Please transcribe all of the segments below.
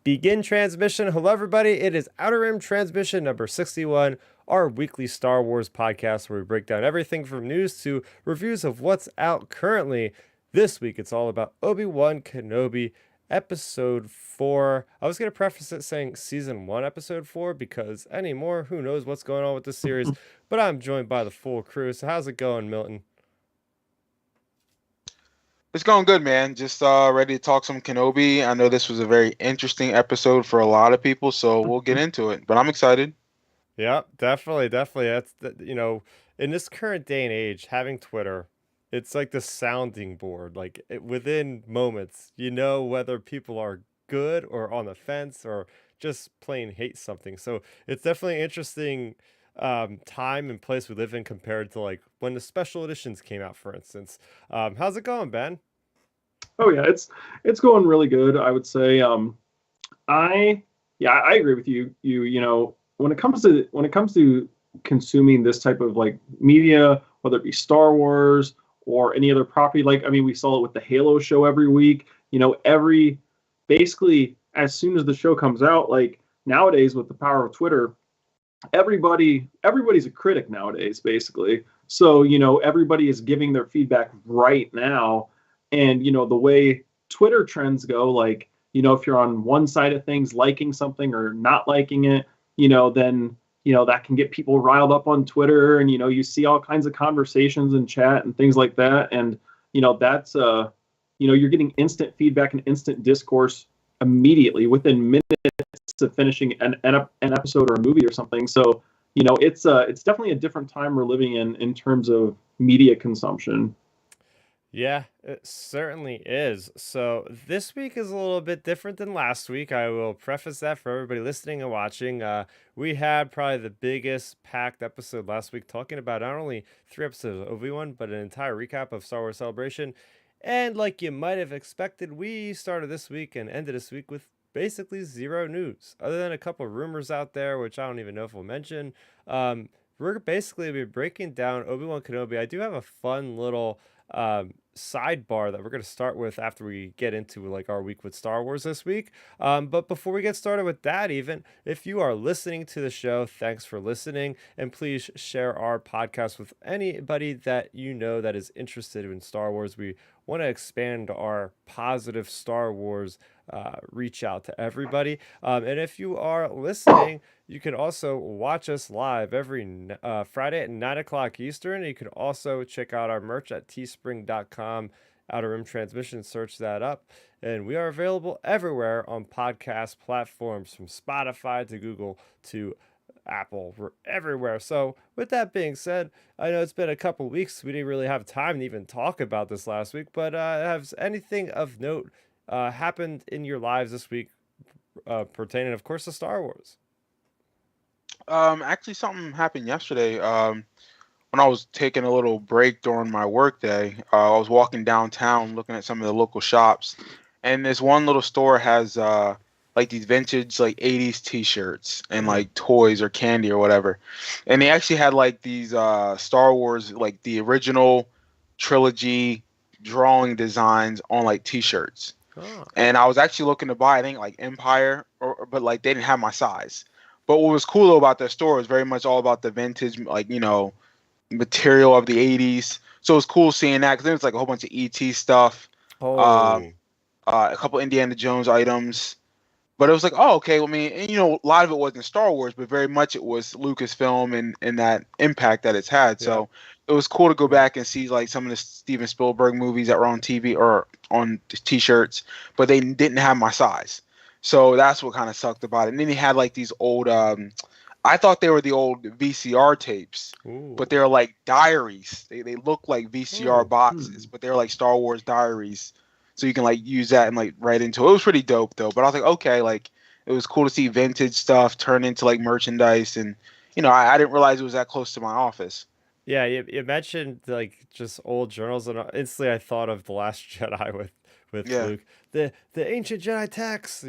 Begin transmission. Hello, everybody. It is Outer Rim Transmission number 61, our weekly Star Wars podcast where we break down everything from news to reviews of what's out currently. This week, it's all about Obi-Wan Kenobi, episode 4. I was going to preface it saying season 1, episode 4, because anymore, who knows what's going on with this series. But I'm joined by the full crew. So, how's it going, Milton? It's going good, man. Just ready to talk some Kenobi. I know this was a very interesting episode for a lot of people, so we'll get into it. But I'm excited. Yeah, definitely, definitely. In this current day and age, having Twitter, it's like the sounding board. Within moments, you know whether people are good or on the fence or just plain hate something. So it's definitely interesting time and place we live in compared to like when the special editions came out, for instance. How's it going, Ben? Oh yeah, it's going really good, I would say. I I agree with you. When it comes to consuming this type of like media, whether it be Star Wars or any other property, like I mean, we saw it with the Halo show every week. Every basically as soon as the show comes out, like nowadays with the power of Twitter, everybody's a critic nowadays, basically. So everybody is giving their feedback right now, and the way Twitter trends go, like if you're on one side of things liking something or not liking it, then that can get people riled up on Twitter, and you see all kinds of conversations and chat and things like that. And that's you're getting instant feedback and instant discourse immediately within minutes of finishing an episode or a movie or something. So it's definitely a different time we're living in terms of media consumption. Yeah, it certainly is. So this week is a little bit different than last week. I will preface that for everybody listening and watching. We had probably the biggest packed episode last week, talking about not only 3 episodes of Obi-Wan, but an entire recap of Star Wars Celebration. And like you might have expected, we started this week and ended this week with basically zero news, other than a couple of rumors out there, which I don't even know if we'll mention. We're basically be breaking down Obi-Wan Kenobi. I do have a fun little sidebar that we're going to start with after we get into like our week with Star Wars this week. But before we get started with that, even if you are listening to the show, thanks for listening, and please share our podcast with anybody that you know that is interested in Star Wars. We want to expand our positive Star Wars reach out to everybody. And if you are listening, you can also watch us live every Friday at 9 o'clock Eastern. You can also check out our merch at teespring.com. Outer Rim Transmission, search that up. And we are available everywhere on podcast platforms, from Spotify to Google to Apple. We're everywhere. So with that being said, I know it's been a couple weeks. We didn't really have time to even talk about this last week, but has anything of note happened in your lives this week pertaining, of course, to Star Wars? Actually, something happened yesterday. When I was taking a little break during my work day, I was walking downtown looking at some of the local shops, and this one little store has like these vintage like 80s t-shirts and like toys or candy or whatever. And they actually had like these Star Wars, like the original trilogy drawing designs on like t-shirts. Oh, And I was actually looking to buy, I think, like Empire, but like they didn't have my size. But what was cool though about their store was very much all about the vintage, like material of the 80s. So it was cool seeing that, because there was like a whole bunch of ET stuff, um, oh, a couple Indiana Jones items. But it was like, oh, okay. Well, I mean, and, a lot of it wasn't Star Wars, but very much it was Lucasfilm and that impact that it's had. yeah. So it was cool to go back and see like some of the Steven Spielberg movies that were on TV or on t-shirts, but they didn't have my size. So that's what kind of sucked about it. And then he had like these old, I thought they were the old VCR tapes, Ooh. but they're like diaries. They look like VCR Oh. boxes, but they're like Star Wars diaries. So you can like use that and like write into it. It was pretty dope though. But I was like, okay, like it was cool to see vintage stuff turn into like merchandise, and I didn't realize it was that close to my office. Yeah, you mentioned like just old journals, and instantly I thought of The Last Jedi with Yeah. Luke, the ancient Jedi texts.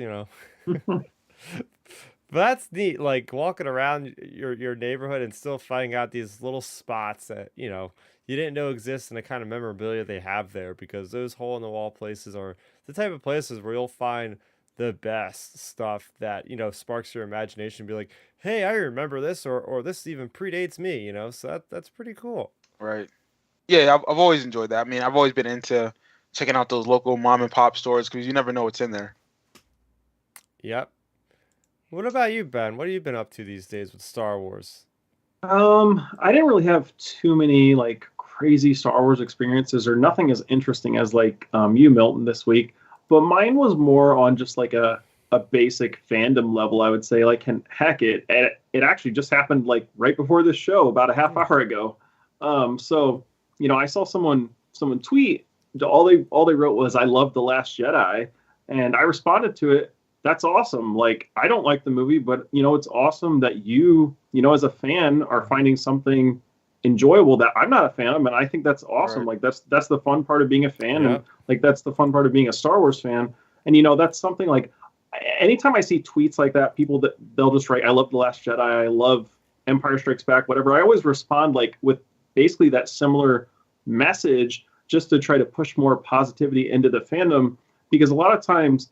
But that's neat, like walking around your neighborhood and still finding out these little spots that you didn't know exist, and the kind of memorabilia they have there, because those hole in the wall places are the type of places where you'll find the best stuff that, sparks your imagination, be like, hey, I remember this, or this even predates me, so that's pretty cool. Right. Yeah, I've always enjoyed that. I mean, I've always been into checking out those local mom and pop stores because you never know what's in there. Yep. What about you, Ben? What have you been up to these days with Star Wars? I didn't really have too many like crazy Star Wars experiences or nothing as interesting as like you, Milton, this week. But mine was more on just like a basic fandom level, I would say. Like, and heck, it actually just happened like right before this show, about a half hour ago. So I saw someone tweet. All they wrote was, "I love the Last Jedi," and I responded to it. That's awesome. Like, I don't like the movie, but it's awesome that as a fan are finding something enjoyable that I'm not a fan of, and I think that's awesome. Right. Like, that's the fun part of being a fan, Yeah. and like that's the fun part of being a Star Wars fan. And that's something like anytime I see tweets like that, people that they'll just write, "I love the Last Jedi, I love Empire Strikes Back," whatever. I always respond like with basically that similar message, just to try to push more positivity into the fandom, because a lot of times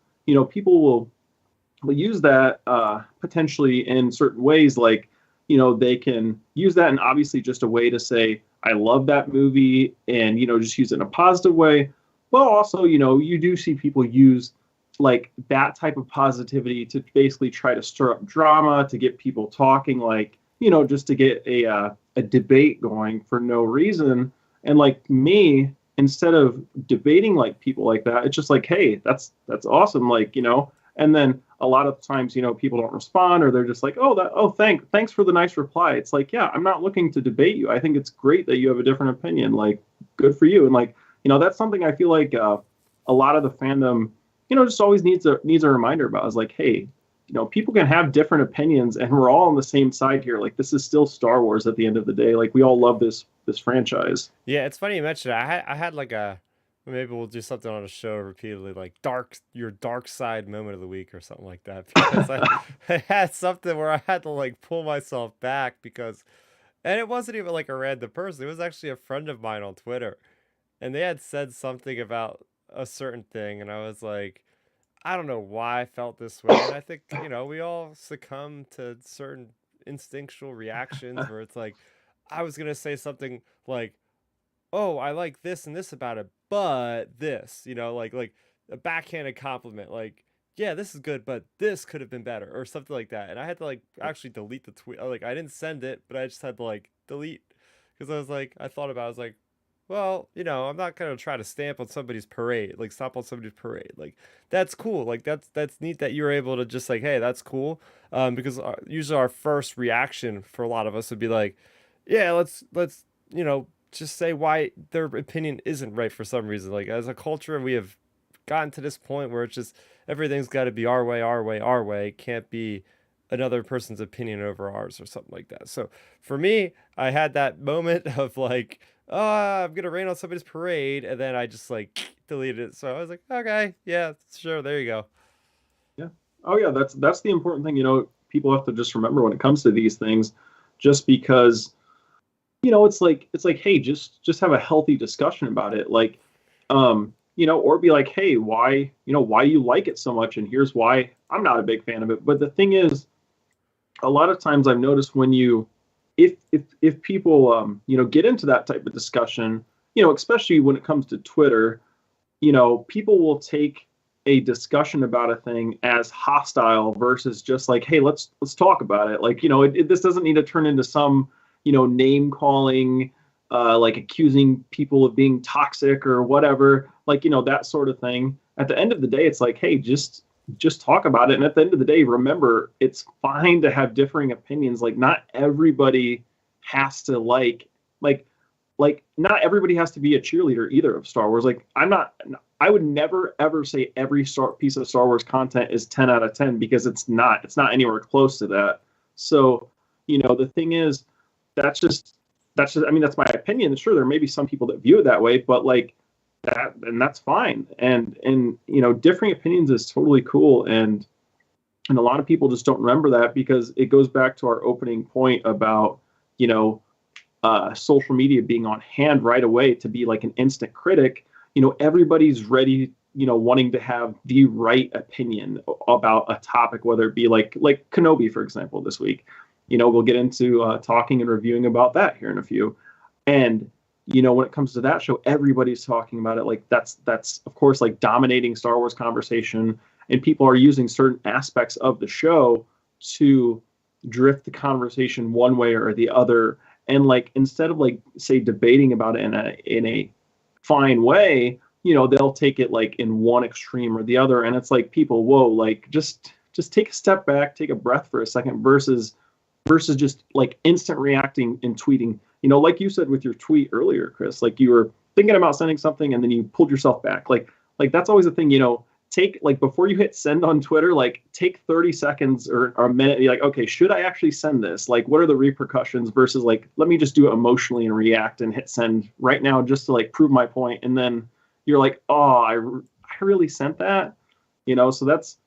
people will use that potentially in certain ways. Like, they can use that in obviously just a way to say, "I love that movie," and, just use it in a positive way. Well, also, you do see people use like that type of positivity to basically try to stir up drama, to get people talking, like, just to get a debate going for no reason. And like me, instead of debating like people like that, it's just like, hey, that's awesome. Like, and then a lot of times, people don't respond, or they're just like, thanks for the nice reply. It's like, yeah, I'm not looking to debate you. I think it's great that you have a different opinion. Like, good for you. And like, that's something I feel like a lot of the fandom, just always needs a reminder about, is like, hey, people can have different opinions, and we're all on the same side here. Like, this is still Star Wars at the end of the day. Like, we all love this franchise. Yeah, it's funny you mentioned it. I had like maybe we'll do something on a show repeatedly, like your dark side moment of the week or something like that. Because I had something where I had to like pull myself back, because, and it wasn't even like a random person. It was actually a friend of mine on Twitter, and they had said something about a certain thing, and I was like, I don't know why I felt this way. And I think, we all succumb to certain instinctual reactions where it's like, I was gonna say something like, oh, I like this and this about it, but this, like a backhanded compliment, like, yeah, this is good, but this could have been better, or something like that. And I had to like actually delete the tweet. Like, I didn't send it, but I just had to like delete, because I was like, I thought about it, I was like, well, I'm not gonna try to stamp on somebody's parade, like stop on somebody's parade. Like, that's cool. Like, that's neat that you're able to just like, hey, that's cool. Because usually our first reaction for a lot of us would be like, yeah, let's just say why their opinion isn't right for some reason. Like, as a culture, we have gotten to this point where it's just everything's got to be our way, our way, our way. It can't be another person's opinion over ours or something like that. So for me, I had that moment of like, oh, I'm gonna rain on somebody's parade, and then I just like deleted it. So I was like, okay, yeah, sure, there you go. Yeah. Oh yeah, that's the important thing. People have to just remember when it comes to these things, just because it's like, hey, just have a healthy discussion about it. Like, or be like, hey, why you like it so much, and here's why I'm not a big fan of it. But the thing is, a lot of times I've noticed when if people get into that type of discussion, especially when it comes to Twitter, people will take a discussion about a thing as hostile versus just like, hey, let's talk about it. Like, this doesn't need to turn into some name calling, like accusing people of being toxic or whatever, like, that sort of thing. At the end of the day, it's like, hey, just talk about it. And at the end of the day, remember, it's fine to have differing opinions. Like, not everybody has to like not everybody has to be a cheerleader either of Star Wars. Like, I would never ever say every piece of Star Wars content is 10 out of 10, because it's not anywhere close to that. So, the thing is, I mean, that's my opinion. Sure, there may be some people that view it that way, but like that, and that's fine. And differing opinions is totally cool. And a lot of people just don't remember that, because it goes back to our opening point about, social media being on hand right away to be like an instant critic. Everybody's ready wanting to have the right opinion about a topic, whether it be like Kenobi, for example, this week. We'll get into talking and reviewing about that here in a few. And when it comes to that show, everybody's talking about it. Like that's of course like dominating Star Wars conversation, and people are using certain aspects of the show to drift the conversation one way or the other. And like instead of like say debating about it in a fine way, they'll take it like in one extreme or the other. And it's like, people, whoa, like just take a step back, take a breath for a second, versus just like instant reacting and tweeting. Like you said with your tweet earlier, Chris, like you were thinking about sending something and then you pulled yourself back. Like that's always a thing. Take like before you hit send on Twitter, like take 30 seconds or a minute. Be like, okay, should I actually send this? Like, what are the repercussions? Versus like, let me just do it emotionally and react and hit send right now just to like prove my point. And then you're like, oh, I really sent that. So that's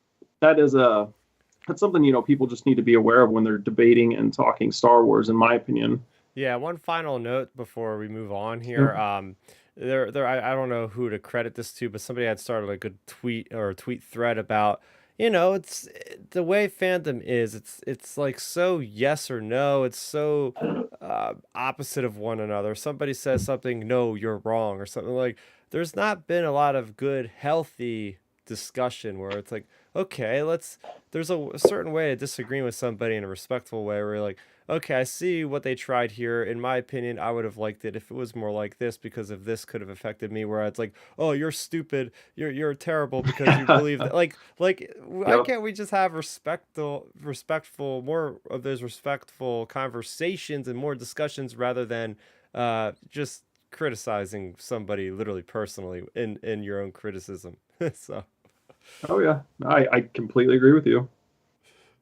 something people just need to be aware of when they're debating and talking Star Wars, in my opinion. Yeah, one final note before we move on here. I don't know who to credit this to, but somebody had started a good tweet or a tweet thread about, it's the way fandom is. It's like so yes or no. It's so opposite of one another. Somebody says something, no, you're wrong, or something like. There's not been a lot of good, healthy discussion where it's like, okay, there's a certain way of disagreeing with somebody in a respectful way where you're like, okay, I see what they tried here. In my opinion, I would have liked it if it was more like this because of this could have affected me. Where it's like, oh, you're stupid, you're terrible because you believe that. Why Yep. can't we just have respectful, more of those respectful conversations and more discussions rather than just criticizing somebody literally personally in your own criticism. So. Oh yeah, I completely agree with you.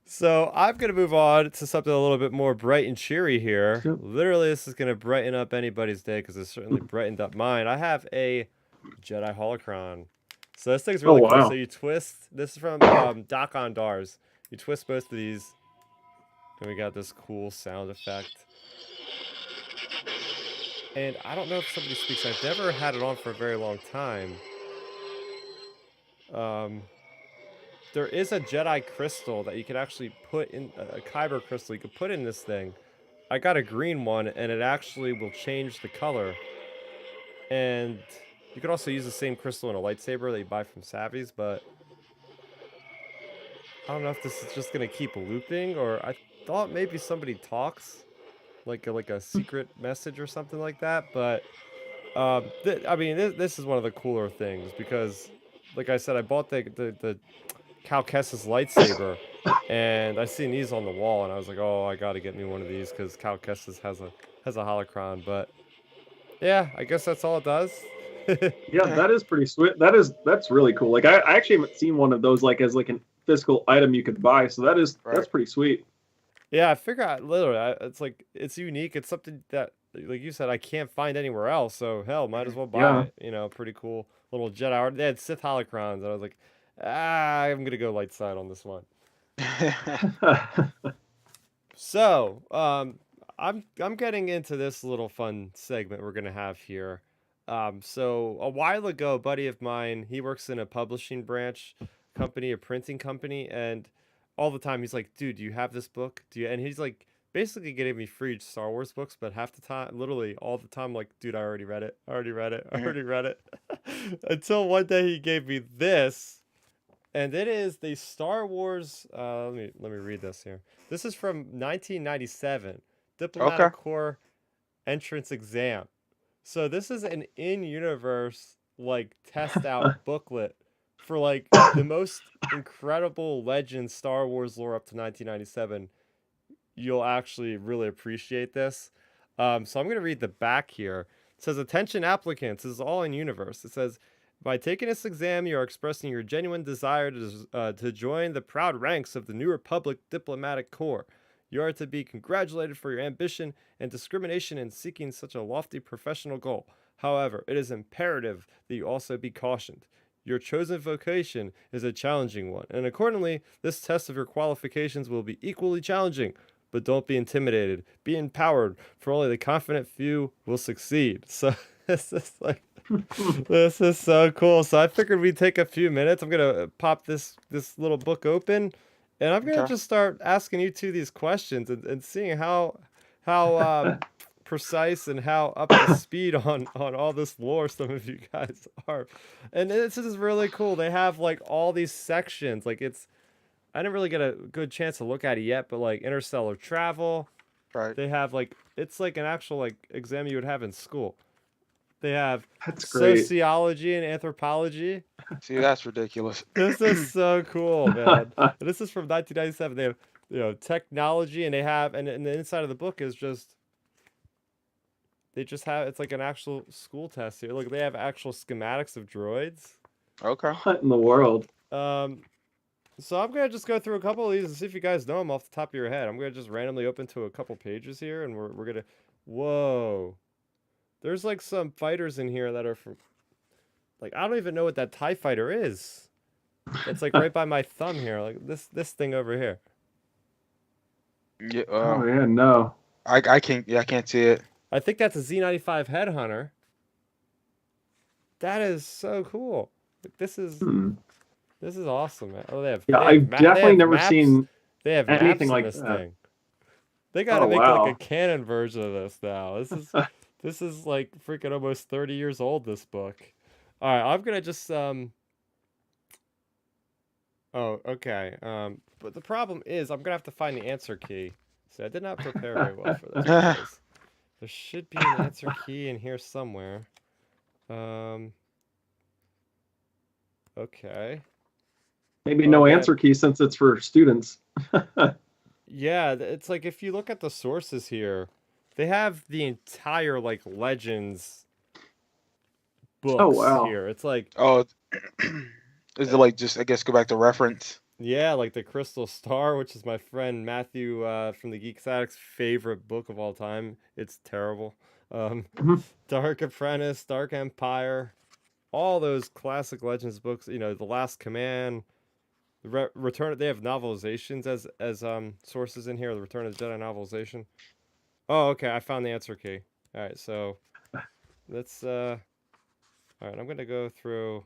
So I'm going to move on to something a little bit more bright and cheery here. Yep. Literally, this is going to brighten up anybody's day because it certainly brightened up mine. I have a Jedi holocron. So this thing's Oh really cool. So wow. you twist. This is from Doc on Dars. You twist both of these, and we got this cool sound effect. And I don't know if somebody speaks. I've never had it on for a very long time. There is a Jedi crystal that you could actually put in, a Kyber crystal you could put in this thing. I got a green one, and it actually will change the color. And you could also use the same crystal in a lightsaber that you buy from Savvy's, but I don't know if this is just going to keep looping, or I thought maybe somebody talks, like a secret message or something like that, but I mean, this is one of the cooler things, because, like I said, I bought the Cal Kestis lightsaber, and I seen these on the wall, and I was like, oh, I gotta get me one of these because Cal Kestis has a holocron. But yeah, I guess that's all it does. Yeah, that is pretty sweet. That's really cool. Like I actually haven't seen one of those like as like a physical item you could buy. So that's Right. pretty sweet. Yeah, I figure out literally, it's like it's unique. It's something that, like you said, I can't find anywhere else. So hell, might as well buy Yeah. it. Pretty cool little Jedi art. They had Sith holocrons, and I was like, I'm gonna go light side on this one. So, I'm getting into this little fun segment we're gonna have here. So a while ago, a buddy of mine, he works in a publishing branch company, a printing company, and all the time he's like, "Dude, do you have this book? Do you?" And he's like, basically getting me free Star Wars books, but half the time, literally all the time, like, "Dude, I already read it. I already read it. I already read it." Until one day he gave me this. And it is the Star Wars. Let me read this here. This is from 1997, Okay. Diplomatic Corps entrance exam. So this is an in-universe like test out booklet for like the most incredible legend Star Wars lore up to 1997. You'll actually really appreciate this. So I'm gonna read the back here. It says, "Attention applicants, this is all in universe." It says, "By taking this exam, you are expressing your genuine desire to join the proud ranks of the New Republic Diplomatic Corps. You are to be congratulated for your ambition and discrimination in seeking such a lofty professional goal. However, it is imperative that you also be cautioned. Your chosen vocation is a challenging one, and accordingly, this test of your qualifications will be equally challenging. But don't be intimidated. Be empowered, for only the confident few will succeed." So This is like this is so cool. So I figured we'd take a few minutes. I'm gonna pop this little book open, and I'm gonna Okay. just start asking you two these questions and seeing how precise and how up to speed on all this lore some of you guys are. And this is really cool. They have like all these sections. Like it's I didn't really get a good chance to look at it yet, but like interstellar travel, Right. they have like it's like an actual like exam you would have in school. They have That's great. sociology and anthropology. See, that's ridiculous. This is so cool, man. And this is from 1997. They have technology, and they have and the inside of the book is just they just have it's like an actual school test here. Look, they have actual schematics of droids. Okay. What in the world? Um, so I'm gonna just go through a couple of these and see if you guys know them off the top of your head. I'm gonna just randomly open to a couple pages here, and we're gonna. Whoa, there's like some fighters in here that are from. Like I don't even know what that TIE fighter is. It's like right by my thumb here, like this thing over here. Yeah. Oh yeah, no. I can't. Yeah, I can't see it. I think that's a Z95 headhunter. That is so cool. Like, this is awesome, man. Oh, Yeah, they I've they definitely have never maps. seen They have anything maps in like this that. thing. They gotta Oh make like a wow. canon version of this now. This is like freaking almost 30 years old. This book. All right, I'm gonna just Oh, okay. But the problem is I'm gonna have to find the answer key. So I did not prepare very well for this because there should be an answer key in here somewhere. Okay. Maybe no Okay. answer key since it's for students. Yeah, it's like if you look at the sources here, they have the entire like Legends Oh books wow. here. It's like Oh, is it like just I guess go back to reference? yeah, like the Crystal Star, which is my friend Matthew from the Geeks Addict's favorite book of all time. It's terrible. Um, Mhm. Dark Apprentice, Dark Empire, all those classic Legends books. The Last Command, Return. They have novelizations as sources in here. The Return of the Jedi novelization. Oh, okay. I found the answer key. All right, so let's. All right, I'm gonna go through.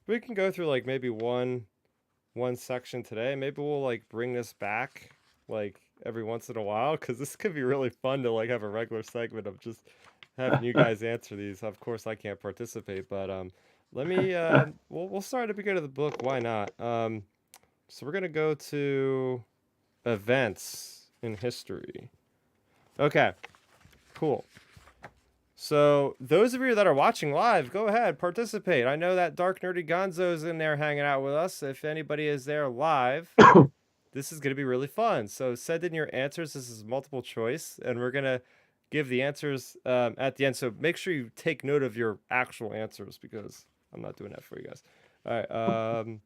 We can go through like maybe one section today. Maybe we'll like bring this back like every once in a while because this could be really fun to like have a regular segment of just having you guys answer these. Of course, I can't participate, but let me we'll start at the beginning of the book. Why not? So we're gonna go to events in history. Okay, cool. So those of you that are watching live, go ahead, participate. I know that Dark Nerdy Gonzo's in there hanging out with us. If anybody is there live, this is going to be really fun. So send in your answers. This is multiple choice, and we're going to give the answers at the end. So make sure you take note of your actual answers because I'm not doing that for you guys. All right.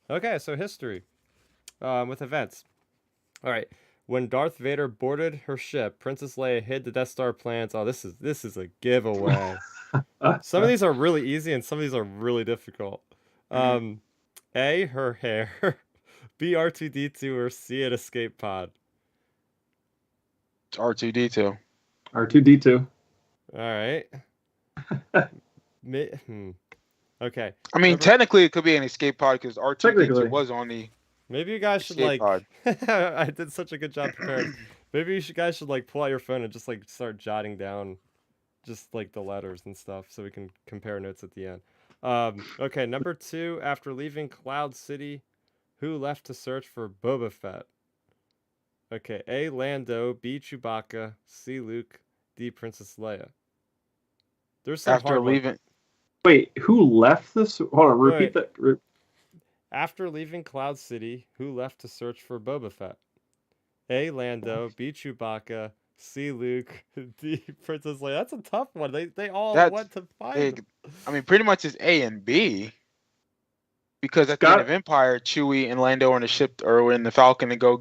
Okay, so history with events. All right. When Darth Vader boarded her ship, Princess Leia hid the Death Star plans. Oh, this is a giveaway. Some of these are really easy and some of these are really difficult. Mhm. A, her hair. B, R2D2, or C, an escape pod. It's R2D2. R2D2. All right. Okay. I mean, Number. technically, it could be an escape pod because R2D2 Technically. was on the Maybe you guys should escape like. pod. I did such a good job preparing. Maybe guys should like pull out your phone and just like start jotting down, just like the letters and stuff, so we can compare notes at the end. Okay, number 2. After leaving Cloud City, who left to search for Boba Fett? Okay, A. Lando, B. Chewbacca, C. Luke, D. Princess Leia. There's some After hard ones. leaving, Wait, who left this? Hold on, repeat Wait. that. After leaving Cloud City, who left to search for Boba Fett? A. Lando, B. Chewbacca, C. Luke, D. Princess Leia. That's a tough one. They all that's went to find big. them. I mean, pretty much it's A and B because at the end of Empire, Chewie and Lando are in the ship or in the Falcon to go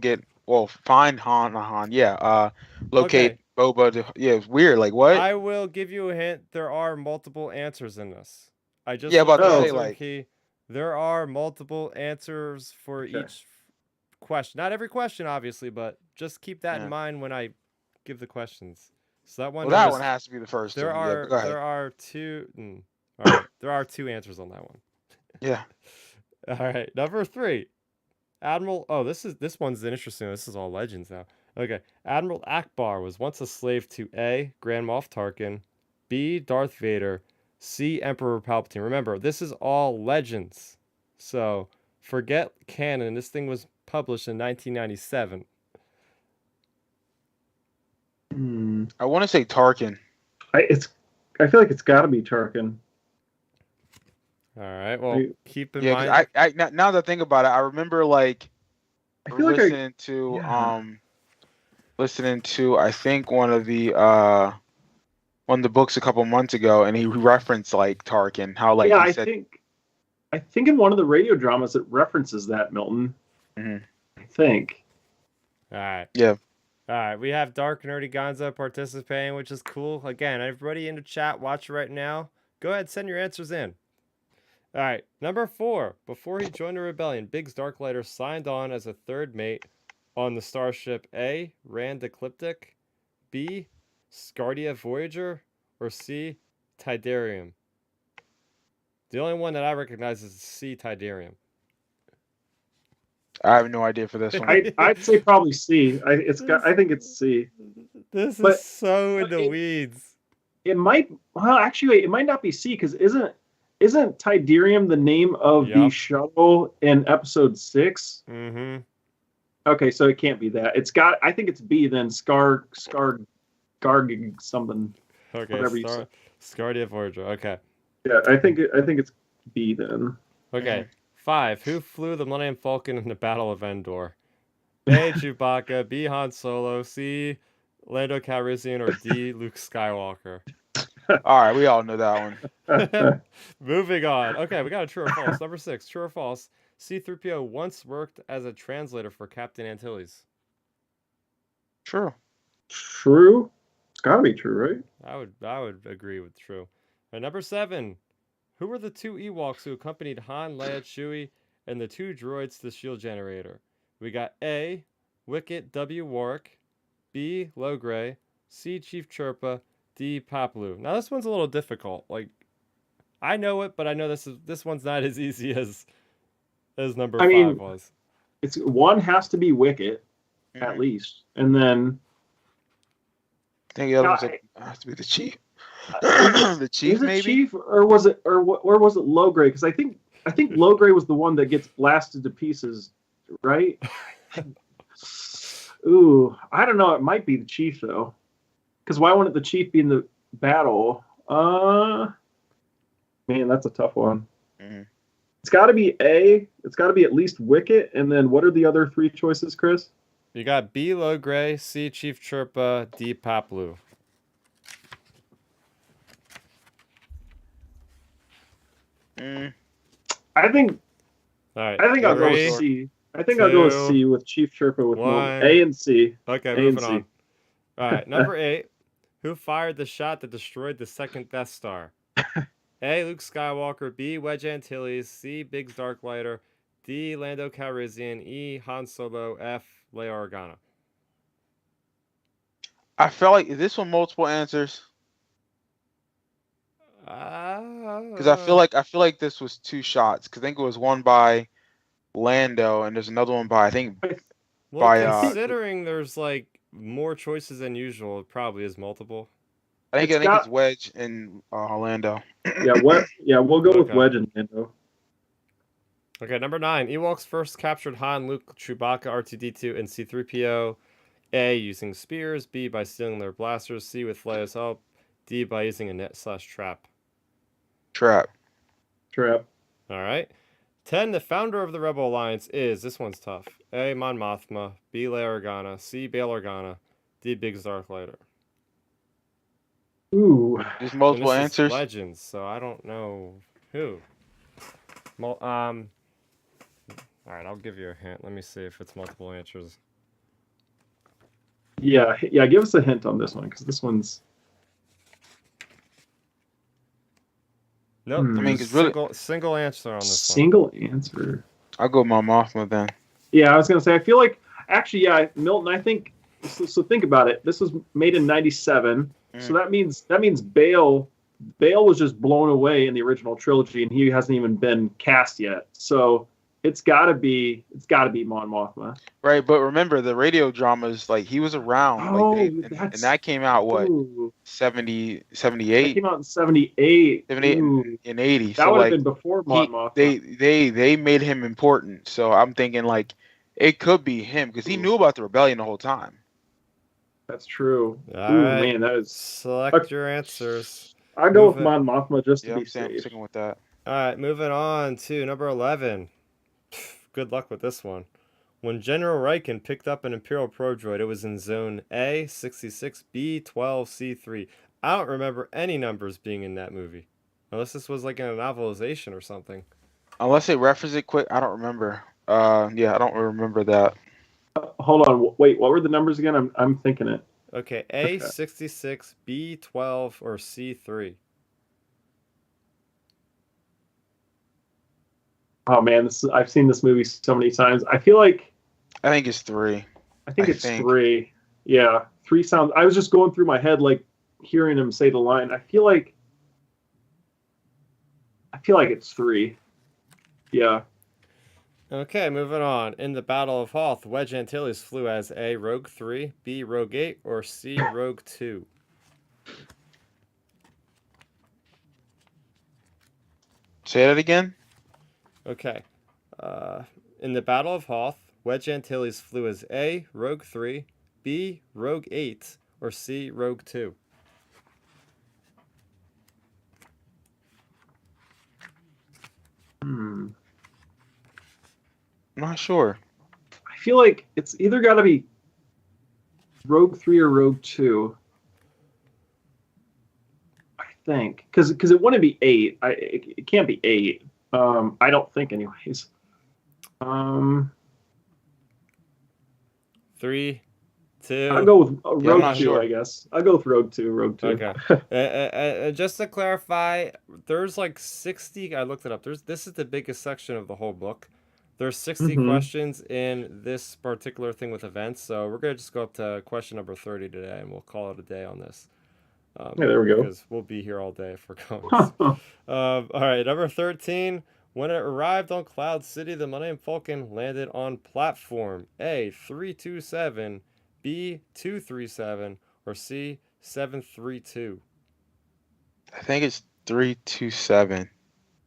find Han. Yeah, locate Okay. Boba. Yeah, it's weird. Like what? I will give you a hint. There are multiple answers in this. I just Yeah, looked about to at say answer like key. There are multiple answers for Okay. each question. Not every question, obviously, but just keep that in Yeah. mind when I give the questions. So that one. Well, that one has to be the first There one. Yeah, are go ahead. there are two. All right, there are two answers on that one. Yeah. All right, number 3, Admiral. Oh, this one's interesting. This is all legends now. Okay, Admiral Akbar was once a slave to A. Grand Moff Tarkin, B. Darth Vader, C. Emperor Palpatine. Remember, this is all legends. So forget canon. This thing was published in 1997. I want to say Tarkin. I feel like it's got to be Tarkin. All right. Well, keep in Yeah, mind. because now that I think about it, I remember like I feel like listening to I think one of the books a couple months ago, and he referenced like Tarkin, how like yeah, he said. I think in one of the radio dramas it references that, Milton. Mhm. I think. All right. Yeah. All right. We have Dark Nerdy Gonzo participating, which is cool. Again, everybody in the chat, watch right now. Go ahead, send your answers in. All right, number 4. Before he joined the rebellion, Biggs Darklighter signed on as a third mate on the starship A. Rand Ecliptic, B. Scardia Voyager, or C. Tidarium. The only one that I recognize is C. Tidarium. I have no idea for this one. I'd say probably C. I think it's C. This is so in the weeds. It might. Well, actually, it might not be C because isn't Tidarium the name of the shuttle in episode 6? Mm-hmm. Okay, so it can't be that. I think it's B then. Garg something. Okay, whatever you say. Scardia Voyager. Okay. Yeah, I think it's B then. Okay. 5. Who flew the Millennium Falcon in the Battle of Endor? A. Chewbacca, B. Han Solo, C. Lando Calrissian, or D. Luke Skywalker. All right, we all know that one. Moving on. Okay, we got a true or false. Number 6, true or false. C-3PO once worked as a translator for Captain Antilles. True. True? It's gotta be true, right? I would agree with true. And number 7, who were the 2 Ewoks who accompanied Han, Leia, Chewie, and the 2 droids to the shield generator? We got A. Wicket W. Warwick, B. Logray, C. Chief Chirpa, D. Papalu. Now this one's a little difficult. Like, I know it, but I know this one's not as easy as number 5 was. It's one has to be Wicket, at least, and then I think the other one has to be the Chief. The Chief, is it maybe. Chief, or was it Logray? Because I think Logray was the one that gets blasted to pieces, right? Ooh, I don't know. It might be the Chief though. Because why wouldn't the Chief be in the battle? Man, that's a tough one. Mm-hmm. It's got to be A. It's got to be at least Wicket. And then what are the other 3 choices, Chris? You got B. Logray, C. Chief Chirpa, D. Papalu. I think. All right. I think I'll go with C. I think I'll go with C with Chief Chirpa with A and C. Okay, moving on. All right, number 8. Who fired the shot that destroyed the second Death Star? A. Luke Skywalker, B. Wedge Antilles, C. Biggs Darklighter, D. Lando Calrissian, E. Han Solo, F. Leia Organa. I felt like, is this one multiple answers? Because I feel like this was 2 shots. Because I think it was one by Lando, and there's another one by considering there's like more choices than usual, it probably is multiple. I think it's Wedge and Lando. We'll go with Wedge and Lando. Okay, number 9. Ewoks first captured Han, Luke, Chewbacca, R2-D2, and C-3PO. A. Using spears. B. By stealing their blasters. C. With Leia's help. D. By using a net/trap. Trap. All right. 10. The founder of the Rebel Alliance is, this one's tough. A. Mon Mothma. B. Leia Organa. C. Bail Organa. D. Biggs Darklighter. Ooh. There's multiple answers. Legends, so I don't know who. All right, I'll give you a hint. Let me see if it's multiple answers. Yeah. Give us a hint on this one, because this one's. Nope. I mean, it's single answer on this Single answer. I'll go Mon Mothma then. Yeah, I was gonna say. I feel like Milton. I think So think about it. This was made in '97, so Mm. that means Bale was just blown away in the original trilogy, and he hasn't even been cast yet. So it's gotta be Mon Mothma. Right, but remember the radio dramas, like he was around, like Oh, and that came out what ooh, 70, that 78, came out in '78. 78 Ooh, and 80. that So would have like been before Mon he Mothma. they made him important. So I'm thinking like it could be him because he Ooh, knew about the rebellion the whole time. that's true. All Ooh, right. man, that is. Select your answers. I go with Moving. Mon Mothma just to Yeah, be I'm saying I'm safe. sticking with that. All right, moving on to number 11. Good luck with this one. When General Riken picked up an Imperial Pro Droid, it was in Zone A, 66, B, 12, C3. I don't remember any numbers being in that movie. Unless this was like in a novelization or something. Unless they reference it quick, I don't remember. Yeah, I don't remember that. Hold on, wait. What were the numbers again? I'm thinking it. Okay, A, Okay. 66, B, 12, or C3. Oh man, I've seen this movie so many times. I feel like I think it's 3. I think I it's think. 3. Yeah, 3 sounds. I was just going through my head like hearing him say the line. I feel like it's 3. Yeah. Okay, moving on. In the Battle of Hoth, Wedge Antilles flew as A, Rogue 3, B, Rogue 8, or C, Rogue 2. Say that again. Okay. In the Battle of Hoth, Wedge Antilles flew as A, Rogue 3, B, Rogue 8, or C, Rogue 2. Hmm. I'm not sure. I feel like it's either got to be Rogue 3 or Rogue 2. I think because it wouldn't be 8. It can't be 8. I don't think, anyways. 3, I'll 2. go with Yeah, I'm Rogue not 2, sure. I guess. I'll go with Rogue 2. Rogue 2. Okay. Just to clarify, there's like 60. I looked it up. This is the biggest section of the whole book. There's 60 Mm-hmm. questions in this particular thing with events, so we're gonna just go up to question number 30 today, and we'll call it a day on this. Yeah, there we go. Because we'll be here all day if we're going. All right, number 13. When it arrived on Cloud City, the Millennium Falcon landed on platform A 327, B 237, or C 732. I think it's 327.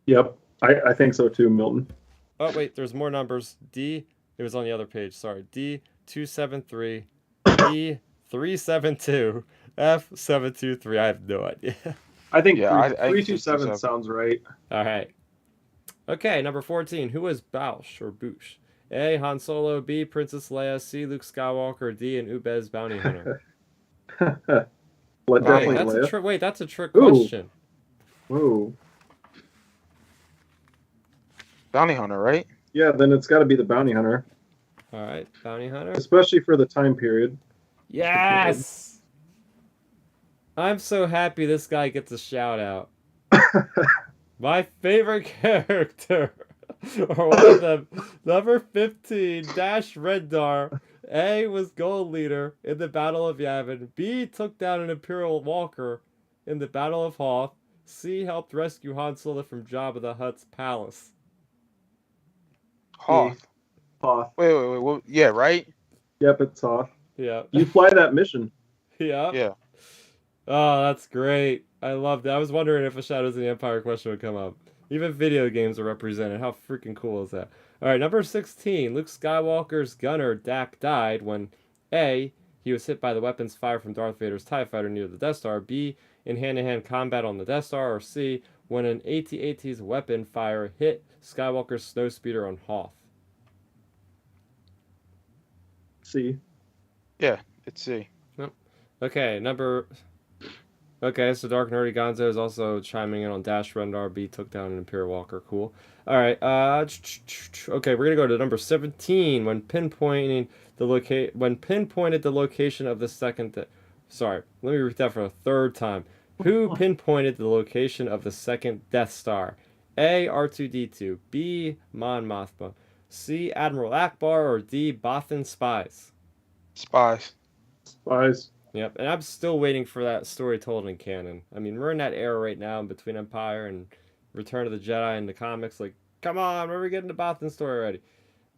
Yep, I think so too, Milton. Oh wait, there's more numbers. D, it was on the other page. Sorry, D 273, E 372, F 723. I have no idea. I think Yeah, I think it's 327 327. sounds right. All right. Okay, number 14. Who was Bausch or Boosh? A. Han Solo, B. Princess Leia, C. Luke Skywalker, D. An Ubez bounty hunter. Definitely That's Leia. wait, that's a trick Ooh. question. Ooh. Bounty hunter, right? Yeah, then it's got to be the bounty hunter, All right, bounty hunter. especially for the time period. Yes. I'm so happy this guy gets a shout out. My favorite character, or one of them, number 15, Dash Rendar. A was gold leader in the Battle of Yavin. B took down an Imperial Walker in the Battle of Hoth. C helped rescue Han Solo from Jabba the Hutt's palace. Hoth. Hoth. Wait. Well, yeah, right? Yep, it's Hoth. Yeah. You fly that mission. Yeah. Yeah. Oh, that's great. I loved it. I was wondering if a Shadows of the Empire question would come up. Even video games are represented. How freaking cool is that? All right, number 16. Luke Skywalker's gunner, Dak, died when A. He was hit by the weapons fired from Darth Vader's TIE fighter near the Death Star. B. In hand-to-hand combat on the Death Star. Or C. When an AT-AT's weapon fire hit Skywalker's snowspeeder on Hoth. C. Yeah, it's C. Okay, Okay, so Dark Nerdy Gonzo is also chiming in on Dash Rendar. B took down an Imperial Walker. Cool. All right. Okay, we're gonna go to number 17. When pinpointed the location of the second. Sorry, let me read that for a third time. Who pinpointed the location of the second Death Star? A. R2D2. B. Mon Mothma. C. Admiral Akbar. Or D. Bothan spies. Spies. Spies. Yep, and I'm still waiting for that story told in canon. I mean, we're in that era right now in between Empire and Return of the Jedi and the comics. Like, come on, when are we getting the Bothan story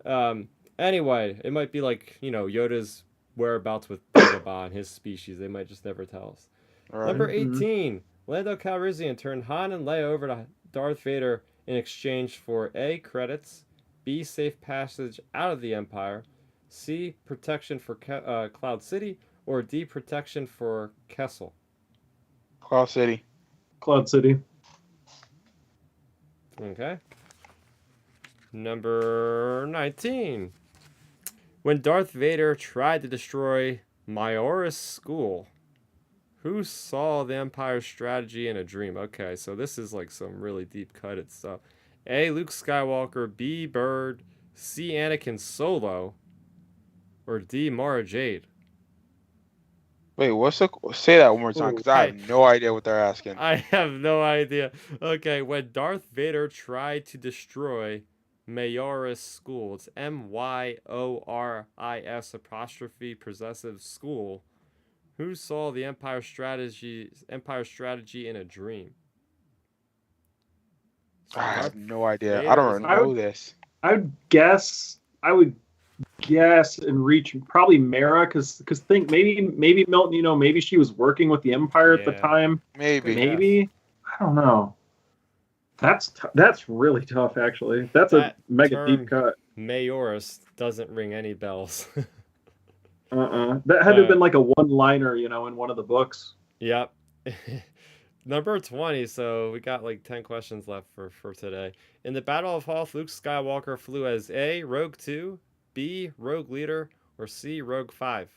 already? Anyway, it might be like, Yoda's whereabouts with Dagobah and his species. They might just never tell us. All right. Number Mhm. 18, Lando Calrissian turned Han and Leia over to Darth Vader in exchange for A, credits, B, safe passage out of the Empire, C, protection for Cloud City, or D, protection for Kessel. Cloud City. Cloud City. Okay. Number 19. When Darth Vader tried to destroy Majora's School, who saw the Empire's strategy in a dream? Okay, so this is like some really deep cutted stuff. A, Luke Skywalker, B, Bird, C, Anakin Solo, or D, Mara Jade. Wait, say that one more time, Ooh, because I have no idea what they're asking. I have no idea. Okay, when Darth Vader tried to destroy Majoris School, it's Myoris apostrophe possessive school. Who saw the Empire strategy in a dream? So I Darth have no idea. I Vader is don't I know would- this. I would guess and reach probably Mara because think maybe Milton, maybe she was working with the Empire at the Yeah. time. Maybe. Good. Maybe I don't know. That's really tough actually. That's That a mega term- deep cut. Majoris doesn't ring any bells. That had to have been like a one-liner, in one of the books. Yep. Number 20, so we got like 10 questions left for today. In the Battle of Hoth, Luke Skywalker flew as A, Rogue 2, B, Rogue Leader, or C, Rogue 5.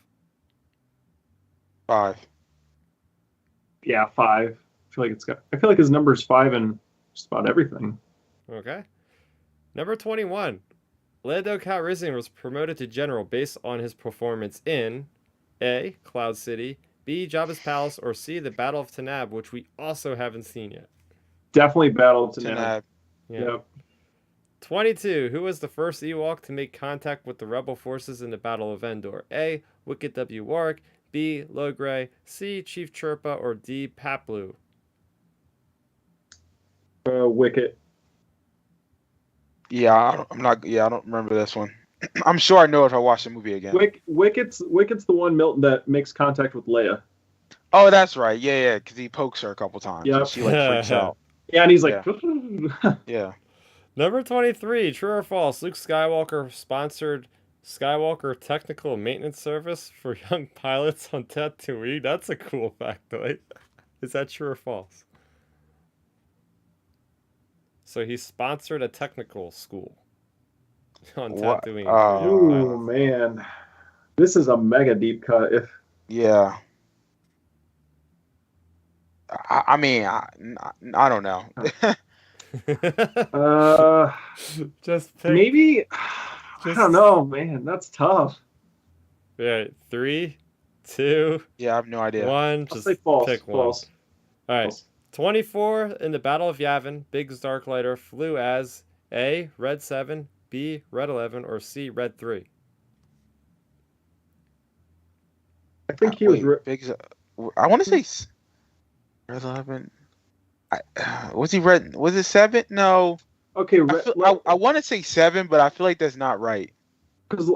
5. Yeah, 5. I feel like his number's 5 in just about everything. Okay. Number 21. Lando Calrissian was promoted to general based on his performance in A, Cloud City, B, Jabba's Palace, or C, the Battle of Tanab, which we also haven't seen yet. Definitely Battle of Tanab. Tanab. Yeah. Yep. 22. Who was the first Ewok to make contact with the rebel forces in the Battle of Endor? A, Wicket W. Warwick, B, Logray, C, Chief Chirpa, or D, Paplu? Wicket. Yeah, I don't remember this one. I'm sure I know if I watch the movie again. Wicket's the one, Milton, that makes contact with Leia. Oh, that's right. Yeah, because he pokes her a couple times. Yep. And she freaks out. Yeah, and he's like, Yeah. Number 23. True or false? Luke Skywalker sponsored Skywalker Technical Maintenance Service for young pilots on Tatooine. That's a cool factoid. Is that true or false? So he sponsored a technical school on What? Tatooine. For young "Ooh, pilots. man, this is a mega deep cut." Yeah. I mean, I don't know. Just pick. Maybe I don't know, man. That's tough. Yeah, 3, 2, Yeah, I have no idea. 1. I'll Just say false. pick one. False. All right. False. 24 in the Battle of Yavin, Biggs Darklighter flew as A, Red 7, B, Red 11, or C, Red 3. I think he was. I want to say Red 11. Was he red? Was it 7? No. Okay, I want to say 7, but I feel like that's not right. because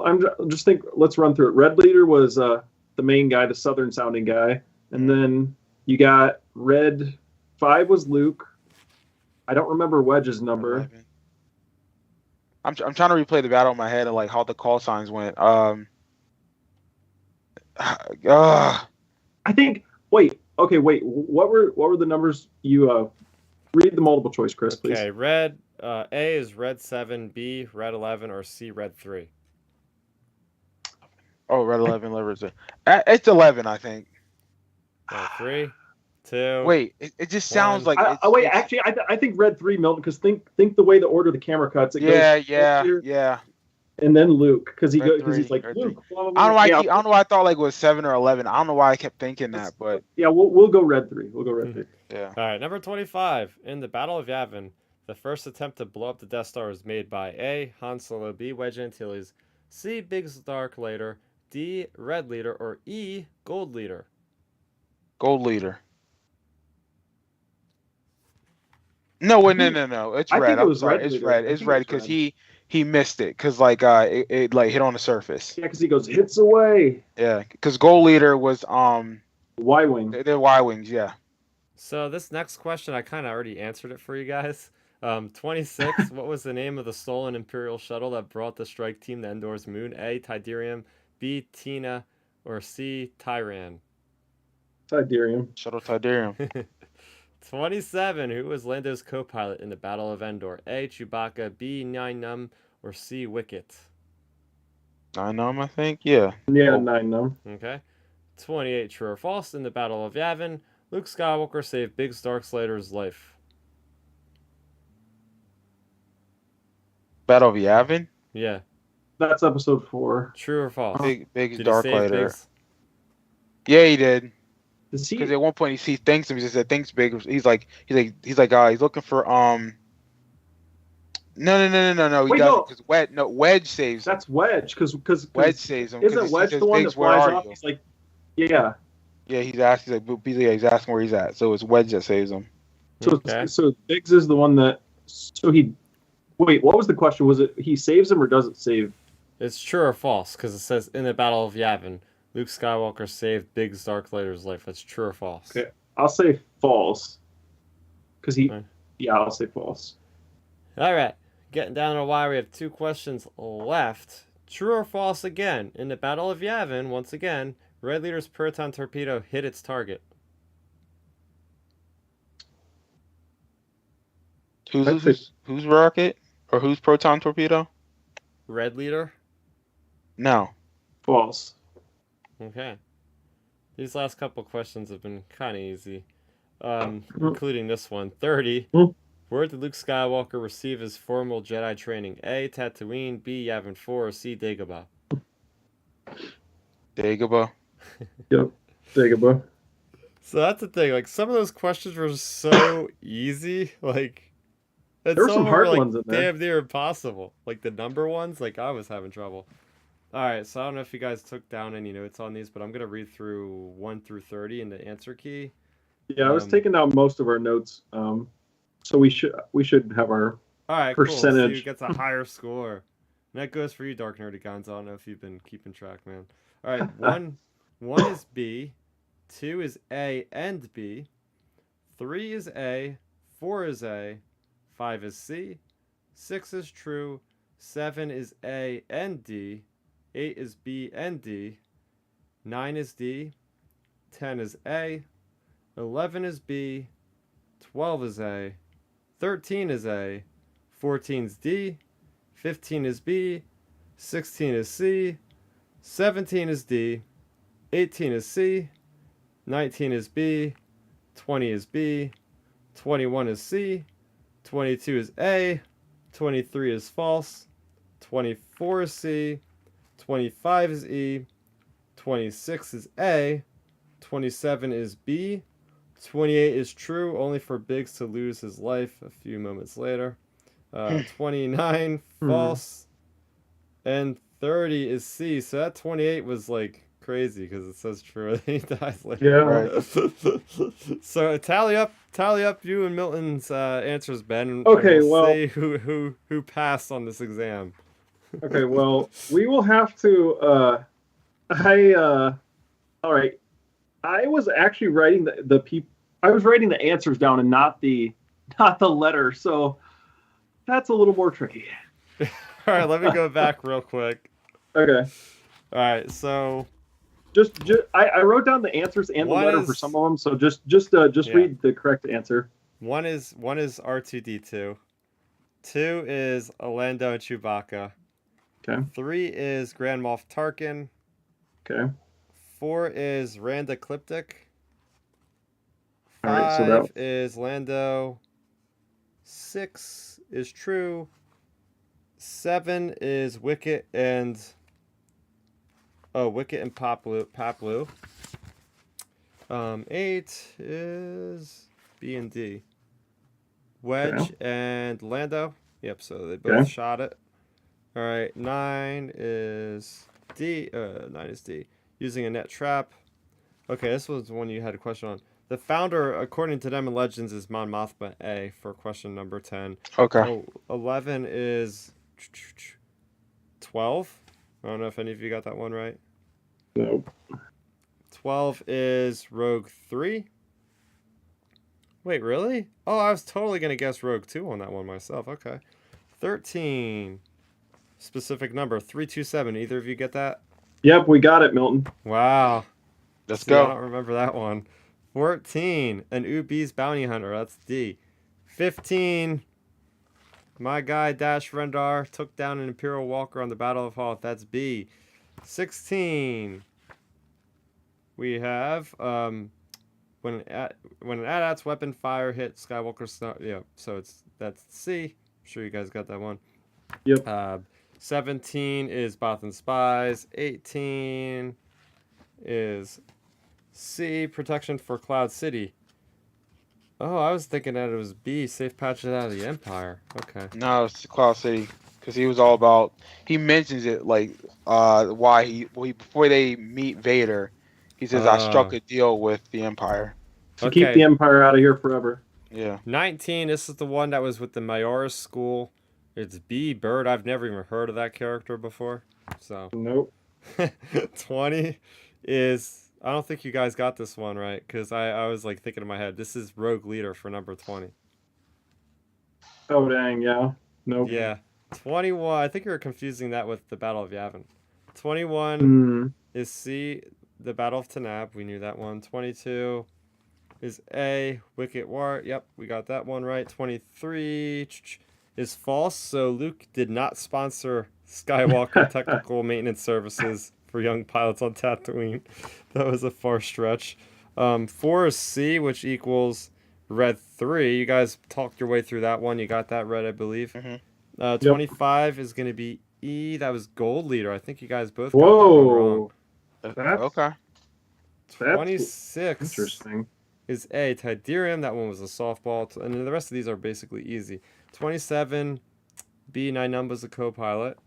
just think. Let's run through it. Red Leader was the main guy, the southern sounding guy, and then you got Red 5 was Luke. I don't remember Wedge's number. 11. I'm trying to replay the battle in my head and like how the call signs went. I think. Wait. Okay. Wait. What were the numbers? You read the multiple choice, Chris, please. Okay, Red A is Red 7, B, Red 11, or C, Red 3. Oh, Red 11, it's 11, I think. 3, 2. Wait, it just sounds One. like. Wait. Actually, I think Red 3, Milton, because think the way the order the camera cuts. It goes Yeah. Red Leader, and then Luke, because Red he's 3, like Red Luke. 3. Blah, blah, I blah. don't know why. Yeah, I don't know why I thought like it was 7 or 11. I don't know why I kept thinking that, but yeah, we'll go Red 3. We'll go Red 3. yeah. All right, number 25. In the Battle of Yavin, the first attempt to blow up the Death Star was made by A, Han Solo, B, Wedge Antilles, C, Biggs Darklighter, D, red leader, or E, gold leader? Gold leader. No, wait, no, think no, no. It's I red. think it I'm was sorry. red It's leader. red. I It's think it red was because red. he missed it because like it like hit on the surface. Yeah, because he goes hits away. Yeah, because gold leader was Y-wing. they're Y wings. Yeah. So this next question, I kind of already answered it for you guys. 26. What was the name of the stolen Imperial shuttle that brought the strike team to Endor's moon? A, Tidirium, B, Tina, or C, Tyran? Tidirium. Shuttle Tidarium. 27. Who was Lando's co-pilot in the Battle of Endor? A, Chewbacca, B, Nien Nunb, or C, Wicket? I know him. I think. Yeah. Yeah, Oh, 9 no. Okay. 28. True or false? In the Battle of Yavin, Luke Skywalker saved Biggs Darkslader's life. Battle of Yavin. Yeah. That's episode 4. True or false? Big Did he dark save lighter. Biggs? Yeah, he did. Does he? Because at one point he thanks him. He just said thanks, big. He's like he's looking for No. He Wait, doesn't no. because Wedge saves him. That's Wedge. Because Wedge saves him. 'Cause isn't he Wedge says, the one Biggs, that where flies are off? you? He's like, yeah. Yeah, he's asking. He's asking where he's at. So it's Wedge that saves him. Okay. So Biggs is the one that. So he. Wait, what was the question? Was it he saves him or doesn't save? It's true or false because it says in the Battle of Yavin, Luke Skywalker saved Biggs Darklighter's life. That's true or false? Okay, I'll say false. Because he. Okay. Yeah, I'll say false. All right. Getting down to the wire, we have 2 questions left. True or false again? In the Battle of Yavin, once again, Red Leader's proton torpedo hit its target. Who's rocket or who's proton torpedo? Red Leader? No. False. Okay. These last couple questions have been kind of easy, including this one. 30. Where did Luke Skywalker receive his formal Jedi training? A, Tatooine, B, Yavin 4, or C, Dagobah? Dagobah. Yep. Dagobah. So that's the thing. Like, some of those questions were so easy. Like, and There were some of them hard were, like, ones in there. damn near impossible. Like, the number ones, like, I was having trouble. All right, so I don't know if you guys took down any notes on these, but I'm going to read through 1 through 30 in the answer key. Yeah, I was taking down most of our notes. So we should have our All right, percentage. Cool. So you gets a higher score. And that goes for you, Dark Nerdy Guns. I don't know if you've been keeping track, man. All right, one is B, 2 is A and B, 3 is A, 4 is A, 5 is C, 6 is true, 7 is A and D, 8 is B and D, 9 is D, 10 is A, 11 is B, 12 is A, 13 is A, 14 is D, 15 is B, 16 is C, 17 is D, 18 is C, 19 is B, 20 is B, 21 is C, 22 is A, 23 is false, 24 is C, 25 is E, 26 is A, 27 is B, 28 is true, only for Biggs to lose his life a few moments later. 29 false, and 30 is C. So that 28 was like crazy because it says true and he dies later. Yeah. Right. So tally up you and Milton's answers, Ben. And Okay, we'll well- see who passed on this exam. Okay, well, we will have to. All right. I was actually writing I was writing the answers down and not the letter, so that's a little more tricky. All right, let me go back real quick. Okay. All right, so Just I wrote down the answers and the One letter is- for some of them, so just Yeah. read the correct answer. one is R2D2. 2 is Lando and Chewbacca. Okay. 3 is Grand Moff Tarkin. Okay. 4 is Rand Ecliptic. All right, so 5 is Lando. 6 is True. 7 is Wicket and Paplu. 8 is B and D. Wedge Okay. and Lando. Yep, so they both Okay. shot it. All right, 9 is D. 9 is D. Using a net trap. Okay, this was the one you had a question on. The founder, according to them in Legends, is Mon Mothma A for question number 10. Okay. 11 is 12. I don't know if any of you got that one right. Nope. 12 is Rogue 3. Wait, really? Oh, I was totally going to guess Rogue 2 on that one myself. Okay. 13. Specific number, 327. Either of you get that? Yep, we got it, Milton. Wow. Let's See, I go. don't remember that one. 14. An Ubi's bounty hunter. That's D. 15. My guy Dash Rendar took down an Imperial Walker on the Battle of Hoth. That's B. 16. We have when an AT-AT's weapon fire hit Skywalker's so that's C. I'm sure you guys got that one. Yep. 17 is Bothan Spies. 18 is C, protection for Cloud City. Oh, I was thinking that it was B, safe patches out of the Empire. Okay. No, it's Cloud City, because he was all about. He mentions it like why he before they meet Vader, he says I struck a deal with the Empire. To keep the Empire out of here forever. Yeah. 19. This is the one that was with the Majora's School. It's B, Bird. I've never even heard of that character before. So. Nope. 20 is. I don't think you guys got this one right, because I was like thinking in my head, this is Rogue Leader for number 20. Oh, dang, yeah. Nope. Yeah. 21, I think you're confusing that with the Battle of Yavin. 21 is C, the Battle of Tanab. We knew that one. 22 is A, Wicket War. Yep, we got that one right. 23 is false, so Luke did not sponsor Skywalker Technical Maintenance Services for young pilots on Tatooine. That was a far stretch. 4 is C, which equals red 3. You guys talked your way through that one. You got that red, I believe. 25 is going to be E. That was Gold Leader. I think you guys both got that one wrong. Okay. 26 interesting. is A, Tidirium. That one was a softball. And then the rest of these are basically easy. 27, B, 9 numbers a co-pilot.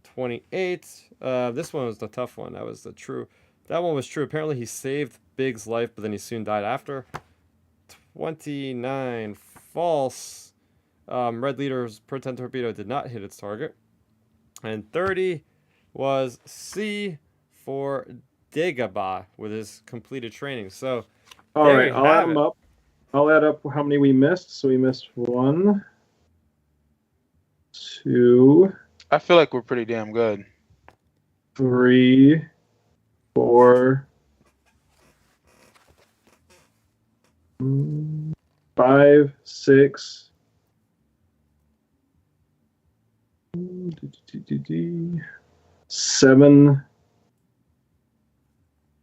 28, this one was the tough one. That was the true. That one was true. Apparently he saved Big's life, but then he soon died after. 29, false. Red Leader's Proton Torpedo did not hit its target. And 30 was C for Dagobah with his completed training. So, all right, I'll add them up. I'll add up how many we missed. So we missed 1, 2. I feel like we're pretty damn good. 3, 4, 5, 6. 7.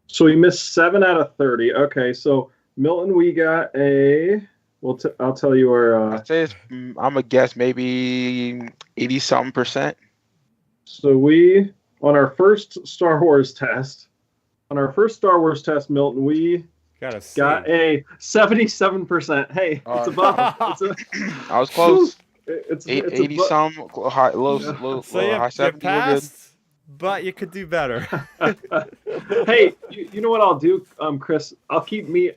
So we missed 7 out of 30. Okay, so Milton, we got a. I'll tell you our. I'd say I'm gonna guess maybe 80-something%. So we on our first Star Wars test, Milton, we got a 77%. Hey, it's above. I was close. It's 80 some high, low, so high 70. You passed, but you could do better. Hey, you know what I'll do, Chris? I'll keep me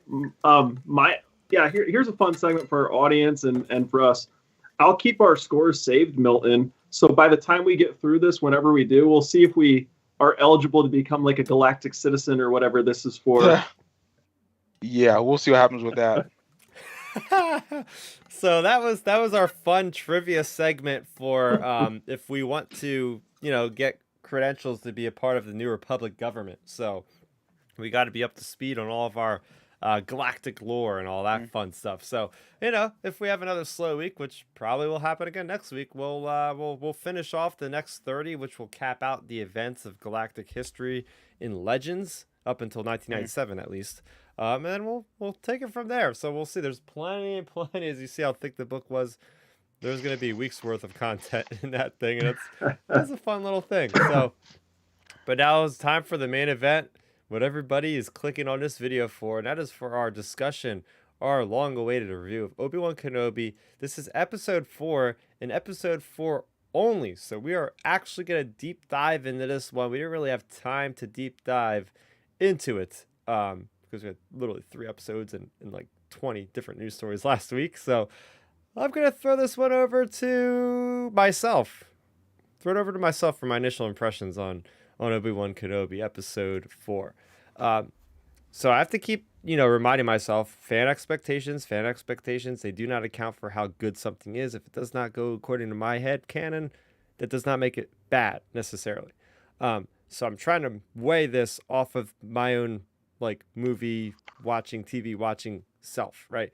here's a fun segment for our audience and for us. I'll keep our scores saved, Milton. So by the time we get through this, whenever we do, we'll see if we are eligible to become like a galactic citizen or whatever this is for. Yeah, we'll see what happens with that. So that was our fun trivia segment for if we want to, get credentials to be a part of the New Republic government. So we got to be up to speed on all of our galactic lore and all that fun stuff. So if we have another slow week, which probably will happen again next week, we'll finish off the next 30, which will cap out the events of galactic history in Legends up until 1997 at least. And then we'll take it from there. So we'll see. There's plenty, as you see how thick the book was. There's going to be weeks worth of content in that thing, and that's a fun little thing. So, but now it's time for the main event. What everybody is clicking on this video for, and that is for our discussion, our long-awaited review of Obi-Wan Kenobi. This is episode 4, and episode 4 only. So we are actually going to deep dive into this one. We didn't really have time to deep dive into it because we had literally 3 episodes and like 20 different news stories last week. So I'm going to throw this one over to myself. Throw it over to myself for my initial impressions on Obi-Wan Kenobi episode 4. So I have to keep, reminding myself, fan expectations, they do not account for how good something is. If it does not go according to my head canon, that does not make it bad necessarily. So I'm trying to weigh this off of my own like movie watching, TV watching self, right?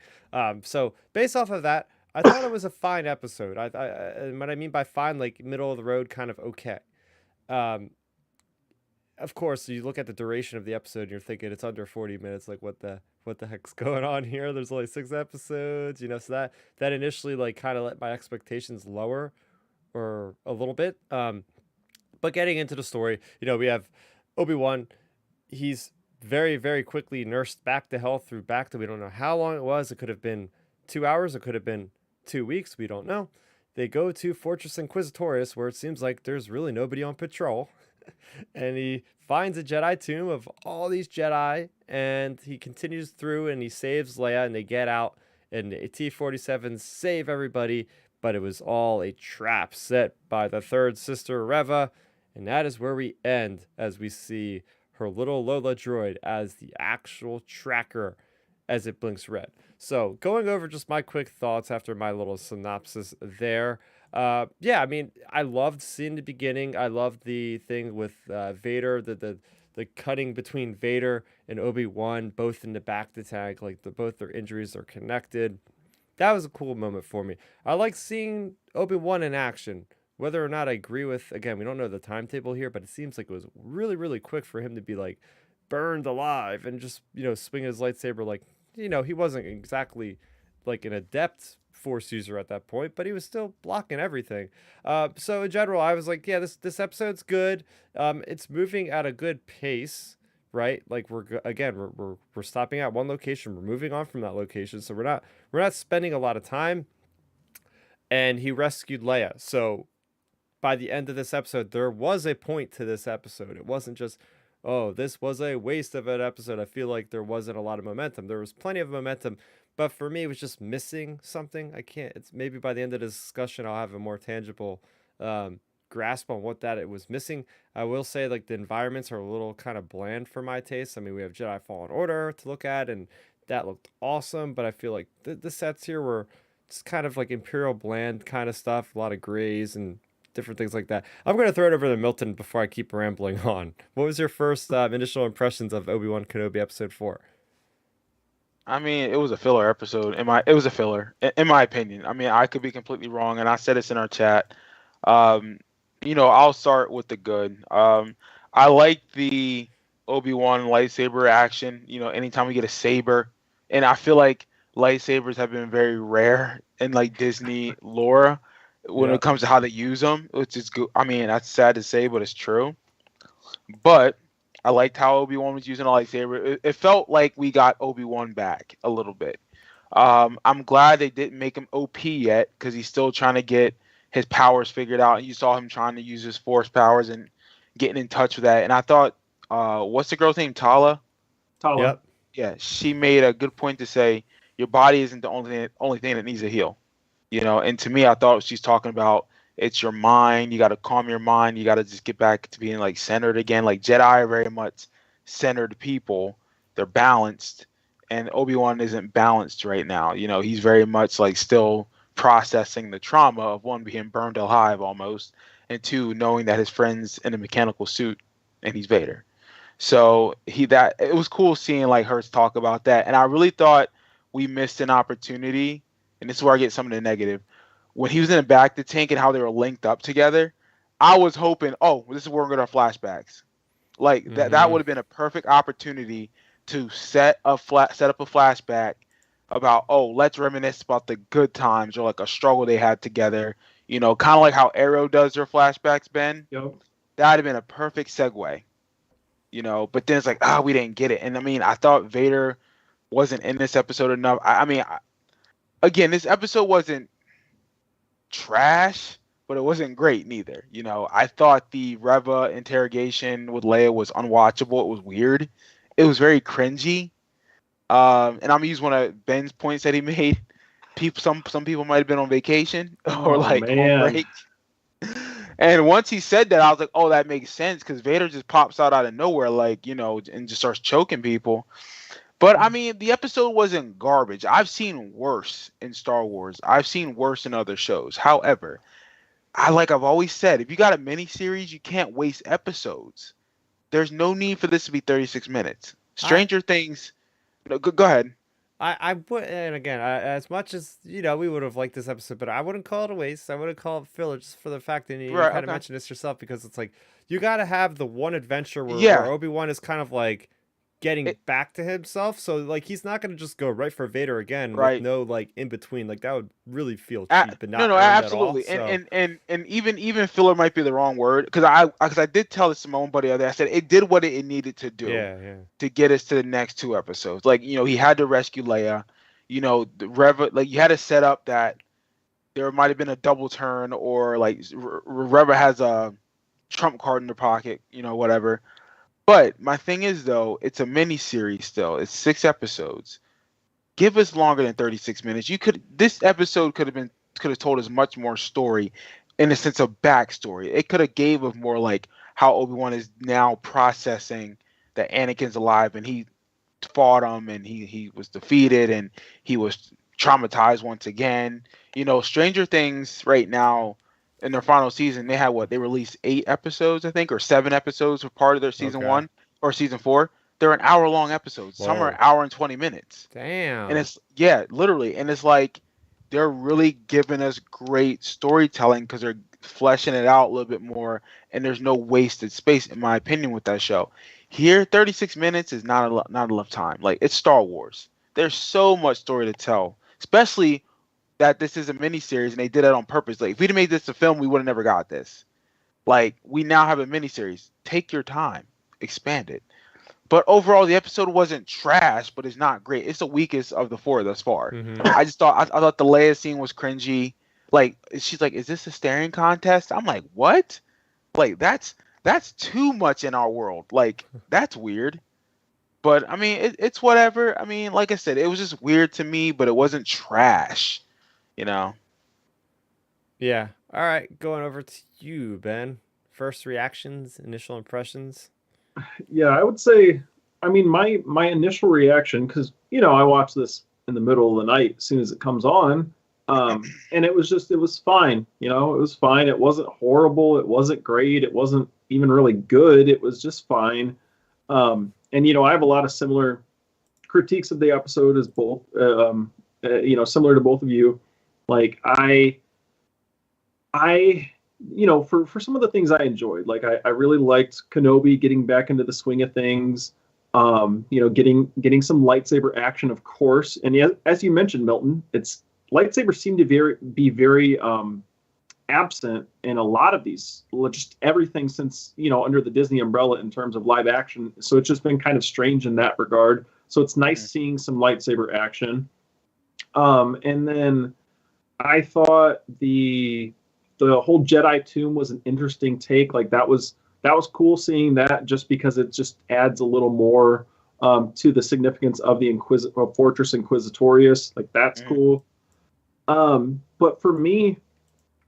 So based off of that, I thought it was a fine episode. And what I mean by fine, like middle of the road, kind of okay. Um, of course, you look at the duration of the episode and you're thinking it's under 40 minutes. Like, what the heck's going on here? There's only 6 episodes, so that initially like kind of let my expectations lower or a little bit. But getting into the story, we have Obi-Wan. He's very, very quickly nursed back to health through Bacta. We don't know how long it was. It could have been 2 hours. It could have been 2 weeks. We don't know. They go to Fortress Inquisitorius, where it seems like there's really nobody on patrol. And he finds a Jedi tomb of all these Jedi, and he continues through and he saves Leia, and they get out, and the T-47s save everybody, but it was all a trap set by the third sister, Reva, and that is where we end as we see her little Lola droid as the actual tracker as it blinks red. So going over just my quick thoughts after my little synopsis there. Yeah, I mean, I loved seeing the beginning. I loved the thing with Vader, the cutting between Vader and Obi-Wan, both in the back to tank, like both their injuries are connected. That was a cool moment for me. I like seeing Obi-Wan in action. Whether or not I agree with, again, we don't know the timetable here, but it seems like it was really, really quick for him to be like burned alive and just, swing his lightsaber like, he wasn't exactly like an adept Force user at that point, but he was still blocking everything. So in general, I was like, yeah, this episode's good. It's moving at a good pace, right? Like we're stopping at one location, we're moving on from that location, so we're not spending a lot of time. And he rescued Leia, so by the end of this episode, there was a point to this episode. It wasn't just, oh, this was a waste of an episode. I feel like there wasn't a lot of momentum. There was plenty of momentum, but for me, it was just missing something. I can't, it's maybe by the end of this discussion, I'll have a more tangible grasp on what that it was missing. I will say, like, the environments are a little kind of bland for my taste. I mean, we have Jedi Fallen Order to look at, and that looked awesome, but I feel like the sets here were just kind of like Imperial bland kind of stuff, a lot of grays and different things like that. I'm going to throw it over to Milton before I keep rambling on. What was your first initial impressions of Obi-Wan Kenobi episode 4? I mean, it was a filler episode. It was a filler, in my opinion. I mean, I could be completely wrong, and I said this in our chat. Um, I'll start with the good. I like the Obi-Wan lightsaber action. Anytime we get a saber, and I feel like lightsabers have been very rare in like Disney lore when Yeah. it comes to how they use them, which is good. I mean, that's sad to say, but it's true. But I liked how Obi-Wan was using a lightsaber. It felt like we got Obi-Wan back a little bit. I'm glad they didn't make him OP yet because he's still trying to get his powers figured out. You saw him trying to use his force powers and getting in touch with that. And I thought, what's the girl's name? Tala? Tala. Yep. Yeah, she made a good point to say your body isn't the only thing that needs to heal. And to me, I thought she's talking about it's your mind. You got to calm your mind. You got to just get back to being like centered again. Like Jedi are very much centered people. They're balanced, and Obi-Wan isn't balanced right now. He's very much like still processing the trauma of one being burned alive almost, and two knowing that his friend's in a mechanical suit and he's Vader. So it was cool seeing like her talk about that, and I really thought we missed an opportunity. And this is where I get some of the negative. When he was in the back of the tank and how they were linked up together, I was hoping, oh, this is where we're going to have flashbacks. Like that would have been a perfect opportunity to set up a flashback about, oh, let's reminisce about the good times or like a struggle they had together. Kind of like how Arrow does their flashbacks, Ben. Yep. That'd have been a perfect segue. But then it's like, we didn't get it. And I mean, I thought Vader wasn't in this episode enough. I mean, again, this episode wasn't trash, but it wasn't great neither. You know, I thought the Reva interrogation with Leia was unwatchable. It was weird. It was very cringy. And I'm gonna use one of Ben's points that he made. Some people might have been on vacation or Oh like on man. break. And once he said that, I was like, oh, that makes sense because Vader just pops out of nowhere, like, you know, and just starts choking people. But I mean, the episode wasn't garbage. I've seen worse in Star Wars. I've seen worse in other shows. However, I've always said, if you got a mini series, you can't waste episodes. There's no need for this to be 36 minutes. I Stranger Things. No, go ahead. I would, and again, as much as we would have liked this episode, but I wouldn't call it a waste. I wouldn't call it filler, just for the fact that you Right. kind of Okay. mentioned this yourself, because it's like you got to have the one adventure where Yeah. Obi-Wan is kind of like getting It, back to himself. So like he's not gonna just go right for Vader again with right. no like in between. Like that would really feel cheap and No, not no, earned at all. absolutely, and So even filler might be the wrong word because I did tell this to my own buddy the other day. I said it did what it needed to do yeah, yeah. to get us to the next two episodes. Like, you know, he had to rescue Leia. You know, the Reva, like you had to set up that there might have been a double turn or like Reva has a trump card in her pocket. You know, whatever. But my thing is though, it's a mini series still. It's 6 episodes. Give us longer than 36 minutes. This episode could have told us much more story in the sense of backstory. It could have gave us more like how Obi-Wan is now processing that Anakin's alive and he fought him and he was defeated and he was traumatized once again. You know, Stranger Things right now in their final season, they had they released 8 episodes, I think, or 7 episodes for part of their season Okay. 1 or season 4. They're an hour long episodes. Some are Whoa. an hour and 20 minutes. Damn. And it's literally, and it's like they're really giving us great storytelling because they're fleshing it out a little bit more, and there's no wasted space, in my opinion, with that show. Here, 36 minutes is not enough time. Like, it's Star Wars. There's so much story to tell, especially that this is a miniseries, and they did it on purpose. Like, if we'd have made this a film, we would have never got this. Like, we now have a miniseries. Take your time, expand it. But overall, the episode wasn't trash, but it's not great. It's the weakest of the 4 thus far. Mhm. I thought the Leia scene was cringy. Like, she's like, "Is this a staring contest?" I'm like, "What?" Like, that's too much in our world. Like, that's weird. But I mean, it's whatever. I mean, like I said, it was just weird to me, but it wasn't trash. You know. Yeah. All right, going over to you, Ben. First reactions, initial impressions. Yeah, I would say, I mean, my initial reaction, because I watch this in the middle of the night as soon as it comes on, and it was fine. It was fine. It wasn't horrible. It wasn't great. It wasn't even really good. It was just fine. And I have a lot of similar critiques of the episode as both, similar to both of you. Like for some of the things I enjoyed, like I really liked Kenobi getting back into the swing of things, getting some lightsaber action, of course. And as you mentioned, Milton, lightsabers seem to be very absent in a lot of these, just everything since, under the Disney umbrella in terms of live action. So it's just been kind of strange in that regard. So it's nice seeing some lightsaber action. And then I thought the whole Jedi tomb was an interesting take. Like that was cool seeing that, just because it just adds a little more to the significance of the Fortress Inquisitorius. Like that's cool. But for me,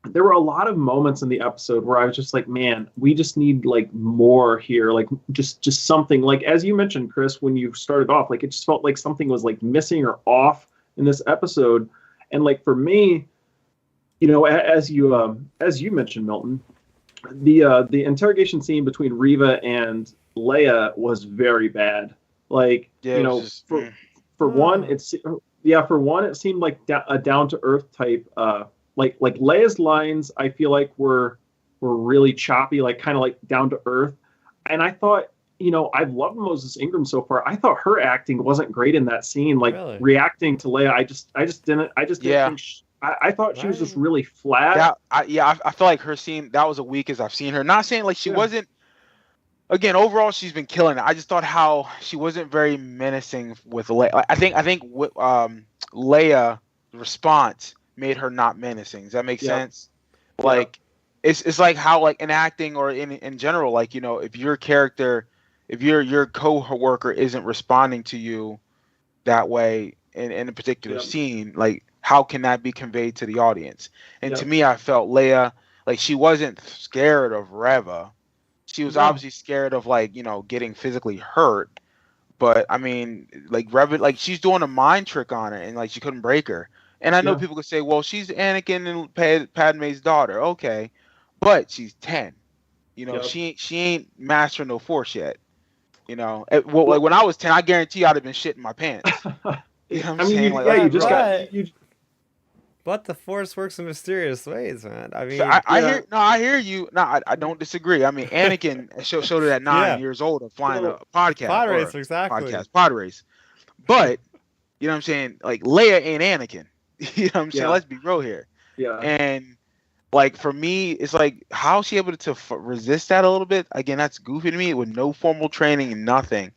there were a lot of moments in the episode where I was just like, man, we just need like more here. Like just something, like, as you mentioned, Chris, when you started off, like it just felt like something was like missing or off in this episode. And like, for me, as you mentioned, Milton, the interrogation scene between Reva and Leia was very bad. Like, for one, it seemed like a down to earth type. Like Leia's lines, I feel like were really choppy, like kind of like down to earth. And I thought, I've loved Moses Ingram so far. I thought her acting wasn't great in that scene, like Really? reacting to Leia. I just didn't think. I thought she was just really flat. I feel like her scene, that was the weakest I've seen her. Not saying like she wasn't. Again, overall, she's been killing it. I just thought how she wasn't very menacing with Leia. I think Leia's response made her not menacing. Does that make sense? Like it's like how like in acting or in general, like if your character, if your co-worker isn't responding to you that way in a particular Yeah. scene, like how can that be conveyed to the audience? And to Yeah. me, I felt Leia, like she wasn't scared of Reva. She was No. obviously scared of like getting physically hurt. But I mean, like Reva, like she's doing a mind trick on her, and like she couldn't break her. And I know Yeah. people could say, well, she's Anakin and Padme's daughter, okay, but she's 10. Yeah. She ain't mastering no Force yet. Well, like Well, when I was 10, I guarantee I'd have been shitting my pants. You know what I'm I mean, saying? you, yeah, you But just got but you. but the Force works in mysterious ways, man. I So mean, I Yeah. hear no, I hear you. No, I don't disagree. I mean, Anakin showed it at nine yeah, years old of flying a Well, podcast pod or racer exactly. podcast pod race. But you know what I'm saying? Like Leia ain't Anakin. You know what I'm saying? yeah. Let's be real here. Yeah. And like for me, it's like how's she able to resist that a little bit? Again, that's goofy to me with no formal training and nothing.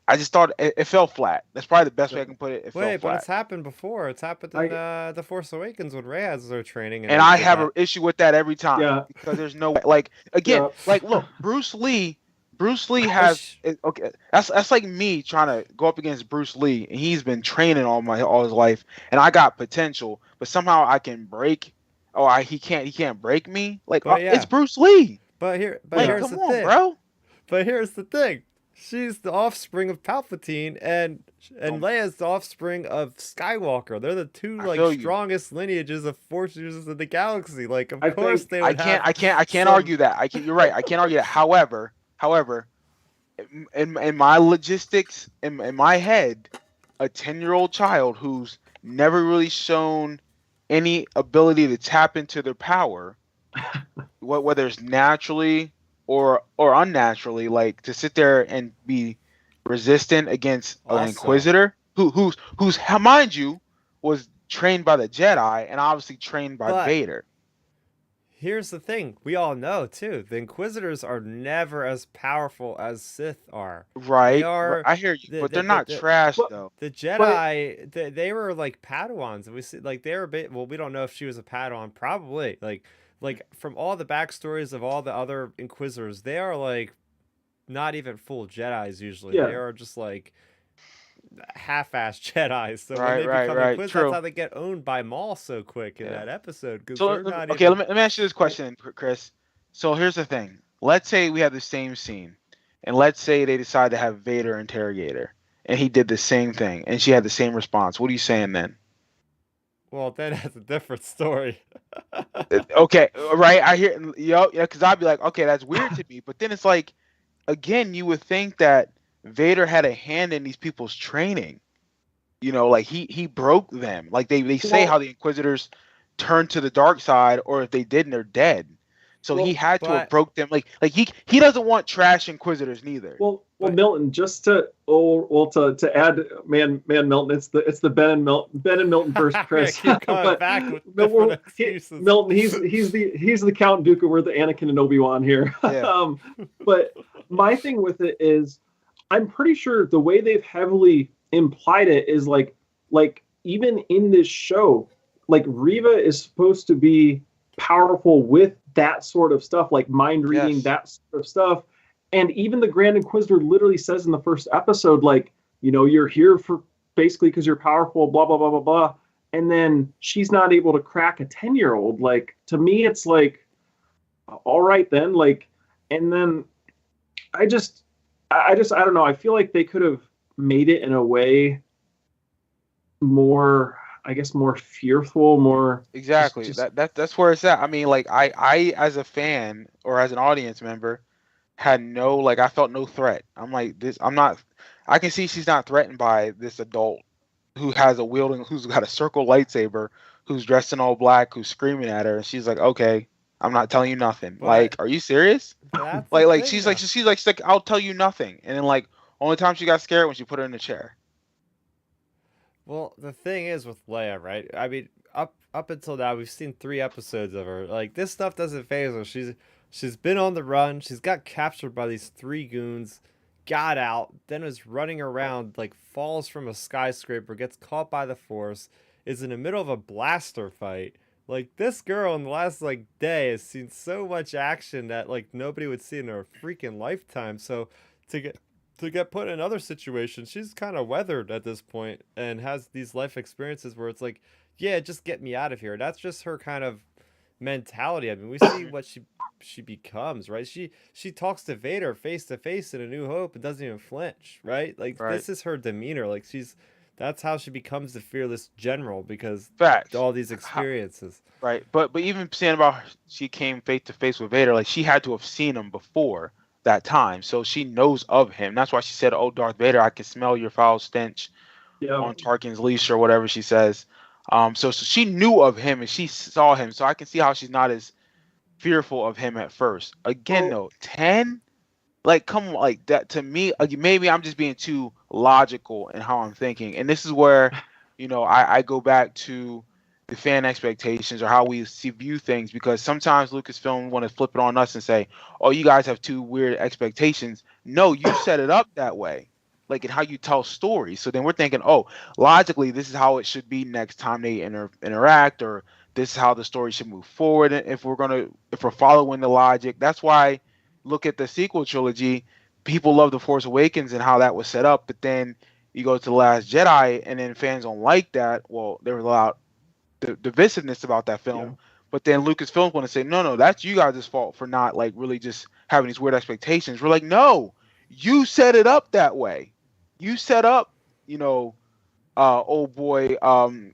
I just thought it fell flat. That's probably the best way I can put it. It fell Wait, but it's flat. happened before. It's happened in I The Force Awakens when Rey has her training and And they I did have an that. issue with that every time yeah. because there's no way. Like again, Yeah. like look, Bruce Lee. Bruce Lee But has okay. That's like me trying to go up against Bruce Lee, and he's been training all his life, and I got potential, but somehow I can break. Oh, he can't break me. Like but it's yeah, Bruce Lee. but Like Yeah. here's come the on, thing. bro. But here's the thing. She's the offspring of Palpatine, and Um, Leia's the offspring of Skywalker. They're the two I like feel you. strongest lineages of Force users in the galaxy. Like, of I course think they I would can't. have I can't. I can't some. argue that. You're right. I can't argue that. However, in my logistics, in my head, a 10-year-old child who's never really shown any ability to tap into their power, whether it's naturally or unnaturally, like to sit there and be resistant against an Also, inquisitor who's mind you was trained by the Jedi and obviously trained by but Vader. here's the thing. We all know too. The Inquisitors are never as powerful as Sith are. They Right, right. are I hear you, the but the they're the, not the trash but though. The but Jedi, they were like Padawans. We see, like they were well, we don't know if she was a Padawan. Probably, like from all the backstories of all the other Inquisitors, they are like not even full Jedi's usually. They yeah. are just like half-assed Jedi's. So when Right, they right, become right. Inquisitors, that's True. how they get owned by Maul so quick in Yeah. that episode because So they're not okay, even. let me ask you this question, Chris. So here's the thing. Let's say we have the same scene, and let's say they decide to have Vader interrogate her, and he did the same thing, and she had the same response. What are you saying then? Well, then that's a different story. Okay, right? I hear, yeah, because I'd be like, okay, that's weird to me, but then it's like, again, you would think that Vader had a hand in these people's training. Like he broke them. Like they say how Well, the Inquisitors turn to the dark side, or if they didn't, they're dead. So he well, had to have But broke them. Like he doesn't want trash Inquisitors neither. well, but Milton. Just to to add, man, Milton. It's the Ben and Milton versus I'm gonna Chris. keep coming But back with different excuses. Milton, he's the Count Dooku. We're the Anakin and Obi-Wan here. Yeah. But my thing with it is, I'm pretty sure the way they've heavily implied it is like even in this show, like Riva is supposed to be powerful with that sort of stuff, like mind reading, Yes. that sort of stuff. And even the Grand Inquisitor literally says in the first episode, like, you're here for basically because you're powerful, blah, blah, blah, blah, blah. And then she's not able to crack a 10-year-old. Like, to me, it's like, all right, then. Like, and then I don't know. I feel like they could have made it in a way more, I guess, more fearful, more Exactly. just That's where it's at. I mean, like I as a fan or as an audience member had no like I felt no threat. I'm like this. I'm not. I can see she's not threatened by this adult who's got a circle lightsaber, who's dressed in all black, who's screaming at her, and she's like, okay, I'm not telling you nothing. But Like, are you serious? that's the Like thing, she's like I'll tell you nothing, and then like only time she got scared when she put her in the chair. Well, the thing is with Leia, right? I mean, up until now, we've seen 3 episodes of her. Like this stuff doesn't phase her. She's been on the run. She's got captured by these 3 goons, got out, then is running around, like falls from a skyscraper, gets caught by the Force, is in the middle of a blaster fight, Like this girl in the last like day has seen so much action that like nobody would see in her freaking lifetime. So to get to get put in other situations, she's kind of weathered at this point and has these life experiences where it's like, yeah, just get me out of here. That's just her kind of mentality. I mean, we see what she becomes, right? She talks to Vader face to face in A New Hope and doesn't even flinch, right? Like Right. this is her demeanor. Like that's how she becomes the fearless general because Facts. all these experiences. Right. But even saying about she came face to face with Vader, like she had to have seen him before that time, so she knows of him. That's why she said, "Oh, Darth Vader, I can smell your foul stench Yeah. on Tarkin's leash," or whatever she says. So she knew of him and she saw him, so I can see how she's not as fearful of him at first. Again, Well, though, 10, like, come on, like that to me. Like, maybe I'm just being too logical in how I'm thinking, and this is where, I go back to the fan expectations or how we view things, because sometimes Lucasfilm want to flip it on us and say, "Oh, you guys have too weird expectations." No, you set it up that way, like in how you tell stories. So then we're thinking, "Oh, logically, this is how it should be next time they interact, or this is how the story should move forward." And if we're following the logic, that's why look at the sequel trilogy. People love The Force Awakens and how that was set up, but then you go to The Last Jedi, and then fans don't like that. Well, there was a lot of divisiveness about that yeah. film, but then Lucasfilms want to say, no, that's you guys' fault for not like really just having these weird expectations. We're like, no, you set it up that way. You set up, old boy,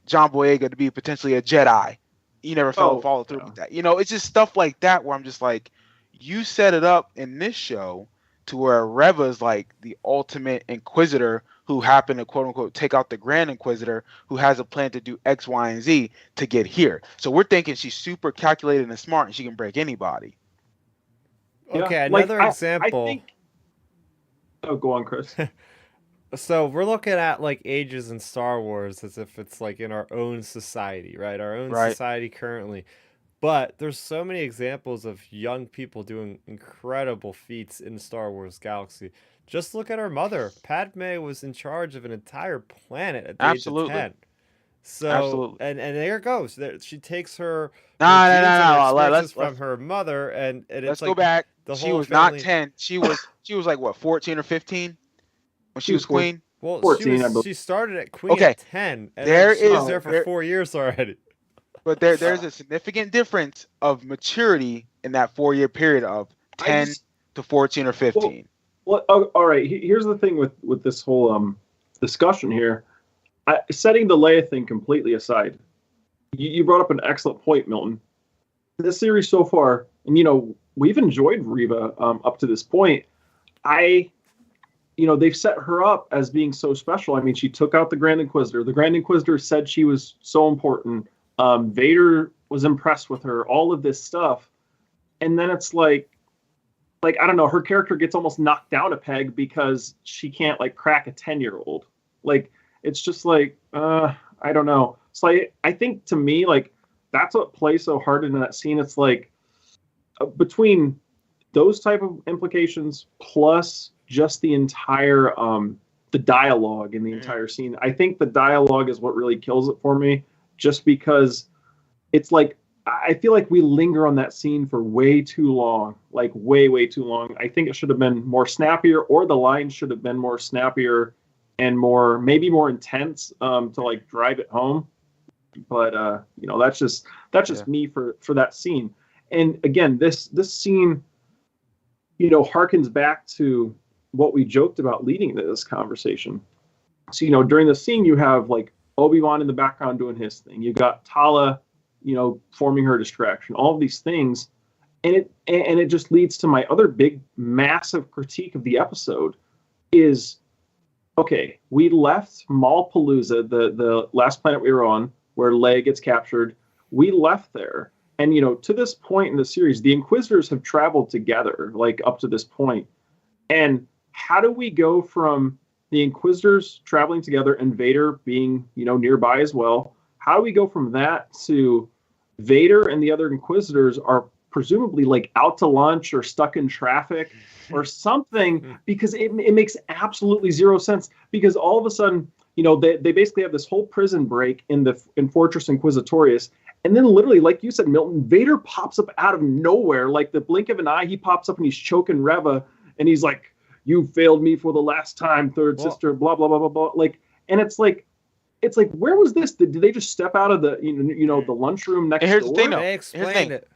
John Boyega to be potentially a Jedi. You never Oh, follow through yeah. with that. It's just stuff like that where I'm just like, you set it up in this show to where Reva's like the ultimate inquisitor who happened to quote unquote take out the Grand Inquisitor who has a plan to do X, Y, and Z to get here. So we're thinking she's super calculated and smart and she can break anybody. Yeah. Okay, Like another I example. think. Oh, go on, Chris. So we're looking at like ages in Star Wars as if it's like in our own society, right? Our own Right. society currently. But there's so many examples of young people doing incredible feats in the Star Wars galaxy. Just look at her mother. Padme was in charge of an entire planet at the age of Absolutely. 10. So, Absolutely. and there it goes. There, she takes her No, no, genes and her no, no. experiences Let's from let's her mother, and let's it's go like back. the She whole was not family. 10. She was like what, 14 or 15 when She she was was queen? Well, 14, I believe. she started at Queen Okay. at 10, and then There she was is Oh, there for there 4 years already. But there's a significant difference of maturity in that 4-year period of I 10 just to 14 or well, 15. all right. Here's the thing with this whole discussion here. Setting the Leia thing completely aside, you brought up an excellent point, Milton. This series so far, and we've enjoyed Reva up to this point. They've set her up as being so special. I mean, she took out the Grand Inquisitor. The Grand Inquisitor said she was so important. Vader was impressed with her. All of this stuff, and then it's like I don't know. Her character gets almost knocked down a peg because she can't like crack a 10-year-old. Like it's just like I don't know. So I think to me like that's what plays so hard in that scene. It's like between those type of implications plus just the entire the dialogue in the entire scene. I think the dialogue is what really kills it for me, just because it's like I feel like we linger on that scene for way too long, like way too long. I think it should have been more snappier, or the lines should have been more snappier and maybe more intense to like drive it home. But that's just Yeah. me for that scene. And again, this scene, harkens back to what we joked about leading into this conversation. So, during the scene, you have like Obi-Wan in the background doing his thing. You got Tala, forming her distraction, all of these things. And it just leads to my other big, massive critique of the episode is, okay, we left Malpalooza, the last planet we were on, where Leia gets captured. We left there. And, to this point in the series, the Inquisitors have traveled together, like up to this point. And how do we go from the Inquisitors traveling together and Vader being, nearby as well? How do we go from that to Vader and the other Inquisitors are presumably like out to lunch or stuck in traffic or something? Because it makes absolutely zero sense. Because all of a sudden, they basically have this whole prison break in Fortress Inquisitorius, And then literally, like you said, Milton, Vader pops up out of nowhere. Like the blink of an eye, he pops up and he's choking Reva and he's like, "You failed me for the last time, third Well, sister, blah, blah, blah, blah, blah." Like, and it's like, where was this? Did they just step out of the, the lunchroom next And here's the thing, door? though. they Here's the explained thing. it.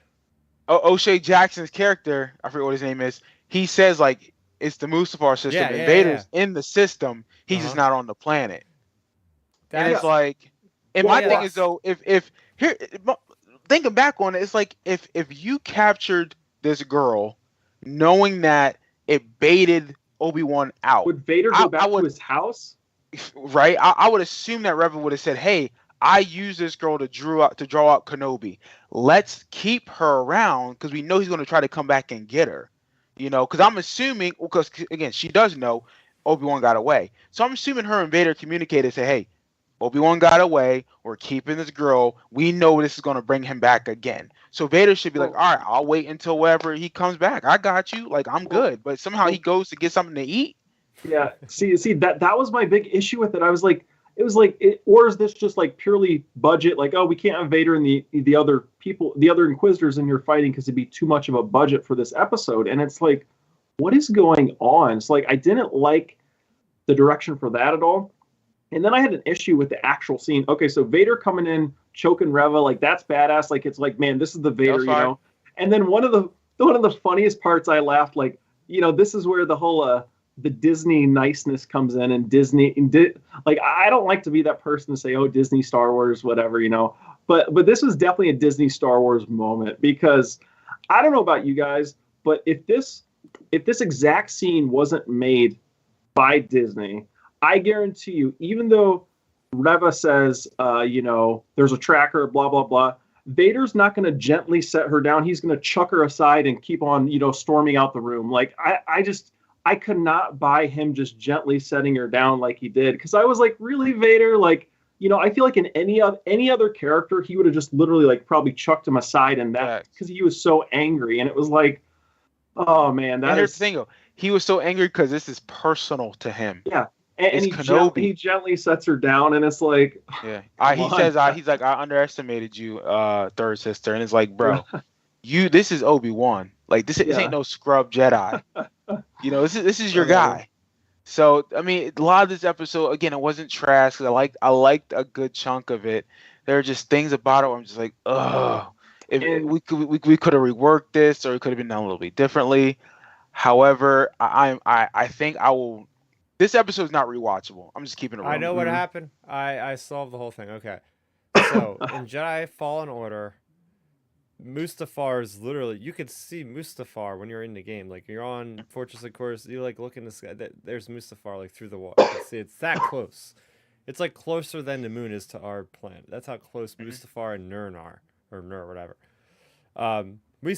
O'Shea Jackson's character, I forget what his name is. He says like it's the Mustafar system, Yeah, and yeah, Vader's in the system. He's just Uh-huh. not on the planet. And That's it's like, and Well, my yeah. thing is though, if here, thinking back on it, it's like if you captured this girl, knowing that it baited Obi-Wan out, Would Vader I go back would, to his house? right? I would assume that Revan would have said, "Hey, I used this girl to draw out Kenobi. Let's keep her around because we know he's going to try to come back and get her." Because I'm assuming, because again, she does know Obi-Wan got away, so I'm assuming her and Vader communicated and say, "Hey, Obi-Wan got away. We're keeping this girl. We know this is going to bring him back again." So Vader should be like, "All right, I'll wait until wherever he comes back. I got you. Like, I'm good." But somehow he goes to get something to eat. Yeah. See, that was my big issue with it. I was like, it was like, or is this just like purely budget? Like, oh, we can't have Vader and the other people, the other Inquisitors in here fighting because it'd be too much of a budget for this episode. And it's like, what is going on? It's like I didn't like the direction for that at all. And then I had an issue with the actual scene. Okay, so Vader coming in, choking Reva, like that's badass. Like it's like, man, this is the Vader, you know. And then one of the funniest parts, I laughed, like, this is where the whole the Disney niceness comes in, and like I don't like to be that person to say, oh, Disney, Star Wars, whatever, But this was definitely a Disney Star Wars moment, because I don't know about you guys, but if this exact scene wasn't made by Disney, I guarantee you, even though Reva says, there's a tracker, blah, blah, blah, Vader's not going to gently set her down. He's going to chuck her aside and keep on, storming out the room. Like, I could not buy him just gently setting her down like he did. Because I was like, really, Vader? Like, I feel like in any other character, he would have just literally, like, probably chucked him aside, and that, because he was so angry. And it was like, oh, man. Here's the thing, though. He was so angry because this is personal to him. Yeah. And he gently sets her down, and it's like, yeah. He's like, I underestimated you, third sister, and it's like, bro, this is Obi-Wan. Like this ain't no scrub Jedi. This is your guy. So I mean, a lot of this episode, again, it wasn't trash. Cause I liked a good chunk of it. There are just things about it where I'm just like, ugh. We could have reworked this, or it could have been done a little bit differently. However, I think I will. This episode is not rewatchable. I'm just keeping it real. I know what happened. I solved the whole thing. Okay. So in Jedi Fallen Order, Mustafar is literally, you could see Mustafar when you're in the game. Like you're on Fortress of Course, you like look in the sky. There's Mustafar like through the water. You can see it's that close. It's like closer than the moon is to our planet. That's how close Mustafar and Nurn are, or Nur, whatever. We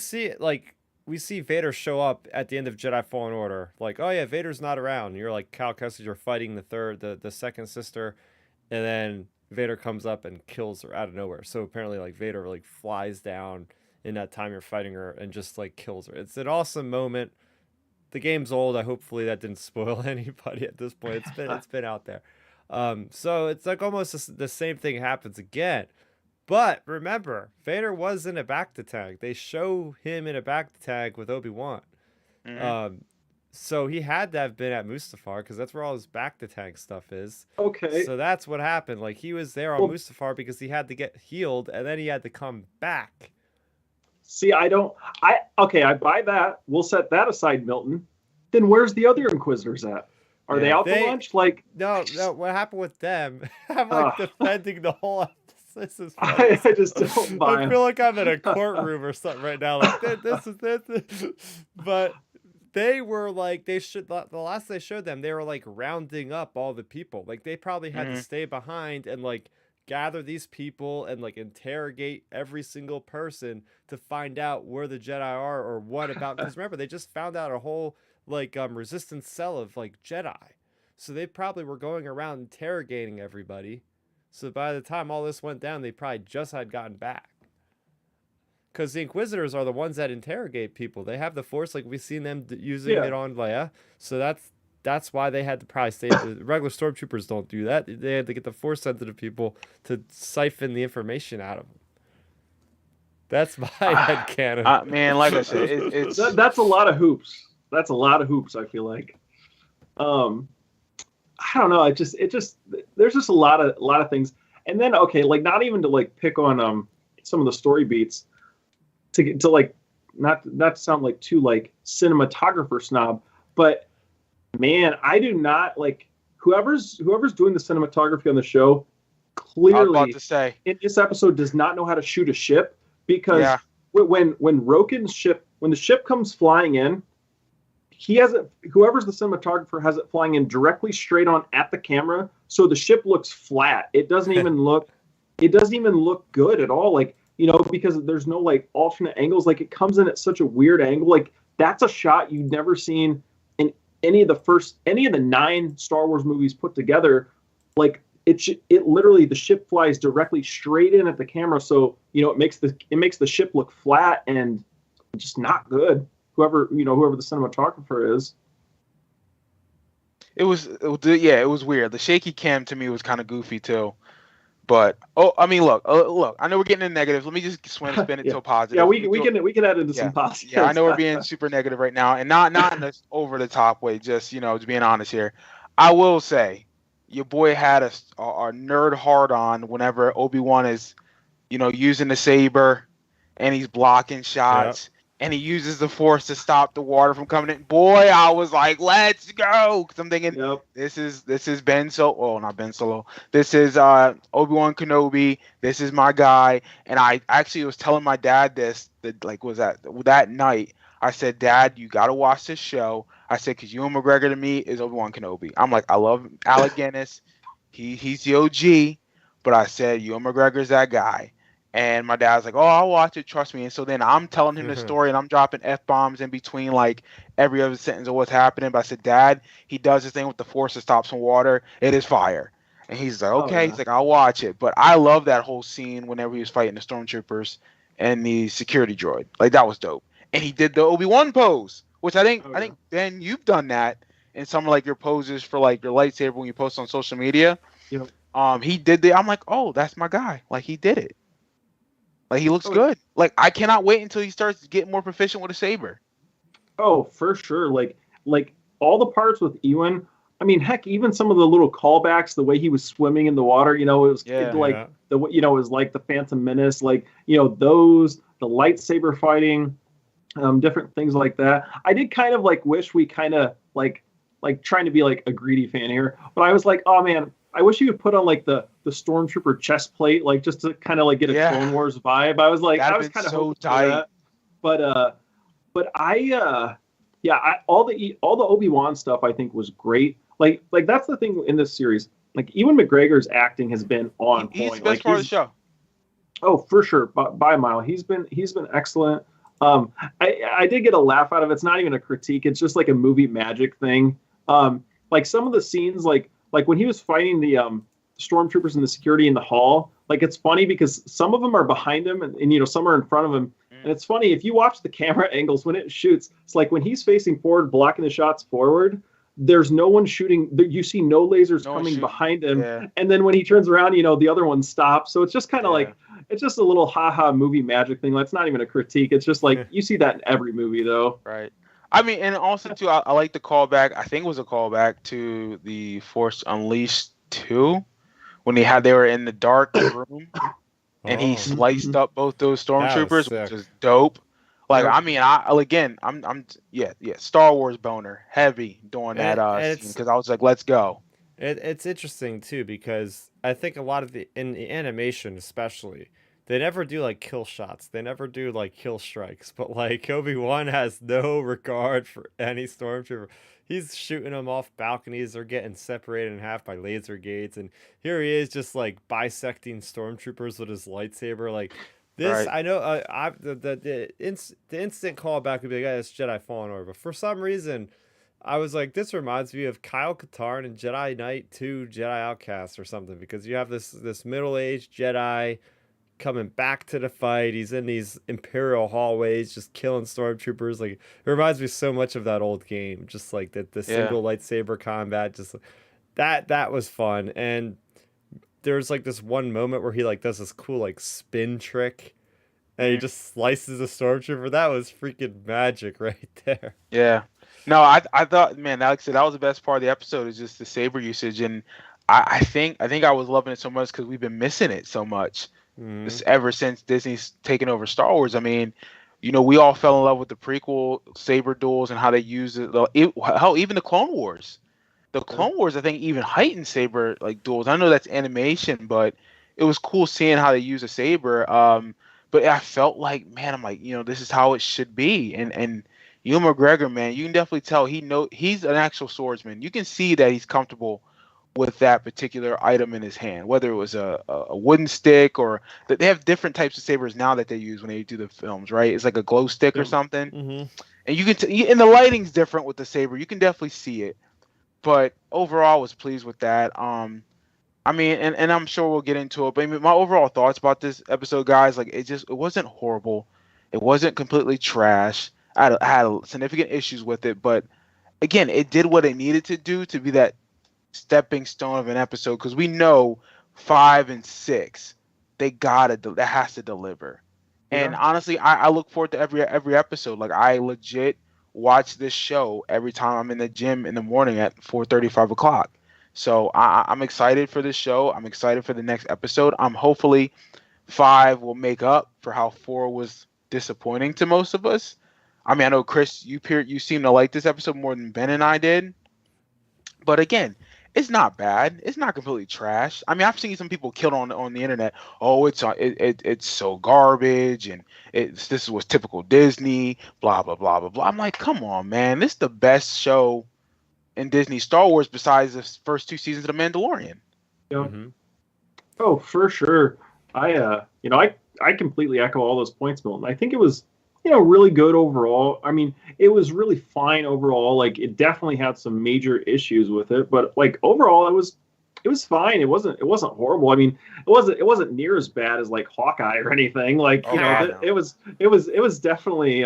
see Vader show up at the end of Jedi Fallen Order. Like, oh yeah, Vader's not around. And you're like Cal Kestis, you're fighting the second sister, and then Vader comes up and kills her out of nowhere. So apparently, like Vader like flies down in that time you're fighting her and just like kills her. It's an awesome moment. The game's old. Hopefully that didn't spoil anybody at this point. It's been out there. So it's like almost the same thing happens again. But remember, Vader was in a bacta tag. They show him in a bacta tag with Obi-Wan. Mm-hmm. So he had to have been at Mustafar because that's where all his bacta tag stuff is. Okay. So that's what happened. Like he was there on Mustafar because he had to get healed, and then he had to come back. See, I buy that. We'll set that aside, Milton. Then where's the other Inquisitors at? Are they out to lunch? Like no. What happened with them? I'm like defending the whole episode. This is I just don't buy I feel like I'm in a courtroom or something right now. Like this is this. But they were like the last they showed them, they were like rounding up all the people. Like they probably had to stay behind and like gather these people and like interrogate every single person to find out where the Jedi are or what about. Because remember, they just found out a whole like resistance cell of like Jedi, so they probably were going around interrogating everybody. So by the time all this went down, they probably just had gotten back. Because the Inquisitors are the ones that interrogate people. They have the Force, like we've seen them using it on Leia. So that's why they had to probably stay. The regular stormtroopers don't do that. They had to get the Force sensitive people to siphon the information out of them. That's my headcanon. Man, like I said, it's That's a lot of hoops. That's a lot of hoops. I feel like. Um, I don't know. It just there's just a lot of things. And then okay, like not even to like pick on some of the story beats to like not to sound like too like cinematographer snob, but man, I do not like whoever's doing the cinematography on the show I was about clearly to say, in this episode does not know how to shoot a ship because yeah, when Roken's ship when the ship comes flying in, he has it whoever's the cinematographer has it flying in directly straight on at the camera, so the ship looks flat. It doesn't even look good at all, like because there's no like alternate angles, like it comes in at such a weird angle. Like that's a shot you've never seen in any of the 9 Star Wars movies put together. Like it literally the ship flies directly straight in at the camera, so it makes the ship look flat and just not good. Whoever the cinematographer is. it was weird. The shaky cam to me was kind of goofy too. But I mean, look. I know we're getting in negatives. Let me just spin it Yeah, to a positive. yeah, we can add into Yeah, some positives. yeah. I know we're being super negative right now, and not in this over the top way. Just being honest here. I will say, your boy had a nerd hard on whenever Obi-Wan is using the saber, and he's blocking Yep. shots, and he uses the force to stop the water from coming in. Boy, I was like, let's go, because I'm thinking Yep. this is Ben Solo. Oh, not Ben Solo. This is Obi-Wan Kenobi. This is my guy. And I actually was telling my dad this that like was that night. I said, Dad, you gotta watch this show. I said, because Ewan McGregor to me is Obi-Wan Kenobi. I'm like, I love Alec Guinness. He's the OG, but I said Ewan McGregor's that guy. And my dad's like, "Oh, I'll watch it, trust me." And so then I'm telling him the story, and I'm dropping f bombs in between like every other sentence of what's happening. But I said, "Dad, he does this thing with the force to stop some water. It is fire." And he's like, Oh "Okay." yeah. He's like, "I'll watch it." But I love that whole scene whenever he was fighting the stormtroopers and the security droid. Like that was dope. And he did the Obi-Wan pose, which I think Oh I yeah. think Ben, you've done that in some of like your poses for like your lightsaber when you post on social media. Yep. He did the. I'm like, oh, that's my guy. Like he did it. Like he looks Oh yeah. good. Like I cannot wait until he starts getting more proficient with a saber. Oh, for sure. Like all the parts with Ewan. I mean, heck, even some of the little callbacks, the way he was swimming in the water, Yeah. like Yeah. it was like the Phantom Menace, like those the lightsaber fighting, different things like that. I did kind of like wish we kind of like trying to be like a greedy fan here, but I was like, oh man, I wish you could put on like the stormtrooper chest plate, like just to kind of like get a Yeah. Clone Wars vibe. I was like, That'd I have was been kind of so hoping for tight. that, but yeah, all the Obi-Wan stuff I think was great. Like that's the thing in this series. Like Ewan McGregor's acting has been on He's the point. Like best part of the he's show. oh for sure by a mile. He's been excellent. Um, I did get a laugh out of it. It's not even a critique. It's just like a movie magic thing. Like some of the scenes, like when he was fighting the stormtroopers and the security in the hall. Like it's funny because some of them are behind him and some are in front of him. And it's funny if you watch the camera angles when it shoots. It's like when he's facing forward, blocking the shots forward. There's no one shooting. You see no lasers No one coming shooting. behind him. Yeah. And then when he turns around, the other one stops. So it's just kind of Yeah. like it's just a little haha movie magic thing. That's not even a critique. It's just like you see that in every movie though. Right. I mean, and also too, I like the callback. I think it was a callback to the Force Unleashed 2 when they were in the dark room and he Oh, sliced up both those that was stormtroopers, which sick. is dope. Like Yep. I mean, I'm yeah, Star Wars boner heavy during that And scene because I was like, let's go. it's interesting too because I think a lot of the animation especially they never do like kill shots. They never do like kill strikes. But like Obi-Wan has no regard for any stormtrooper. He's shooting them off balconies. They're getting separated in half by laser gates, and here he is just like bisecting stormtroopers with his lightsaber. Like this, Right. I know. I the instant callback would be like, "Yeah, it's Jedi Fallen Order," but for some reason, I was like, this reminds me of Kyle Katarn and Jedi Knight 2 Jedi Outcast or something because you have this middle-aged Jedi coming back to the fight. He's in these Imperial hallways just killing stormtroopers. Like it reminds me so much of that old game. Just like the Yeah. single lightsaber combat. Just that was fun. And there's like this one moment where he like does this cool like spin trick And he Mhm. just slices a stormtrooper. That was freaking magic right there. Yeah. No, I thought, man, like I said, that was the best part of the episode is just the saber usage, and I think I was loving it so much because we've been missing it so much Hmm. this ever since Disney's taken over Star Wars. I mean, we all fell in love with the prequel saber duels and how they use it. How even the Clone Wars. The Yeah. Clone Wars, I think, even heightened saber like duels. I know that's animation, but it was cool seeing how they use a saber. But I felt like, man, I'm like, this is how it should be. And Ewan McGregor, man, you can definitely tell he's an actual swordsman. You can see that he's comfortable with that particular item in his hand, whether it was a wooden stick or that they have different types of sabers now that they use when they do the films, right? It's like a glow stick or Yep. something, Hmm. and and the lighting's different with the saber. You can definitely see it, but overall, I was pleased with that. I mean, and I'm sure we'll get into it, but I mean, my overall thoughts about this episode, guys, like it wasn't horrible, it wasn't completely trash. I had significant issues with it, but again, it did what it needed to do to be that stepping stone of an episode because we know 5 and 6 that has to deliver. And Yeah. honestly, I look forward to every episode. Like I legit watch this show every time I'm in the gym in the morning at 4:30, 5 o'clock. So I'm excited for this show. I'm excited for the next episode. I'm hopefully 5 will make up for how 4 was disappointing to most of us. I mean, I know Chris, you seem to like this episode more than Ben and I did. But again, it's not bad. It's not completely trash. I mean, I've seen some people killed on the internet. Oh, it's so garbage, and this was typical Disney. Blah blah blah blah blah. I'm like, come on, man. This is the best show in Disney Star Wars besides the first 2 seasons of The Mandalorian. Yeah. Hmm. Oh, for sure. I completely echo all those points, Milton. I think it was, really good overall. I mean, it was really fine overall. Like it definitely had some major issues with it, but like overall it was fine. It wasn't horrible. I mean, it wasn't near as bad as like Hawkeye or anything. Like, Oh God, it no. was definitely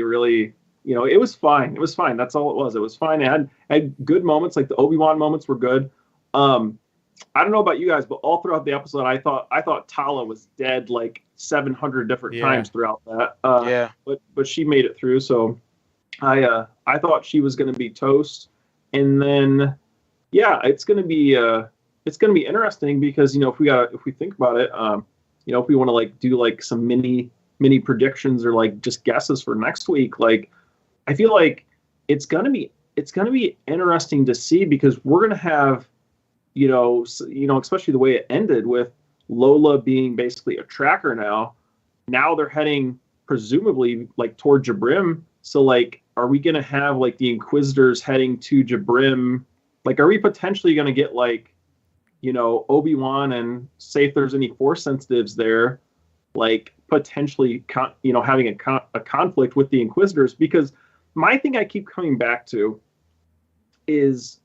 really, it was fine. It was fine. That's all it was. It was fine. It had good moments, like the Obi-Wan moments were good. Um, I don't know about you guys, but all throughout the episode, I thought Tala was dead like 700 different Yeah. times throughout that. Yeah, But she made it through. So I thought she was going to be toast, and then yeah, it's gonna be interesting because if we think about it, if we want to like do like some mini predictions or like just guesses for next week, like I feel like it's gonna be interesting to see because we're gonna have especially the way it ended with Lola being basically a tracker now. Now they're heading presumably like toward Jabrim. So like, are we gonna have like the Inquisitors heading to Jabrim? Like, are we potentially gonna get like, Obi-Wan and say if there's any Force sensitives there, like potentially, having a conflict with the Inquisitors? Because my thing I keep coming back to is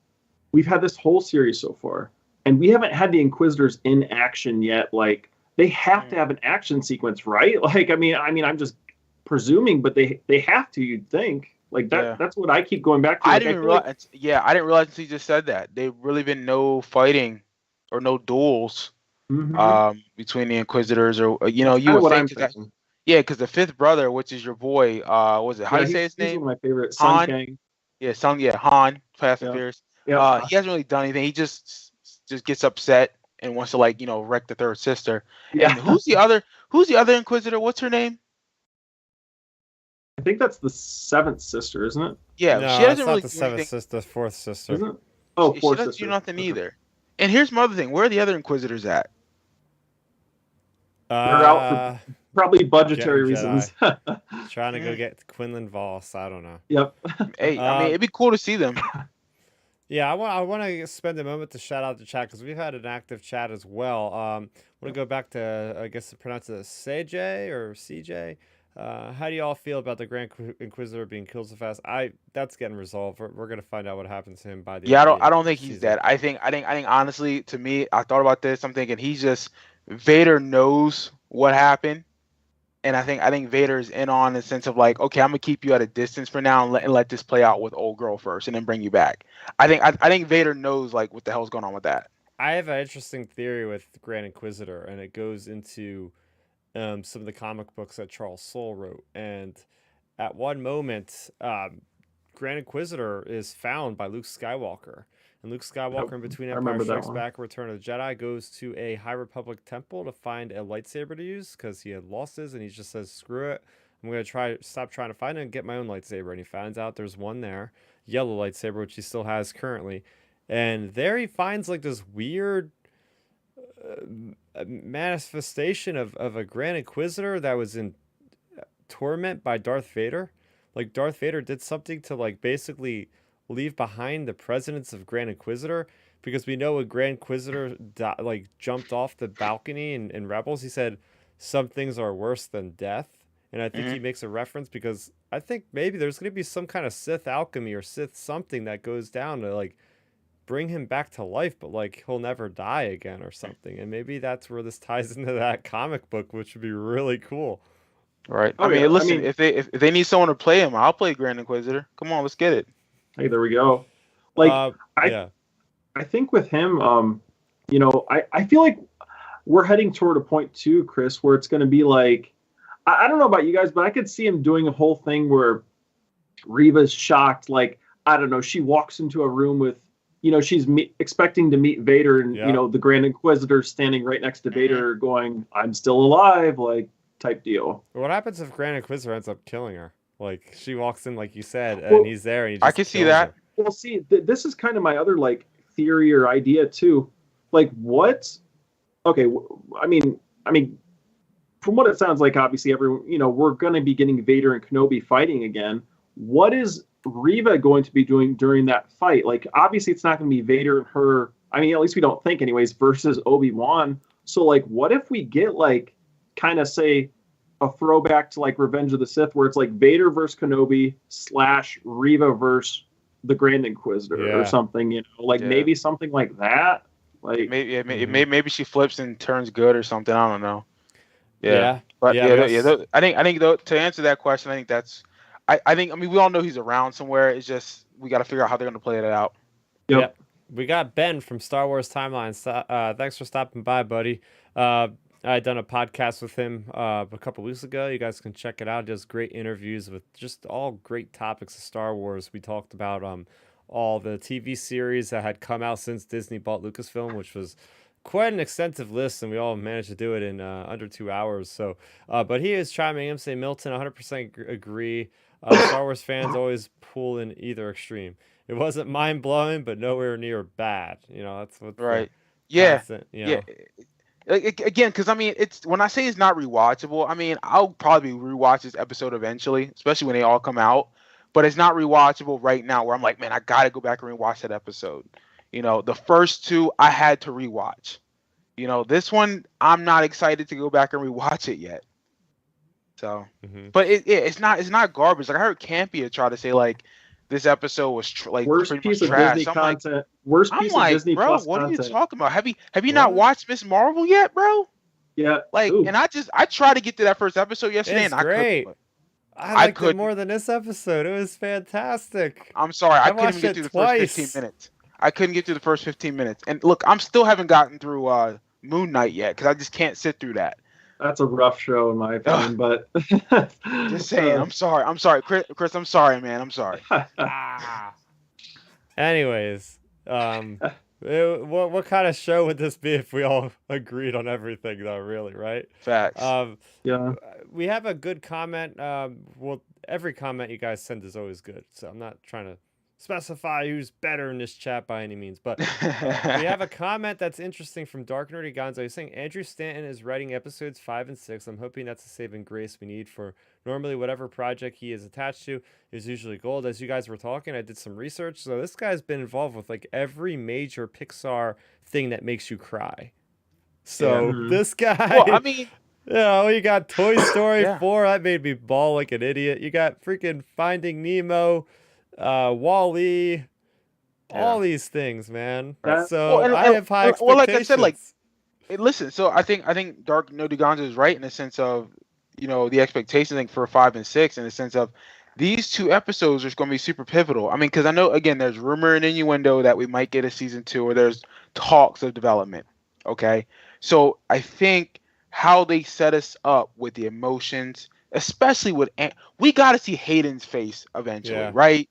we've had this whole series so far, and we haven't had the Inquisitors in action yet. Like they have to Mm. have an action sequence, right? Like, I mean, I'm just presuming, but they have to. You'd think like that. Yeah. That's what I keep going back to. I Like didn't I even feel like realize. Yeah, I didn't realize until you just said that. There really been no fighting or no duels mhm, between the Inquisitors, or that's you kind of would what think I'm 'cause that. thinking. Yeah, because the fifth brother, which is your boy, was it how do Yeah, you say his he's name? one of my favorite. Sun Han. Kang. Yeah, Han, Fast and Yeah, Furious. yeah, He hasn't really done anything. He just gets upset and wants to like wreck the third sister. yeah. And who's the other Inquisitor? What's her name? I think that's the seventh sister, isn't it? Yeah, she No, doesn't it's not really the do seventh anything. sister, fourth sister. Isn't it? Oh, She fourth doesn't do sister. nothing Okay. either. And here's my other thing. Where are the other Inquisitors at? They're out for Uh, probably Getting budgetary Jedi. reasons. Trying to go Mm, get Quinlan Voss. I don't know. Yep. Hey, I mean, Um, it'd be cool to see them. yeah, I want to spend a moment to shout out the chat because we've had an active chat as well. Want to go back to I guess to pronounce it CJ or CJ. How do you all feel about the Grand Inquisitor being killed so fast? That's getting resolved. We're gonna find out what happens to him by the Yeah, end I of don't. I the don't think he's season. dead. I think honestly, to me, I thought about this. I'm thinking he's just Vader knows what happened, and I think Vader is in on the sense of like, okay, I'm gonna keep you at a distance for now and let this play out with old girl first, and then bring you back. I think Vader knows like what the hell's going on with that. I have an interesting theory with Grand Inquisitor, and it goes into some of the comic books that Charles Soule wrote. And at one moment, Grand Inquisitor is found by Luke Skywalker. And Luke Skywalker, in between I Empire remember that Strikes one. Back and Return of the Jedi, goes to a High Republic temple to find a lightsaber to use because he had lost his, and he just says, "Screw it, I'm gonna stop trying to find it and get my own lightsaber." And he finds out there's one there, yellow lightsaber, which he still has currently. And there he finds like this weird manifestation of a Grand Inquisitor that was in torment by Darth Vader. Like Darth Vader did something to like basically leave behind the presence of Grand Inquisitor, because we know when Grand Inquisitor like jumped off the balcony in Rebels, he said some things are worse than death. And I think Hmm. he makes a reference because I think maybe there's going to be some kind of Sith alchemy or Sith something that goes down to like bring him back to life, but like he'll never die again or something. And maybe that's where this ties into that comic book, which would be really cool. Right. I Oh mean, yeah, I listen, mean, if they need someone to play him, I'll play Grand Inquisitor. Come on, let's get it. hey, there we go. Like I Yeah. I think with him, I feel like we're heading toward a point too, Chris, where it's going to be like, I don't know about you guys, but I could see him doing a whole thing where Reva's shocked. Like, I don't know, she walks into a room with, she's expecting to meet Vader, and, Yeah. the Grand Inquisitor standing right next to Vader going, I'm still alive, like, type deal. What happens if Grand Inquisitor ends up killing her? Like she walks in, like you said, Well, and he's there, and he I just can see kills that. her. Well, see, this is kind of my other, like, theory or idea, too. Like, what? Okay, I mean, from what it sounds like, obviously, everyone, we're going to be getting Vader and Kenobi fighting again. What is Reva going to be doing during that fight? Like, obviously, it's not going to be Vader and her. I mean, at least we don't think, anyways, versus Obi-Wan. So, like, what if we get, like, kind of say a throwback to, like, Revenge of the Sith, where it's like Vader versus Kenobi / Reva versus the Grand Inquisitor or Yeah. something, like Yeah. maybe something like that. Like, Maybe Mhm. maybe she flips and turns good or something. I don't know. Yeah. Yeah. But Yeah, yeah, we also- I think though, to answer that question, I think that's I mean we all know he's around somewhere. It's just we got to figure out how they're going to play it out. yep. Yep. We got Ben from Star Wars Timeline. Thanks for stopping by, buddy. I had done a podcast with him a couple weeks ago. You guys can check it out. He does great interviews with just all great topics of Star Wars. We talked about all the TV series that had come out since Disney bought Lucasfilm, which was quite an extensive list, and we all managed to do it in under 2 hours. So, but he is chiming in, saying Milton 100% agree. Star Wars fans always pull in either extreme. It wasn't mind blowing, but nowhere near bad. That's what the Right. Yeah. constant. Yeah. Again, because I mean, it's when I say it's not rewatchable, I mean I'll probably rewatch this episode eventually, especially when they all come out. But it's not rewatchable right now, where I'm like, man, I gotta go back and rewatch that episode. The first two I had to rewatch. This one I'm not excited to go back and rewatch it yet. So, Mhm. but it's not garbage. Like I heard Campia try to say like this episode was Worst pretty piece much of trash. Disney I'm like, content. Worst I'm piece like, of Disney bro, Plus what are you content. talking about? Have you not What? watched Miss Marvel yet, bro? Yeah. Like, Ooh. and I tried to get to that first episode yesterday, It's and I great. couldn't. I liked it couldn't. more than this episode. It was fantastic. I'm sorry, I couldn't watched even get it through the first 15 twice. minutes. I couldn't get through the first 15 minutes. And look, I'm still haven't gotten through Moon Knight yet because I just can't sit through that. That's a rough show in my opinion, but Just saying, I'm sorry, Chris, I'm sorry, man, I'm sorry. Ah. Anyways, what kind of show would this be if we all agreed on everything, though? Really, right? Facts. yeah. We have a good comment. Well, every comment you guys send is always good, so I'm not trying to specify who's better in this chat by any means, but we have a comment that's interesting from Dark Nerdy Gonzo. He's saying Andrew Stanton is writing episodes 5 and 6. I'm hoping that's a saving grace we need for normally whatever project he is attached to is usually gold. As you guys were talking, I did some research. So this guy's been involved with like every major Pixar thing that makes you cry. So Mhm. this guy, Well, I mean, you got Toy Story Yeah. 4. That made me bawl like an idiot. You got freaking Finding Nemo, Wall-E, all these things, man. That- So Well, and- I have high expectations. well, like I said, like, listen, so I think Dark No Gonzo is right in the sense of the expectation thing for 5 and 6 in the sense of these two episodes are going to be super pivotal. I mean, because I know again there's rumor and innuendo that we might get a season 2 or there's talks of development. Okay, so I think how they set us up with the emotions, especially with we got to see Hayden's face eventually, Yeah. right?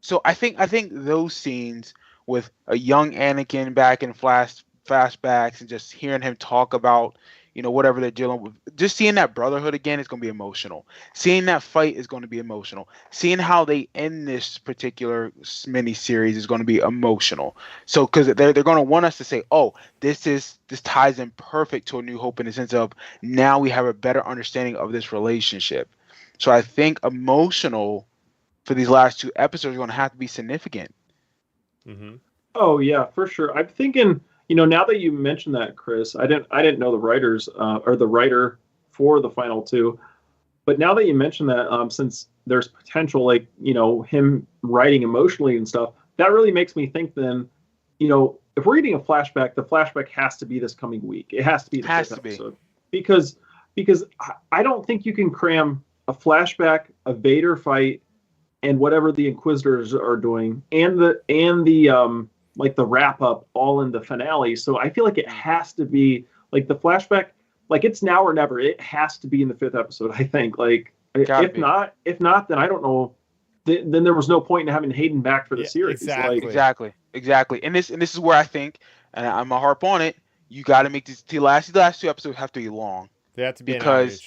So I think those scenes with a young Anakin back in flashbacks and just hearing him talk about whatever they're dealing with, just seeing that brotherhood again is going to be emotional. Seeing that fight is going to be emotional. Seeing how they end this particular mini series is going to be emotional. So because they're going to want us to say, oh, this ties in perfect to A New Hope in the sense of now we have a better understanding of this relationship. So I think emotional for these last two episodes are going to have to be significant. Mm-hmm. Oh yeah, for sure. I'm thinking, now that you mentioned that, Chris, I didn't know the writers or the writer for the final two, but now that you mentioned that, since there's potential, like him writing emotionally and stuff, that really makes me think. Then, if we're getting a flashback, the flashback has to be this coming week. It has to be the Has fifth to be. episode because I don't think you can cram a flashback, a Vader fight, and whatever the Inquisitors are doing, and the like the wrap up all in the finale. So I feel like it has to be like the flashback, like it's now or never. It has to be in the fifth episode. I think. Like Gotta be. if not, then I don't know. Then there was no point in having Hayden back for the Yeah, series. Like, exactly. Exactly. And this is where I think, and I'm gonna harp on it. You got to make these last two episodes have to be long They have to be an because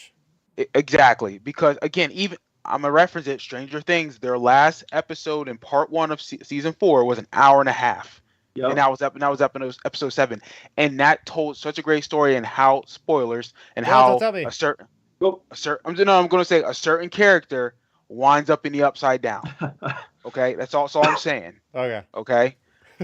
outreach. exactly because again even I'm gonna reference it. Stranger Things, their last episode in part one of season 4 was an hour and a half, and yep. that was up in episode 7, and that told such a great story and how spoilers and No, don't how tell me. a certain Well, a certain I'm gonna say a certain character winds up in the upside down. Okay, that's all I'm saying. Okay. Okay,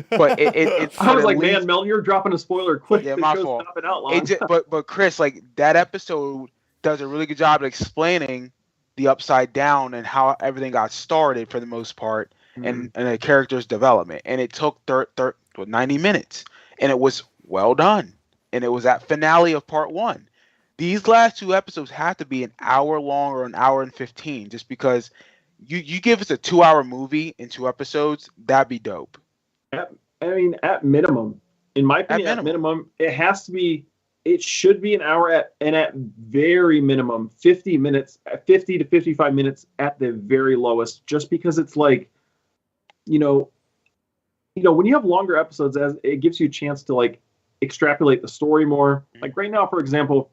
but I but was at like, man, least Mel, you're dropping a spoiler quick. yeah, The my show's fault. not been out It long. just, but Chris, like that episode does a really good job of explaining the upside down and how everything got started for the most part, Mm. and the character's development. And it took 90 minutes, and it was well done. And it was that finale of part one. These last two episodes have to be an hour long or an hour and 15, just because you give us a 2 hour movie in two episodes, that'd be dope. At, I mean, at minimum, in my At opinion, at minimum. minimum, it has to be. It should be an hour at very minimum 50 minutes, 50 to 55 minutes at the very lowest. Just because it's like, you know, when you have longer episodes, as it gives you a chance to like extrapolate the story more. Like right now, for example,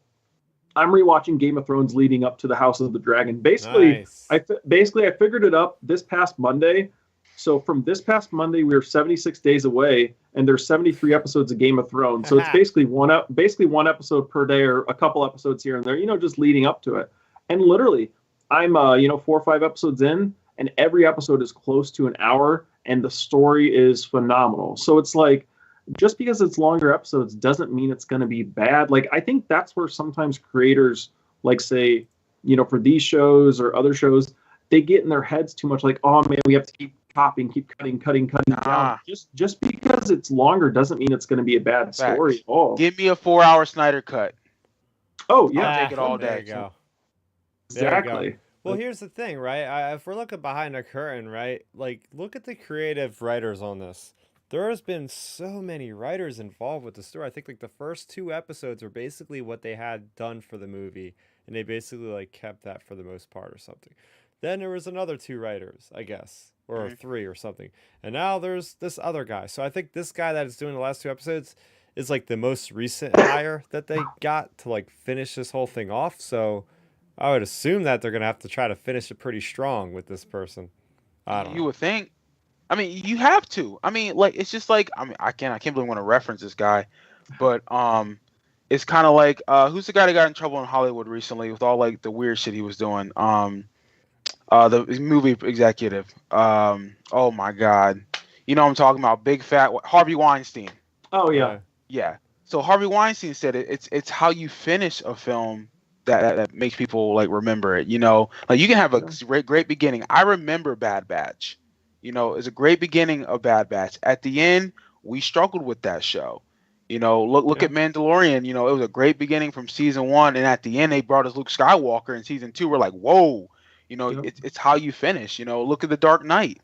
I'm rewatching Game of Thrones leading up to the House of the Dragon. Nice. I figured it up this past Monday. So from this past Monday, we are 76 days away, and there's 73 episodes of Game of Thrones. So it's basically one episode per day, or a couple episodes here and there. Just leading up to it. And literally, I'm 4 or 5 episodes in, and every episode is close to an hour, and the story is phenomenal. So it's like, just because it's longer episodes doesn't mean it's going to be bad. Like, I think that's where sometimes creators, like, say, for these shows or other shows, they get in their heads too much. Like, oh man, we have to keep copying, keep cutting down. Nah, Just because it's longer doesn't mean it's going to be a bad story facts. at all. Give me a 4 hour Snyder cut. Oh I'll yeah, take it all There day. you go. There you go. exactly. Well, here's the thing, right? If we're looking behind the curtain, right? Like, look at the creative writers on this. There has been so many writers involved with the story. I think like the first 2 episodes are basically what they had done for the movie, and they basically like kept that for the most part or something. Then there was another 2 writers, I guess, or Mhm. 3 or something. And now there's this other guy. So I think this guy that is doing the last 2 episodes is like the most recent hire that they got to like finish this whole thing off. So I would assume that they're gonna have to try to finish it pretty strong with this person. I don't You know. would think. I mean, you have to. I mean, like it's just like I can't really want to reference this guy, but it's kind of like who's the guy that got in trouble in Hollywood recently with all like the weird shit he was doing? The movie executive. Oh my God, you know what I'm talking about? Big fat Harvey Weinstein. Oh yeah. Yeah. So Harvey Weinstein said it's how you finish a film that makes people like remember it. Like you can have a great beginning. I remember Bad Batch. It's a great beginning of Bad Batch. At the end, we struggled with that show. Look Yeah. at Mandalorian. It was a great beginning from season 1, and at the end they brought us Luke Skywalker. In season 2, we're like, whoa. Yep. It's how you finish. Look at the Dark Knight.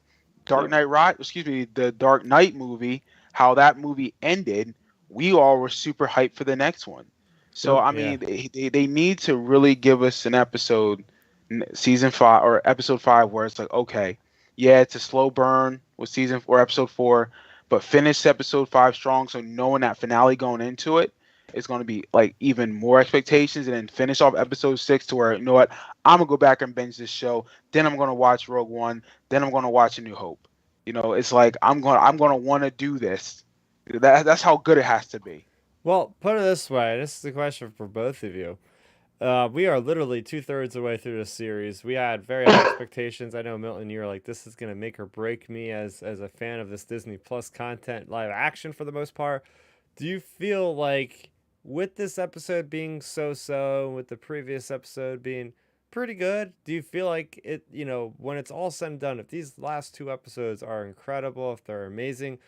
Yep. The Dark Knight movie. How that movie ended, we all were super hyped for the next one. So I Yeah. mean, they need to really give us an episode, season 5 or episode 5, where it's like, okay, yeah, it's a slow burn with season or episode 4, but finish episode 5 strong. So knowing that finale going into it is going to be like even more expectations, and then finish off episode 6 to where, you know what, I'm gonna go back and binge this show. Then I'm gonna watch Rogue One. Then I'm gonna watch A New Hope. It's like I'm gonna want to do this. That's how good it has to be. Well, put it this way. This is a question for both of you. We are literally 2/3 of the way through the series. We had very high expectations. I know, Milton, you're like, this is gonna make or break me as a fan of this Disney Plus content, live action for the most part. Do you feel like with this episode being so-so, with the previous episode being pretty good, do you feel like it, when it's all said and done, if these last two episodes are incredible, if they're amazing,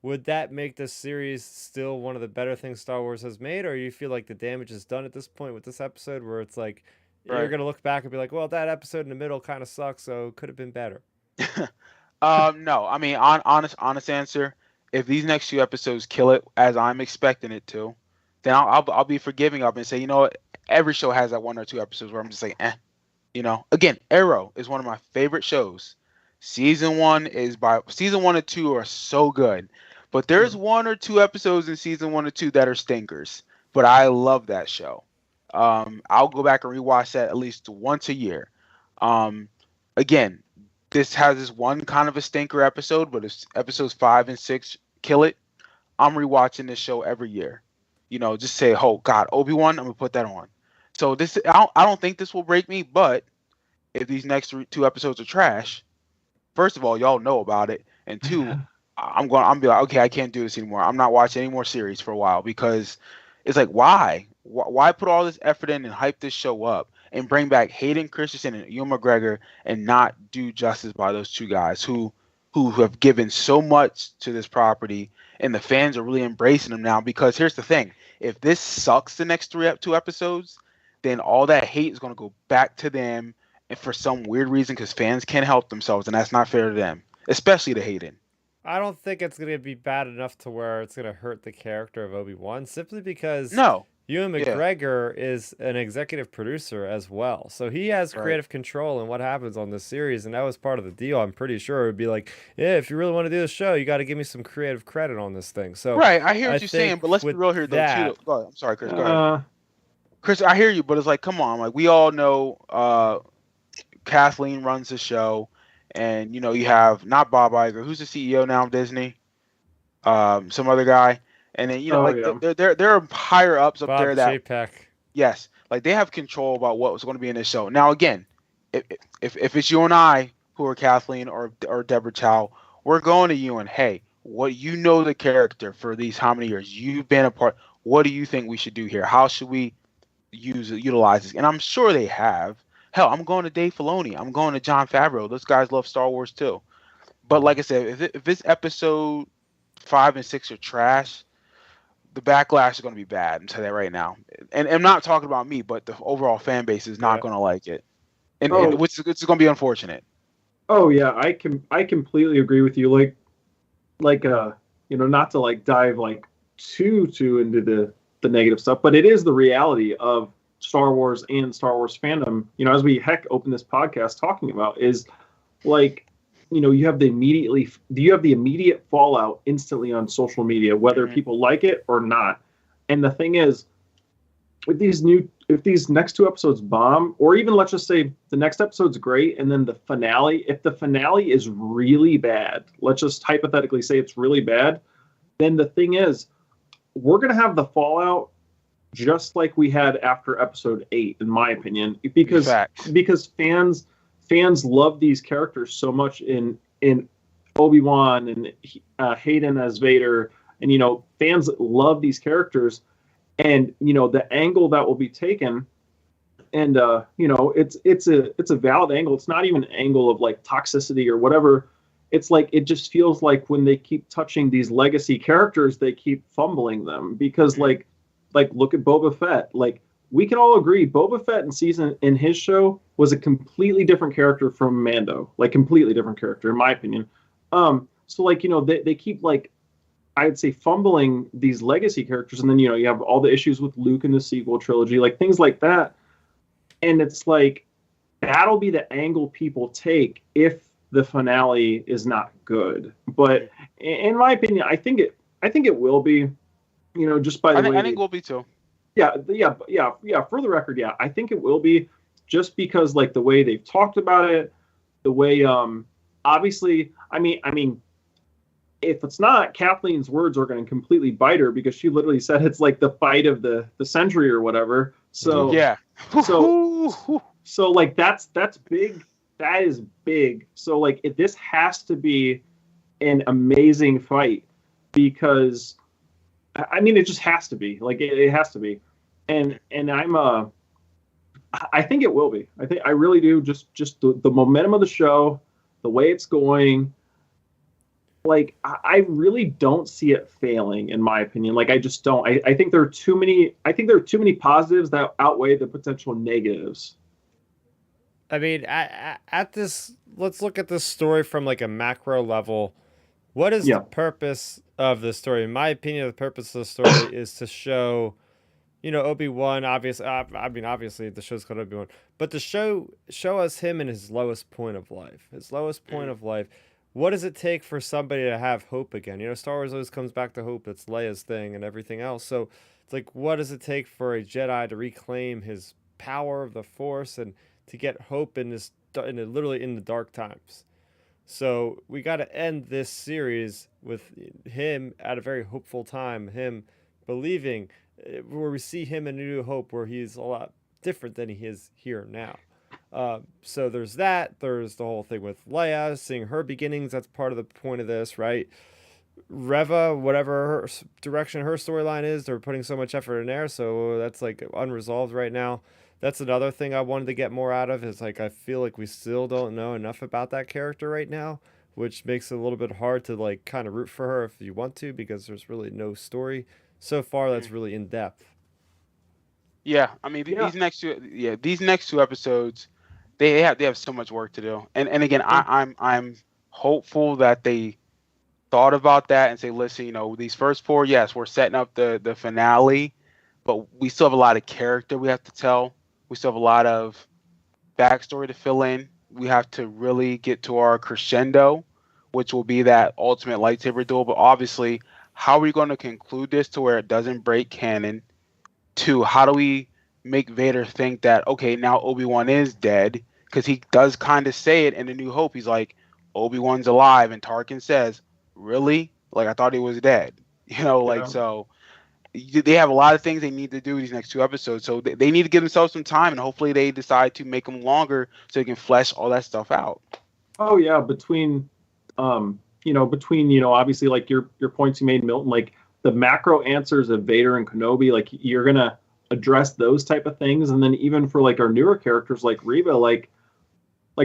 would that make this series still one of the better things Star Wars has made, or you feel like the damage is done at this point with this episode, where it's like you're Right. gonna look back and be like, well, that episode in the middle kind of sucks, so could have been better? No. I mean, honest answer. If these next few episodes kill it as I'm expecting it to, then I'll be forgiving of it and say, you know what? Every show has that 1 or 2 episodes where I'm just like, eh. Again, Arrow is one of my favorite shows. Season 1 and 2 are so good, but there's 1 or 2 episodes in season 1 or 2 that are stinkers. But I love that show. I'll go back and rewatch that at least once a year. Again, this has this one kind of a stinker episode, but if episodes 5 and 6 kill it, I'm rewatching this show every year. Just say, oh God, Obi-Wan, I'm gonna put that on. So I don't think this will break me, but if these next 2 episodes are trash, first of all, y'all know about it, and two, I'm be like, okay, I can't do this anymore. I'm not watching any more series for a while, because it's like, why put all this effort in and hype this show up and bring back Hayden Christensen and Ewan McGregor and not do justice by those two guys who have given so much to this property, and the fans are really embracing them now. Because here's the thing: if this sucks the next 2 episodes, then all that hate is going to go back to them, and for some weird reason, because fans can't help themselves, and that's not fair to them, especially to Hayden. I don't think it's gonna be bad enough to where it's gonna hurt the character of Obi-Wan, simply because No, Ewan yeah, McGregor is an executive producer as well. So he has right. creative control in what happens on this series, and that was part of the deal. I'm pretty sure it would be like, yeah, if you really want to do this show, you got to give me some creative credit on this thing. So Right, I hear I what you're saying, think but let's be with real here, though, too. that, Go ahead. I'm sorry, Chris. Go ahead. Uh, Chris, I hear you, but it's like, come on. Like, we all know Kathleen runs the show, and, you have not Bob Iger. Who's the CEO now of Disney? Some other guy. And then, oh like, yeah. there are higher ups up Bob there that, Chapek. yes, like, they have control about what was going to be in this show. Now, again, if it's you and I who are Kathleen or Deborah Chow, we're going to you and, hey, the character for these how many years you've been a part. What do you think we should do here? How should we utilize this? And I'm sure they have. Hell, I'm going to Dave Filoni. I'm going to Jon Favreau. Those guys love Star Wars too. But like I said, if this episode 5 and 6 are trash, the backlash is going to be bad. I'm telling you that right now. And I'm not talking about me, but the overall fan base is not Yeah. going to like it, and Oh, which is going to be unfortunate. oh yeah. I completely agree with you. Not to like dive like too into the negative stuff, but it is the reality of Star Wars and Star Wars fandom. As we open this podcast talking about, is like, you have the immediate fallout instantly on social media, whether Mhm. people like it or not. And the thing is, if these next 2 episodes bomb, or even let's just say the next episode's great, and then if the finale is really bad, let's just hypothetically say it's really bad, then the thing is, we're going to have the fallout just like we had after episode 8, in my opinion, because Facts. fans love these characters so much in Obi-Wan and Hayden as Vader, and fans love these characters, and the angle that will be taken, and it's a valid angle. It's not even an angle of like toxicity or whatever. It's like, it just feels like when they keep touching these legacy characters, they keep fumbling them, because like look at Boba Fett. Like, we can all agree Boba Fett in his show was a completely different character from Mando, like completely different character in my opinion. So like, they keep like I'd say fumbling these legacy characters, and then you have all the issues with Luke in the sequel trilogy, like things like that, and it's like that'll be the angle people take if the finale is not good. But in my opinion, I think it will be, just by the way. I think we'll be too. Yeah. For the record, yeah, I think it will be, just because like the way they've talked about it, the way obviously, I mean, if it's not, Kathleen's words are going to completely bite her, because she literally said it's like the fight of the century or whatever. So yeah, so like that's big. That is big. So like this has to be an amazing fight, because I mean it just has to be. Like it has to be. And I think it will be. I really do. Just the momentum of the show, the way it's going. Like I really don't see it failing, in my opinion. Like I just don't. I think there are too many. I think there are too many positives that outweigh the potential negatives. I mean, at this, let's look at this story from like a macro level. What is the purpose of the story? In my opinion, the purpose of the story is to show, Obi-Wan. Obviously, the show's called Obi-Wan, but to show us him in his lowest point of life. His lowest point of life. What does it take for somebody to have hope again? Star Wars always comes back to hope. It's Leia's thing and everything else. So it's like, what does it take for a Jedi to reclaim his power of the Force and to get hope literally in the dark times? So we got to end this series with him at a very hopeful time, him believing, where we see him in A New Hope, where he's a lot different than he is here now. So there's that. There's the whole thing with Leia, seeing her beginnings. That's part of the point of this, right? Reva, whatever her direction her storyline is, they're putting so much effort in there. So that's like unresolved right now. That's another thing I wanted to get more out of, is like I feel like we still don't know enough about that character right now, which makes it a little bit hard to like kind of root for her if you want to, because there's really no story so far that's really in depth. Yeah, I mean these next two episodes, they have so much work to do. And again, I'm hopeful that they thought about that and say, listen, these first four, yes, we're setting up the finale, but we still have a lot of character we have to tell. We still have a lot of backstory to fill in. We have to really get to our crescendo, which will be that ultimate lightsaber duel. But obviously, how are we going to conclude this to where it doesn't break canon? Two, how do we make Vader think that, okay, now Obi-Wan is dead? Because he does kind of say it in A New Hope. He's like, Obi-Wan's alive. And Tarkin says, really? Like, I thought he was dead. So they have a lot of things they need to do these next two episodes. So they need to give themselves some time, and hopefully they decide to make them longer so they can flesh all that stuff out. Oh, yeah. Between obviously, like your points you made, Milton, like the macro answers of Vader and Kenobi, like you're going to address those type of things. And then even for like our newer characters like Reva, like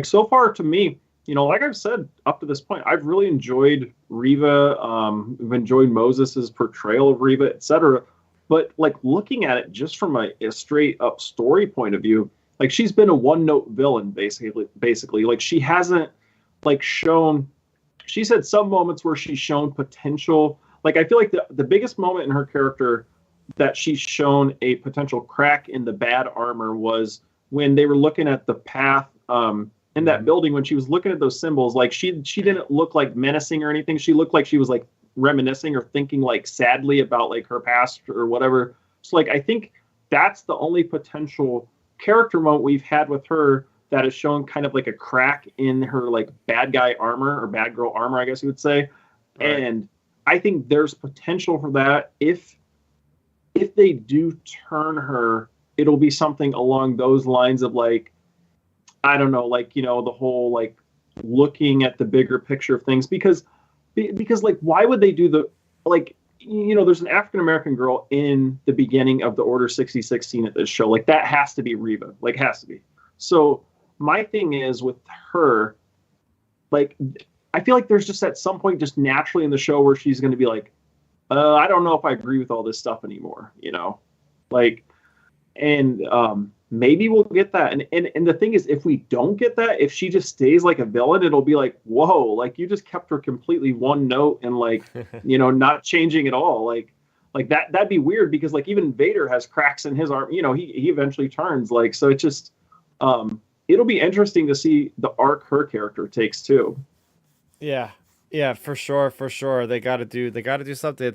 so far to me, like I've said up to this point, I've really enjoyed Reva. I've enjoyed Moses's portrayal of Reva, etc. But like looking at it just from a straight up story point of view, like she's been a one note villain basically. Like she hasn't like shown. She's had some moments where she's shown potential. Like I feel like the biggest moment in her character that she's shown a potential crack in the bad armor was when they were looking at the path in that building, when she was looking at those symbols. Like she didn't look like menacing or anything. She looked like she was like reminiscing or thinking like sadly about like her past or whatever. So like I think that's the only potential character moment we've had with her that has shown kind of like a crack in her like bad guy armor or bad girl armor, I guess you would say. Right. And I think there's potential for that. If they do turn her, it'll be something along those lines of like, I don't know, like, the whole like looking at the bigger picture of things, because like, why would they do there's an African-American girl in the beginning of the Order 66 scene at this show. Like that has to be Reva, like has to be. So my thing is with her, like, I feel like there's just at some point just naturally in the show where she's going to be like, I don't know if I agree with all this stuff anymore, like, and maybe we'll get that. And the thing is, if we don't get that, if she just stays like a villain, it'll be like, whoa, like you just kept her completely one note and like, not changing at all. Like that'd be weird because like even Vader has cracks in his arm. He eventually turns. Like, so it's just it'll be interesting to see the arc her character takes too. Yeah. Yeah, for sure, for sure. They gotta do something.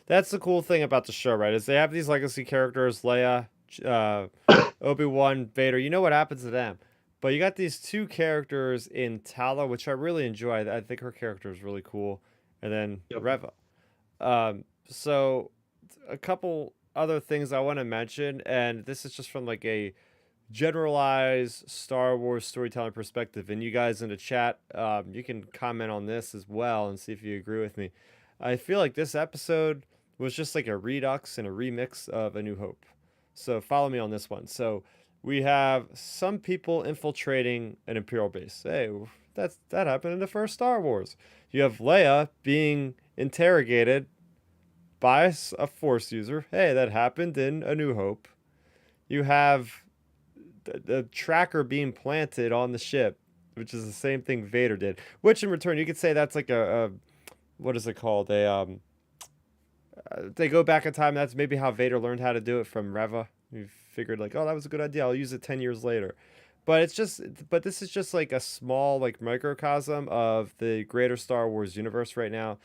That's the cool thing about the show, right? Is they have these legacy characters, Leia, uh, Obi-Wan, Vader. You know what happens to them. But you got these two characters in Tala, which I really enjoy. I think her character is really cool. And then Yep. Reva. So a couple other things I want to mention, and this is just from like a generalized Star Wars storytelling perspective. And you guys in the chat, you can comment on this as well and see if you agree with me. I feel like this episode was just like a redux and a remix of A New Hope. So follow me on this one. So we have some people infiltrating an Imperial base. Hey, that happened in the first Star Wars. You have Leia being interrogated by a Force user. Hey, that happened in A New Hope. You have the tracker being planted on the ship, which is the same thing Vader did. Which in return, you could say that's like a what is it called? They go back in time. That's maybe how Vader learned how to do it from Reva. He figured like, oh, that was a good idea. I'll use it 10 years later. But this is just like a small like microcosm of the greater Star Wars universe right now.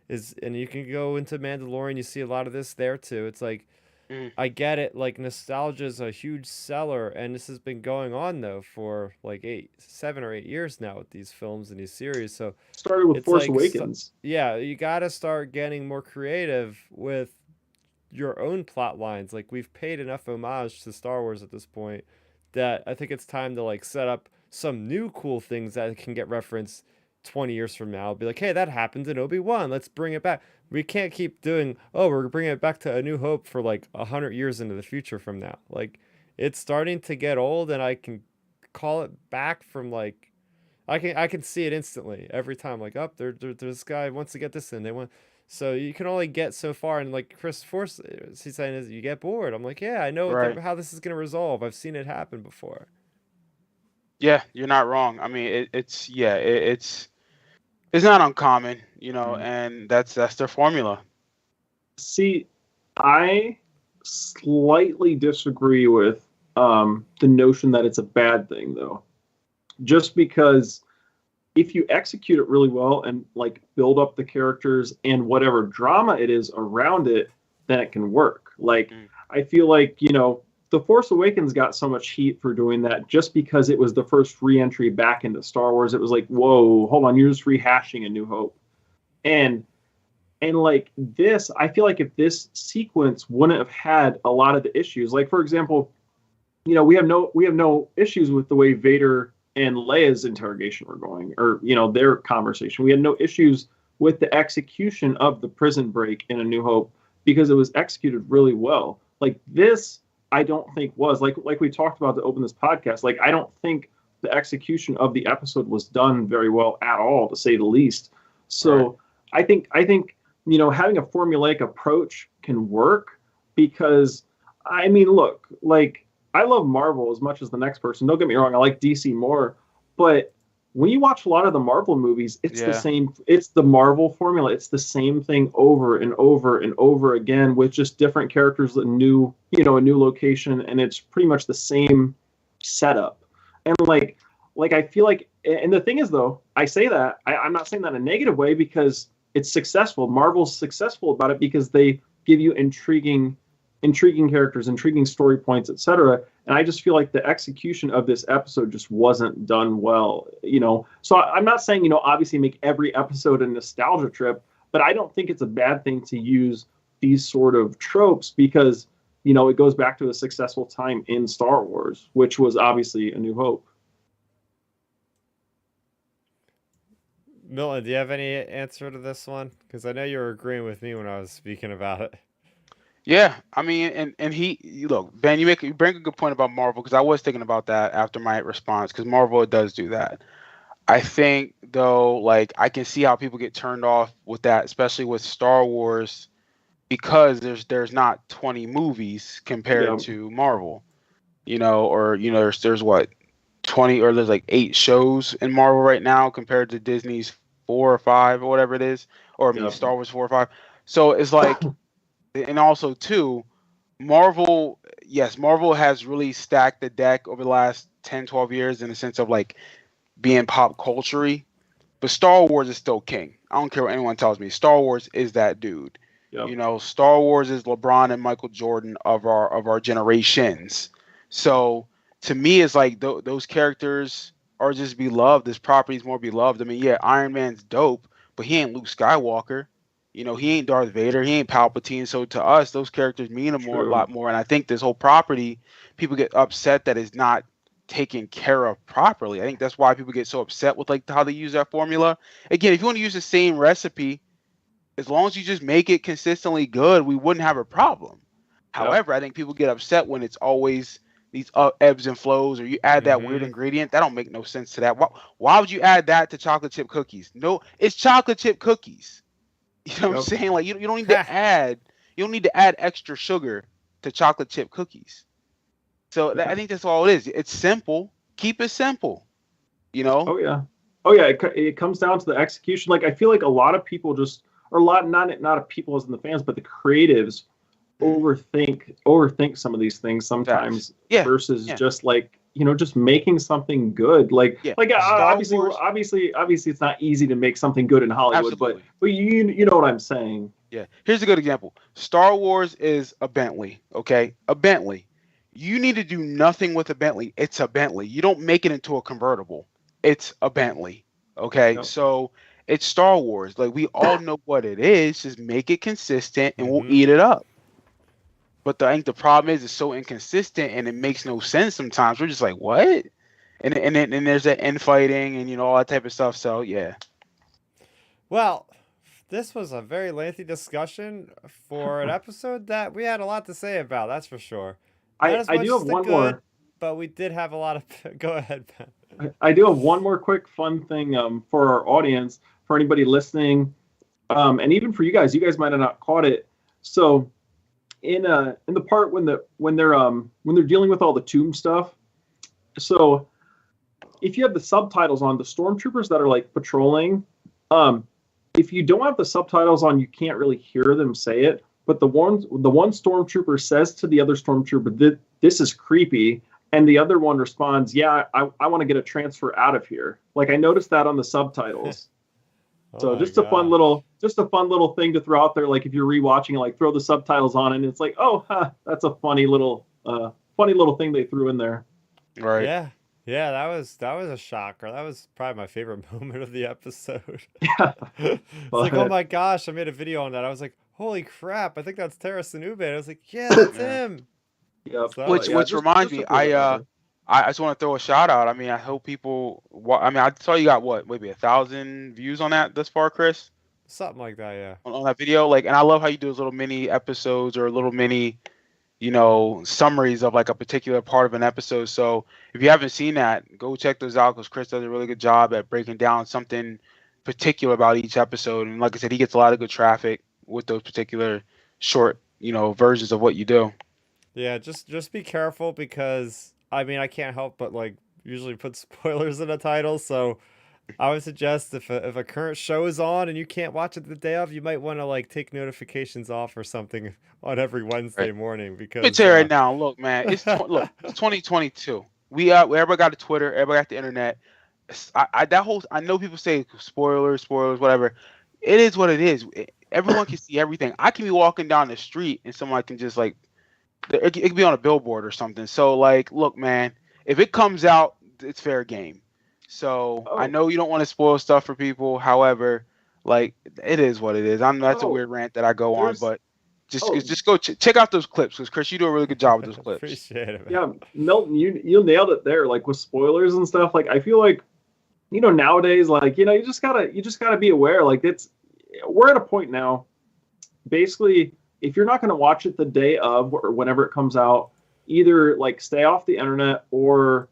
And you can go into Mandalorian. You see a lot of this there too. It's like Mm. I get it. Like nostalgia is a huge seller, and this has been going on though for like 7 or 8 years now with these films and these series. So Started with it's Force like, Awakens. yeah, you gotta start getting more creative with your own plot lines. Like we've paid enough homage to Star Wars at this point that I think it's time to like set up some new cool things that can get referenced 20 years from now. Be like, hey, that happened in Obi-Wan. Let's bring it back. We can't keep doing, oh, we're bringing it back to A New Hope for like 100 years into the future from now. Like it's starting to get old, and I can call it back from like I can see it instantly every time. Like, up this guy wants to get this in. They want, so you can only get so far. And like Chris Force, he's saying is you get bored. I'm like, yeah, I know Right. how this is gonna resolve. I've seen it happen before. Yeah, you're not wrong. I mean, it's not uncommon, Mm. and that's their formula. See, I slightly disagree with the notion that it's a bad thing, though. Just because if you execute it really well and like build up the characters and whatever drama it is around it, then it can work. Like, Mm. I feel like, The Force Awakens got so much heat for doing that just because it was the first re-entry back into Star Wars. It was like, whoa, hold on, you're just rehashing A New Hope. And like this, I feel like if this sequence wouldn't have had a lot of the issues, like for example, we have no issues with the way Vader and Leia's interrogation were going, or their conversation. We had no issues with the execution of the prison break in A New Hope because it was executed really well. Like this, I don't think was like we talked about to open this podcast. Like I don't think the execution of the episode was done very well at all, to say the least. So Right. I think having a formulaic approach can work because I mean, look, like I love Marvel as much as the next person. Don't get me wrong, I like DC more, but when you watch a lot of the Marvel movies, it's the Yeah. same. It's the Marvel formula. It's the same thing over and over and over again with just different characters, a new location, and it's pretty much the same setup. And like I feel like, and the thing is though, I say that I'm not saying that in a negative way because it's successful. Marvel's successful about it because they give you intriguing characters, intriguing story points, etc. And I just feel like the execution of this episode just wasn't done well. So I'm not saying obviously make every episode a nostalgia trip, but I don't think it's a bad thing to use these sort of tropes because it goes back to a successful time in Star Wars, which was obviously A New Hope. Milton, do you have any answer to this one? Because I know you were agreeing with me when I was speaking about it. Yeah, I mean, and look, Ben, you bring a good point about Marvel because I was thinking about that after my response because Marvel does do that. I think though, like I can see how people get turned off with that, especially with Star Wars, because there's not 20 movies compared Yeah. to Marvel. or there's what 20 or there's like 8 shows in Marvel right now compared to Disney's 4 or 5 or whatever it is, or I mean Yep. Star Wars 4 or 5. So it's like, and also too, Marvel, yes, Marvel has really stacked the deck over the last 10, 12 years in the sense of like being pop culture-y, but Star Wars is still king. I don't care what anyone tells me. Star Wars is that dude. Yep. Star Wars is LeBron and Michael Jordan of our generations. So to me, it's like those characters are just beloved. This property is more beloved. I mean, yeah, Iron Man's dope, but he ain't Luke Skywalker. He ain't Darth Vader. He ain't Palpatine. So to us, those characters mean a True. lot more. And I think this whole property, people get upset that it's not taken care of properly. I think that's why people get so upset with like how they use that formula. Again, if you want to use the same recipe, as long as you just make it consistently good, we wouldn't have a problem. Yep. However, I think people get upset when it's always these ebbs and flows, or you add that weird Mhm. ingredient. That don't make no sense to that. Why would you add that to chocolate chip cookies? No, it's chocolate chip cookies. You know what I'm Yep. saying? Like you don't need to add extra sugar to chocolate chip cookies. So I think that's all it is. It's simple. Keep it simple. You know? Oh yeah. Oh yeah. It comes down to the execution. Like I feel like a lot of people just, or a lot not of people as in the fans, but the creatives overthink some of these things sometimes. Facts. Yeah. Versus Yeah. just like just making something good. Like Yeah. Star obviously Wars- obviously it's not easy to make something good in Hollywood, Absolutely. but you know what I'm saying. Yeah. Here's a good example. Star Wars is a Bentley, okay? A Bentley. You need to do nothing with a Bentley. It's a Bentley. You don't make it into a convertible. It's a Bentley, okay? Yep. So it's Star Wars. Like we all know what it is. Just make it consistent and we'll Mhm. eat it up. But I think the problem is it's so inconsistent and it makes no sense sometimes. We're just like, what? And there's that infighting and all that type of stuff. So yeah. Well, this was a very lengthy discussion for an episode that we had a lot to say about, that's for sure. Not as I much do as have the one good, more. but we did have a lot of. Go ahead, Ben. I do have one more quick fun thing for our audience, for anybody listening, and even for you guys. You guys might have not caught it. So in the part when they're dealing with all the tomb stuff, so if you have the subtitles on, the stormtroopers that are like patrolling, if you don't have the subtitles on, you can't really hear them say it. But the one stormtrooper says to the other stormtrooper, "This is creepy." And the other one responds, "Yeah, I want to get a transfer out of here." Like I noticed that on the subtitles. So my just a fun gosh. little thing to throw out there. Like if you're rewatching it, like throw the subtitles on, and it's like, oh, that's a funny little thing they threw in there. Right. Yeah, yeah, that was a shocker. That was probably my favorite moment of the episode. Yeah, It's like, oh but my gosh, I made a video on that. I was like, holy crap, I think that's Tara Sinube. And I was like, yeah, that's Yeah. him. yeah, So but Which yeah, which reminds just me, to throw that out I just want to throw a shout out. I mean, I hope people. I mean, I saw you got what, maybe 1,000 views on that thus far, Chris, something like that, yeah. on that video. Like, and I love how you do those little mini episodes or little mini, summaries of like a particular part of an episode. So if you haven't seen that, go check those out because Chris does a really good job at breaking down something particular about each episode. And like I said, he gets a lot of good traffic with those particular short, versions of what you do. Yeah, just be careful because I mean I can't help but like usually put spoilers in the title, so I would suggest if a current show is on and you can't watch it the day of, you might want to like take notifications off or something on every Right. Wednesday morning Let me because tell you right now, look, man, it's 2022. Everybody got a Twitter, everybody got the internet. I know people say spoilers, whatever. It is what it is. Everyone can see everything. I can be walking down the street and someone can just like it could be on a billboard or something. So like, look, man, if it comes out, it's fair game. So I Oh, know you don't want to spoil stuff for people. However, like it is what it is. I know that's a oh, weird rant that I go on, there's but just oh just go check out those clips because Chris, you do a really good job with those clips. appreciate it, man. yeah, Milton, you nailed it there. Like with spoilers and stuff. Like I feel like nowadays, like you just gotta be aware. Like we're at a point now. Basically, if you're not going to watch it the day of or whenever it comes out, either like stay off the internet or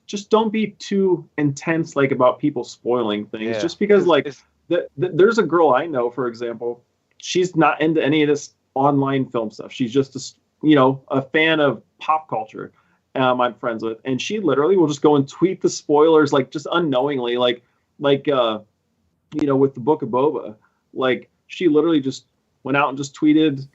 just don't be too intense like about people spoiling things. Yeah, Just because like it's there's a girl I know, for example, she's not into any of this online film stuff. She's just a fan of pop culture. I'm friends with, and she literally will just go and tweet the spoilers, like just unknowingly, with the Book of Boba, like she literally just went out and just tweeted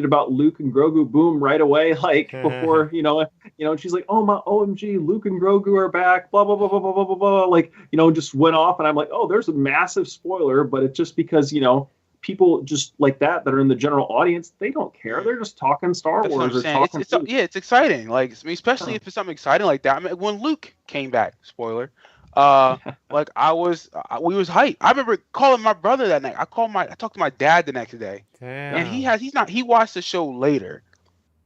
about Luke and Grogu, boom, right away, like before, and she's like, oh my OMG, Luke and Grogu are back, blah blah blah blah blah blah blah blah, like, just went off, and I'm like, oh, there's a massive spoiler, but it's just because people just like that are in the general audience, they don't care. They're just talking Star That's what I'm Wars or saying. talking. It's exciting. Like, I mean, especially if it's something exciting like that. I mean, when Luke came back, spoiler, uh, like we was hyped. I remember calling my brother that night. I talked to my dad the next day, and Damn. he watched the show later,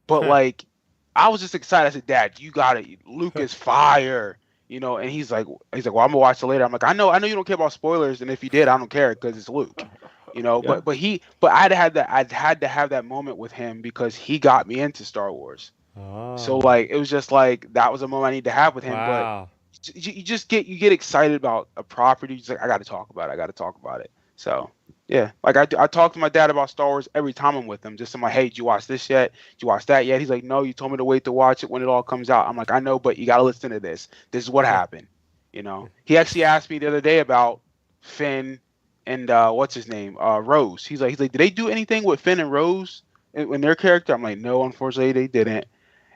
but like, I was just excited. I said, Dad, you got it. Luke is fire. And he's like, well, I'm gonna watch it later. I'm like, I know you don't care about spoilers, and if you did, I don't care because it's Luke. Yeah. But I'd had to have that moment with him because he got me into Star Wars. So Oh, like, it was just like, that was a moment I need to have with him. But wow. you just get excited about a property. You're just like, I got to talk about it. I got to talk about it. So yeah, like I talk to my dad about Star Wars every time I'm with him. Just I'm like, hey, did you watch this yet? Did you watch that yet? He's like, no, you told me to wait to watch it when it all comes out. I'm like, I know, but you got to listen to this. This is what happened. He actually asked me the other day about Finn and what's his name, Rose. He's like, did they do anything with Finn and Rose in their character? I'm like, no, unfortunately they didn't.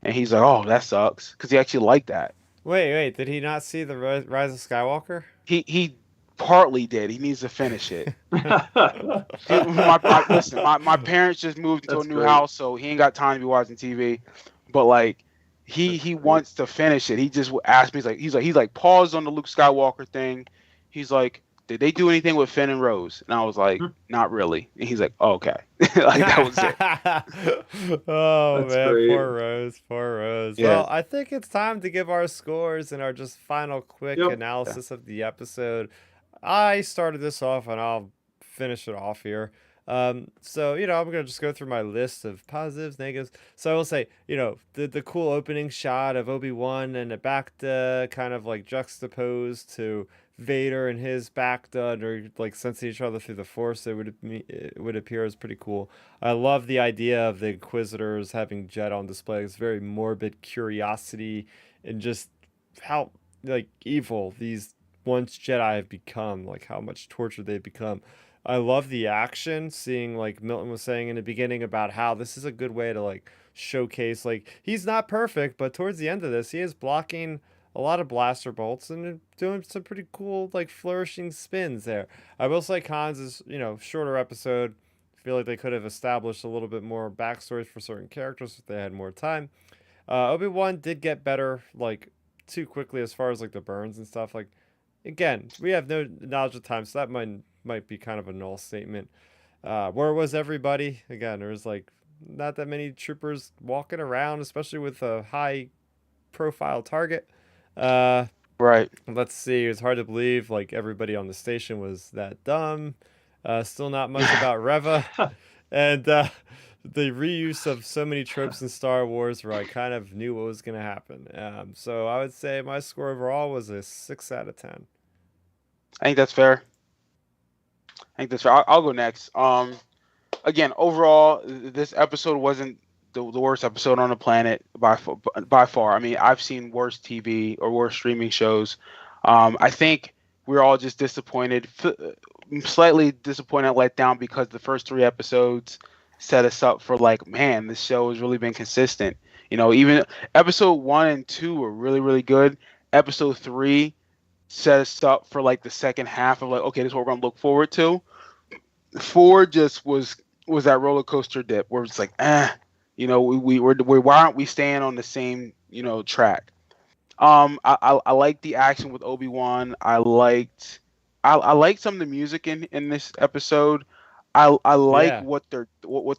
And he's like, oh, that sucks, because he actually liked that. Wait, did he not see the Rise of Skywalker? He partly did. He needs to finish it. My parents just moved into a That's new great. house, so he ain't got time to be watching TV. But like, he wants to finish it. He just asked me, he's like paused on the Luke Skywalker thing. He's like, did they do anything with Finn and Rose? And I was like, not really. And he's like, oh, okay. Like, that was it. Oh That's man, great. poor Rose, poor Rose. Yeah. Well, I think it's time to give our scores and our just final quick Yep. analysis of the episode. I started this off and I'll finish it off here. So I'm gonna just go through my list of positives, negatives. So I will say, the cool opening shot of Obi-Wan and Abacta kind of like juxtaposed to Vader and his Bacta, or like sensing each other through the Force. It would appear as pretty cool. I love the idea of the Inquisitors having Jedi on display. It's very morbid curiosity and just how like evil these once Jedi have become, like how much torture they've become. I love the action, seeing like Milton was saying in the beginning about how this is a good way to like showcase like he's not perfect, but towards the end of this, he is blocking a lot of blaster bolts and doing some pretty cool like flourishing spins there. I will say cons is, shorter episode. I feel like they could have established a little bit more backstories for certain characters if they had more time. Obi-Wan did get better like too quickly as far as like the burns and stuff. Like again, we have no knowledge of time, so that might be kind of a null statement. Where was everybody? Again, there was like not that many troopers walking around, especially with a high profile target. Uh, Right. let's see. It was hard to believe like everybody on the station was that dumb. Still not much about Reva, and the reuse of so many tropes in Star Wars where I kind of knew what was gonna happen. So I would say my score overall was a 6 out of 10. I think that's fair. I'll go next. Again, overall, this episode wasn't the worst episode on the planet by far. I mean, I've seen worse TV or worse streaming shows. I think we're all just disappointed, slightly disappointed, let down, because the first 3 episodes set us up for like, man, this show has really been consistent. Even episode 1 and 2 were really, really good. Episode 3 set us up for like the second half of like, okay, this is what we're gonna look forward to. 4 just was that roller coaster dip where it's like, why aren't we staying on the same track? I like the action with Obi-Wan. I liked some of the music in this episode. I like Yeah. what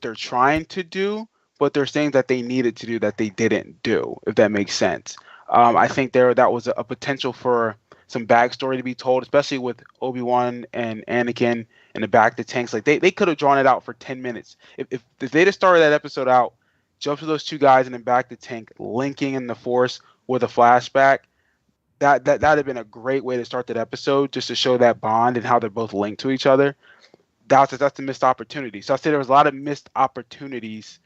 they're trying to do, but there's things that they needed to do that they didn't do, if that makes sense. I think that was a potential for some backstory to be told, especially with Obi-Wan and Anakin in the back of the tanks. Like they could have drawn it out for 10 minutes. If they'd have started that episode out, jumped to those 2 guys in the back of the tank, linking in the Force with a flashback, that'd have been a great way to start that episode, just to show that bond and how they're both linked to each other. That's a missed opportunity. So I say there was a lot of missed opportunities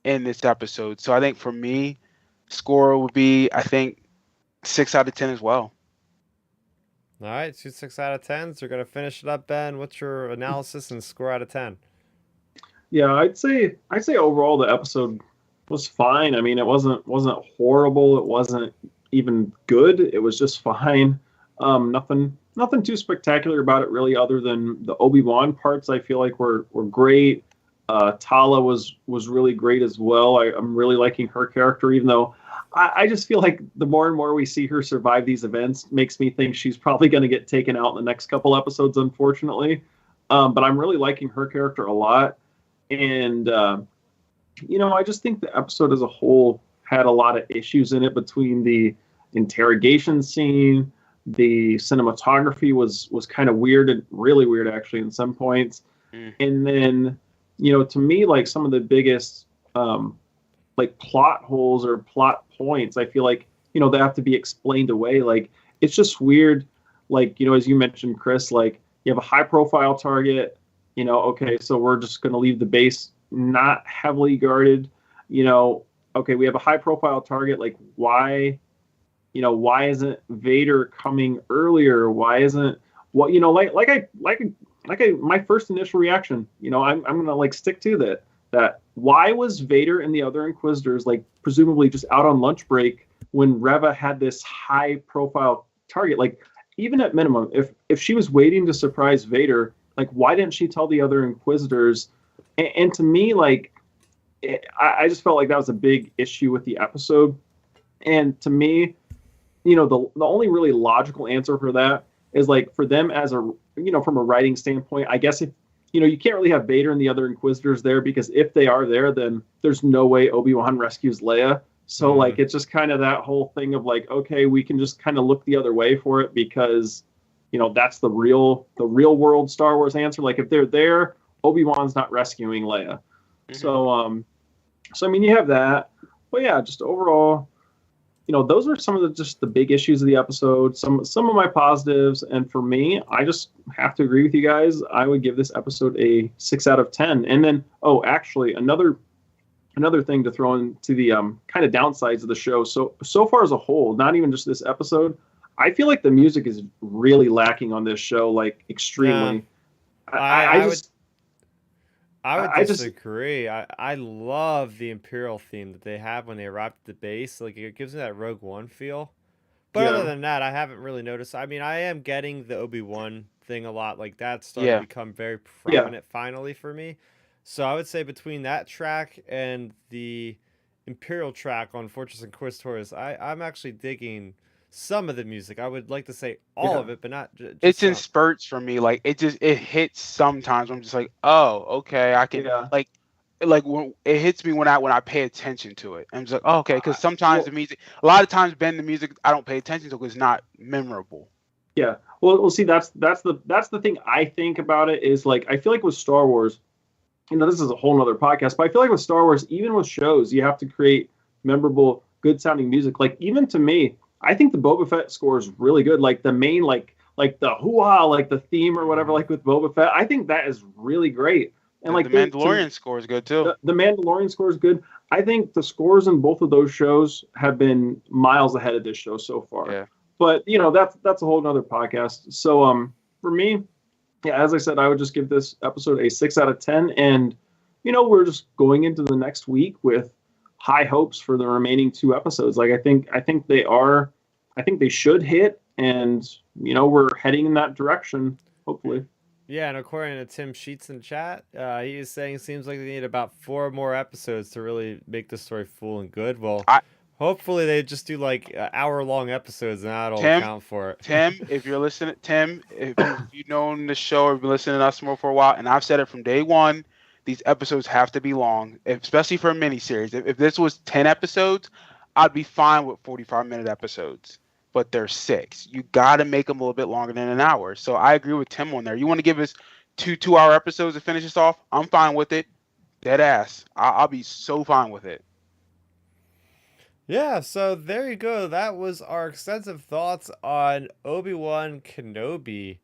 in this episode. So I think for me, Score would be, I think, 6 out of 10 as well. All right, 6 out of 10. So we're gonna finish it up, Ben. What's your analysis and score out of 10? Yeah, I'd say overall the episode was fine. I mean, it wasn't horrible. It wasn't even good. It was just fine. Nothing too spectacular about it really, other than the Obi-Wan parts. I feel like were great. Tala was really great as well. I'm really liking her character, even though I just feel like the more and more we see her survive these events, makes me think she's probably going to get taken out in the next couple episodes, unfortunately. But I'm really liking her character a lot. And I just think the episode as a whole had a lot of issues in it between the interrogation scene, the cinematography was kind of weird and really weird actually in some points, and then to me like some of the biggest like plot holes or plot points I feel like they have to be explained away. Like it's just weird, like as you mentioned, Chris, like you have a high profile target. Okay, so we're just going to leave the base not heavily guarded. Okay, we have a high profile target. Like, why isn't Vader coming earlier? Why isn't my first initial reaction, I'm going to like stick to that why was Vader and the other Inquisitors like presumably just out on lunch break when Reva had this high profile target? Like, even at minimum, if she was waiting to surprise Vader, like, why didn't she tell the other Inquisitors? And to me, like, I just felt like that was a big issue with the episode. And to me, the only really logical answer for that is like for them as a, from a writing standpoint, I guess if, you can't really have Vader and the other Inquisitors there because if they are there, then there's no way Obi-Wan rescues Leia. So like, it's just kind of that whole thing of like, okay, we can just kind of look the other way for it because that's the real world Star Wars answer. Like if they're there, Obi-Wan's not rescuing Leia. So I mean, you have that, but yeah, just overall, those are some of the big issues of the episode. Some of my positives, and for me, I just have to agree with you guys. I would give this episode a 6 out of 10. And then, actually, another thing to throw into the kind of downsides of the show. So far as a whole, not even just this episode, I feel like the music is really lacking on this show, like extremely. I would disagree. I love the Imperial theme that they have when they arrive at the base. Like it gives me that Rogue One feel. But other than that, I haven't really noticed. I mean, I am getting the Obi-Wan thing a lot. Like that's starting to become very prominent finally for me. So I would say between that track and the Imperial track on Fortress Inquisitors, I'm actually digging some of the music. I would like to say all of it, but not just it's in spurts for me. Like it hits sometimes. I'm just like, oh, okay, I can like when it hits me when I pay attention to it. I'm just like, oh, okay, because sometimes the music, a lot of times, Ben, the music I don't pay attention to because it's not memorable. Yeah, well, see, that's the thing I think about it is like I feel like with Star Wars, this is a whole nother podcast, but I feel like with Star Wars, even with shows, you have to create memorable, good sounding music. Like even to me, I think the Boba Fett score is really good. Like the main, like the hoo-ha, like the theme or whatever, like with Boba Fett, I think that is really great. And like the Mandalorian score is good too. The Mandalorian score is good. I think the scores in both of those shows have been miles ahead of this show so far. Yeah. But that's a whole nother podcast. So for me, yeah, as I said, I would just give this episode a 6 out of 10. And we're just going into the next week with high hopes for the remaining 2 episodes. Like I think they should hit, and we're heading in that direction, hopefully. Yeah, and according to Tim Sheets in the chat, he is saying it seems like they need about 4 more episodes to really make the story full and good. Well, hopefully they just do like hour-long episodes, and that'll account for it. Tim, if you're listening, if you've known the show or been listening to us for a while, and I've said it from day one, these episodes have to be long, especially for a miniseries. If this was 10 episodes, I'd be fine with 45-minute episodes. But they're 6. You got to make them a little bit longer than an hour. So I agree with Tim on there. You want to give us 2 2-hour episodes to finish this off? I'm fine with it. Dead ass. I'll be so fine with it. Yeah, so there you go. That was our extensive thoughts on Obi-Wan Kenobi.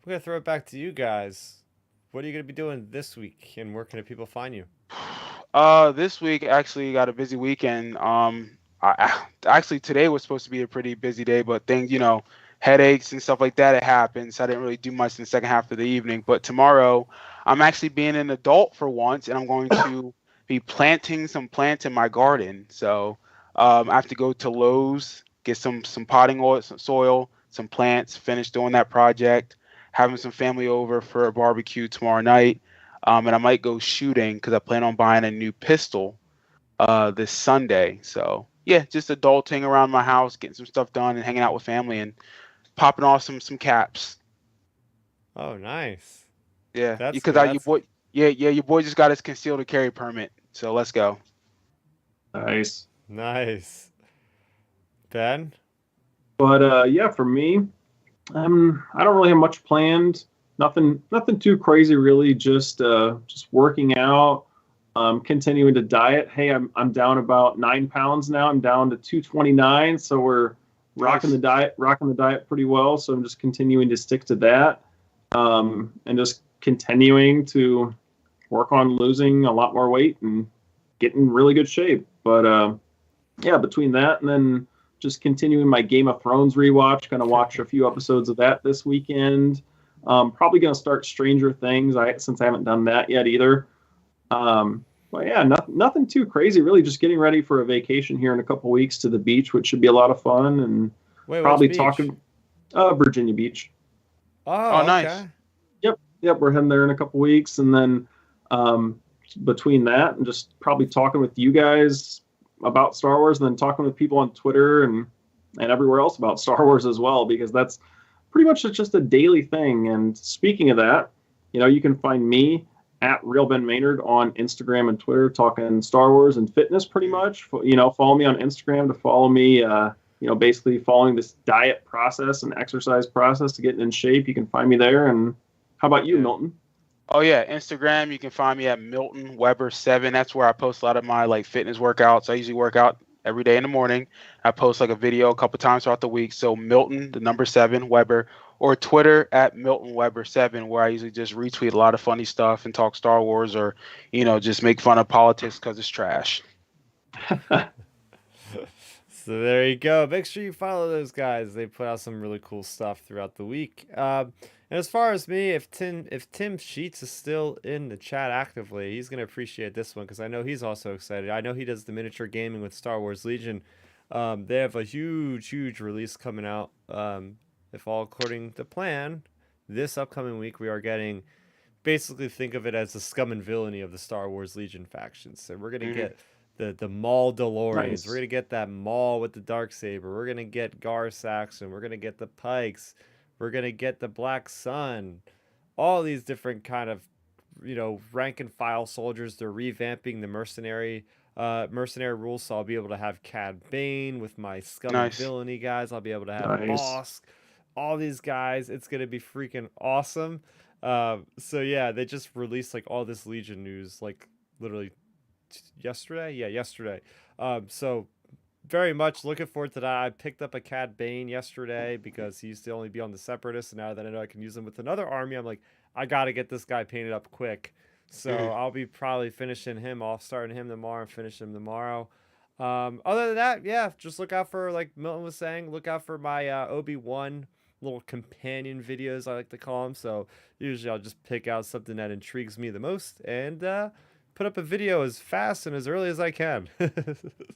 We're going to throw it back to you guys. What are you going to be doing this week, and where can people find you? This week, actually, got a busy weekend. Actually today was supposed to be a pretty busy day, but things, headaches and stuff like that, it happens. I didn't really do much in the second half of the evening. But tomorrow, I'm actually being an adult for once, and I'm going to be planting some plants in my garden. So I have to go to Lowe's, get some potting oil, some soil, some plants, finish doing that project, having some family over for a barbecue tomorrow night. And I might go shooting because I plan on buying a new pistol this Sunday. So yeah, just adulting around my house, getting some stuff done, and hanging out with family and popping off some caps. Oh, nice. Yeah, That's because good. your boy, yeah, your boy just got his concealed carry permit. So let's go. Nice. Nice. Ben? But yeah, for me, I don't really have much planned. Nothing too crazy really. Just working out, continuing to diet. Hey, I'm down about 9 pounds now. I'm down to 229, so we're rocking Nice. the diet pretty well. So I'm just continuing to stick to that, and just continuing to work on losing a lot more weight and getting in really good shape. But yeah, between that and then just continuing my Game of Thrones rewatch, gonna watch a few episodes of that this weekend. Probably gonna start Stranger Things. Since I haven't done that yet either. But yeah, nothing too crazy. Really, just getting ready for a vacation here in a couple weeks to the beach, which should be a lot of fun, and Wait, which probably beach? talking Virginia Beach. Oh, Oh, nice. okay. Yep, we're heading there in a couple weeks, and then um, between that and just probably talking with you guys about Star Wars, and then talking with people on Twitter and everywhere else about Star Wars as well, because that's pretty much just a daily thing. And speaking of that, you can find me at Real Ben Maynard on Instagram and Twitter, talking Star Wars and fitness pretty much. Follow me on Instagram to follow me. Basically following this diet process and exercise process to get in shape. You can find me there. And how about you, Yeah. Milton? Oh yeah, Instagram. You can find me at Milton Weber 7. That's where I post a lot of my like fitness workouts. I usually work out every day in the morning. I post like a video a couple times throughout the week. So Milton, the number 7 Weber, or Twitter at Milton Weber 7, where I usually just retweet a lot of funny stuff and talk Star Wars or just make fun of politics because it's trash. So there you go. Make sure you follow those guys. They put out some really cool stuff throughout the week. And as far as me, if Tim Sheets is still in the chat actively, he's gonna appreciate this one because I know he's also excited. I know he does the miniature gaming with Star Wars Legion. They have a huge release coming out. If all according to plan, this upcoming week we are getting, basically think of it as the scum and villainy of the Star Wars Legion factions. So we're gonna Hmm. get the Maul DeLoreans. We're Nice. gonna get that Maul with the dark saber. We're gonna get Gar Saxon. We're gonna get the Pikes. We're gonna get the Black Sun. All these different kind of rank and file soldiers. They're revamping the mercenary rules, so I'll be able to have Cad Bane with my scum and Nice. villainy guys. I'll be able to have Nice. Bosk, all these guys. It's gonna be freaking awesome. So yeah, they just released like all this Legion news like literally yesterday. Yeah, yesterday. So very much looking forward to that. I picked up a Cad Bane yesterday because he used to only be on the Separatists, and now that I know I can use him with another army, I'm like, I gotta get this guy painted up quick. So Hmm. I'll be probably finishing him off, starting him tomorrow, and finishing him tomorrow. Other than that, yeah, just look out for, like Milton was saying, look out for my Obi-Wan little companion videos, I like to call them. So usually I'll just pick out something that intrigues me the most and put up a video as fast and as early as I can.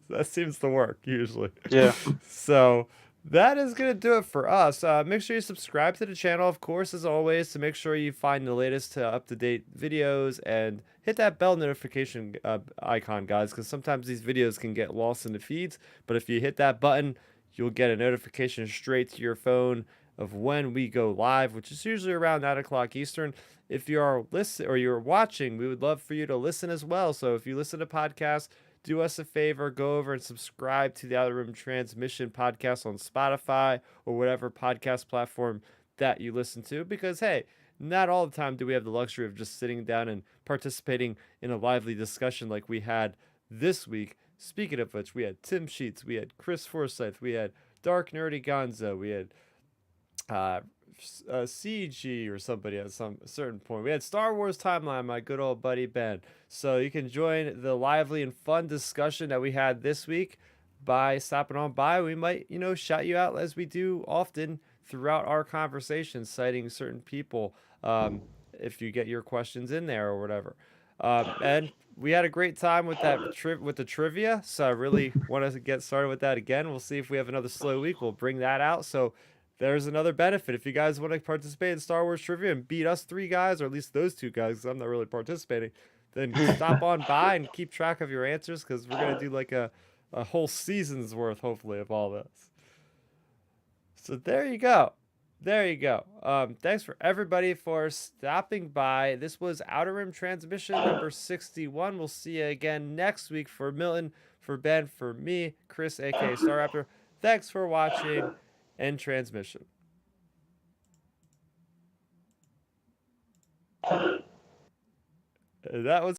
That seems to work usually. Yeah. So that is going to do it for us. Make sure you subscribe to the channel, of course, as always, to make sure you find the latest up-to-date videos and hit that bell notification icon, guys, because sometimes these videos can get lost in the feeds. But if you hit that button, you'll get a notification straight to your phone of when we go live, which is usually around 9 o'clock Eastern. If you are listening or you're watching, we would love for you to listen as well. So if you listen to podcasts, do us a favor, go over and subscribe to the Outer Rim Transmission podcast on Spotify or whatever podcast platform that you listen to. Because, hey, not all the time do we have the luxury of just sitting down and participating in a lively discussion like we had this week. Speaking of which, we had Tim Sheets, we had Chris Forsyth, we had Dark Nerdy Gonzo, we had uh, CG or somebody at some certain point. We had Star Wars Timeline, my good old buddy Ben. So you can join the lively and fun discussion that we had this week by stopping on by. We might, shout you out as we do often throughout our conversations, citing certain people, if you get your questions in there or whatever. And we had a great time with that with the trivia, so I really want to get started with that again. We'll see if we have another slow week. We'll bring that out. So there's another benefit. If you guys want to participate in Star Wars trivia and beat us three guys, or at least those two guys, 'cause I'm not really participating, then stop on by and keep track of your answers, because we're gonna do like a whole season's worth, hopefully, of all this. So there you go. There you go. Thanks for everybody for stopping by. This was Outer Rim Transmission number 61. We'll see you again next week. For Milton, for Ben, for me, Chris, aka Starrapter. Thanks for watching End Transmission. That was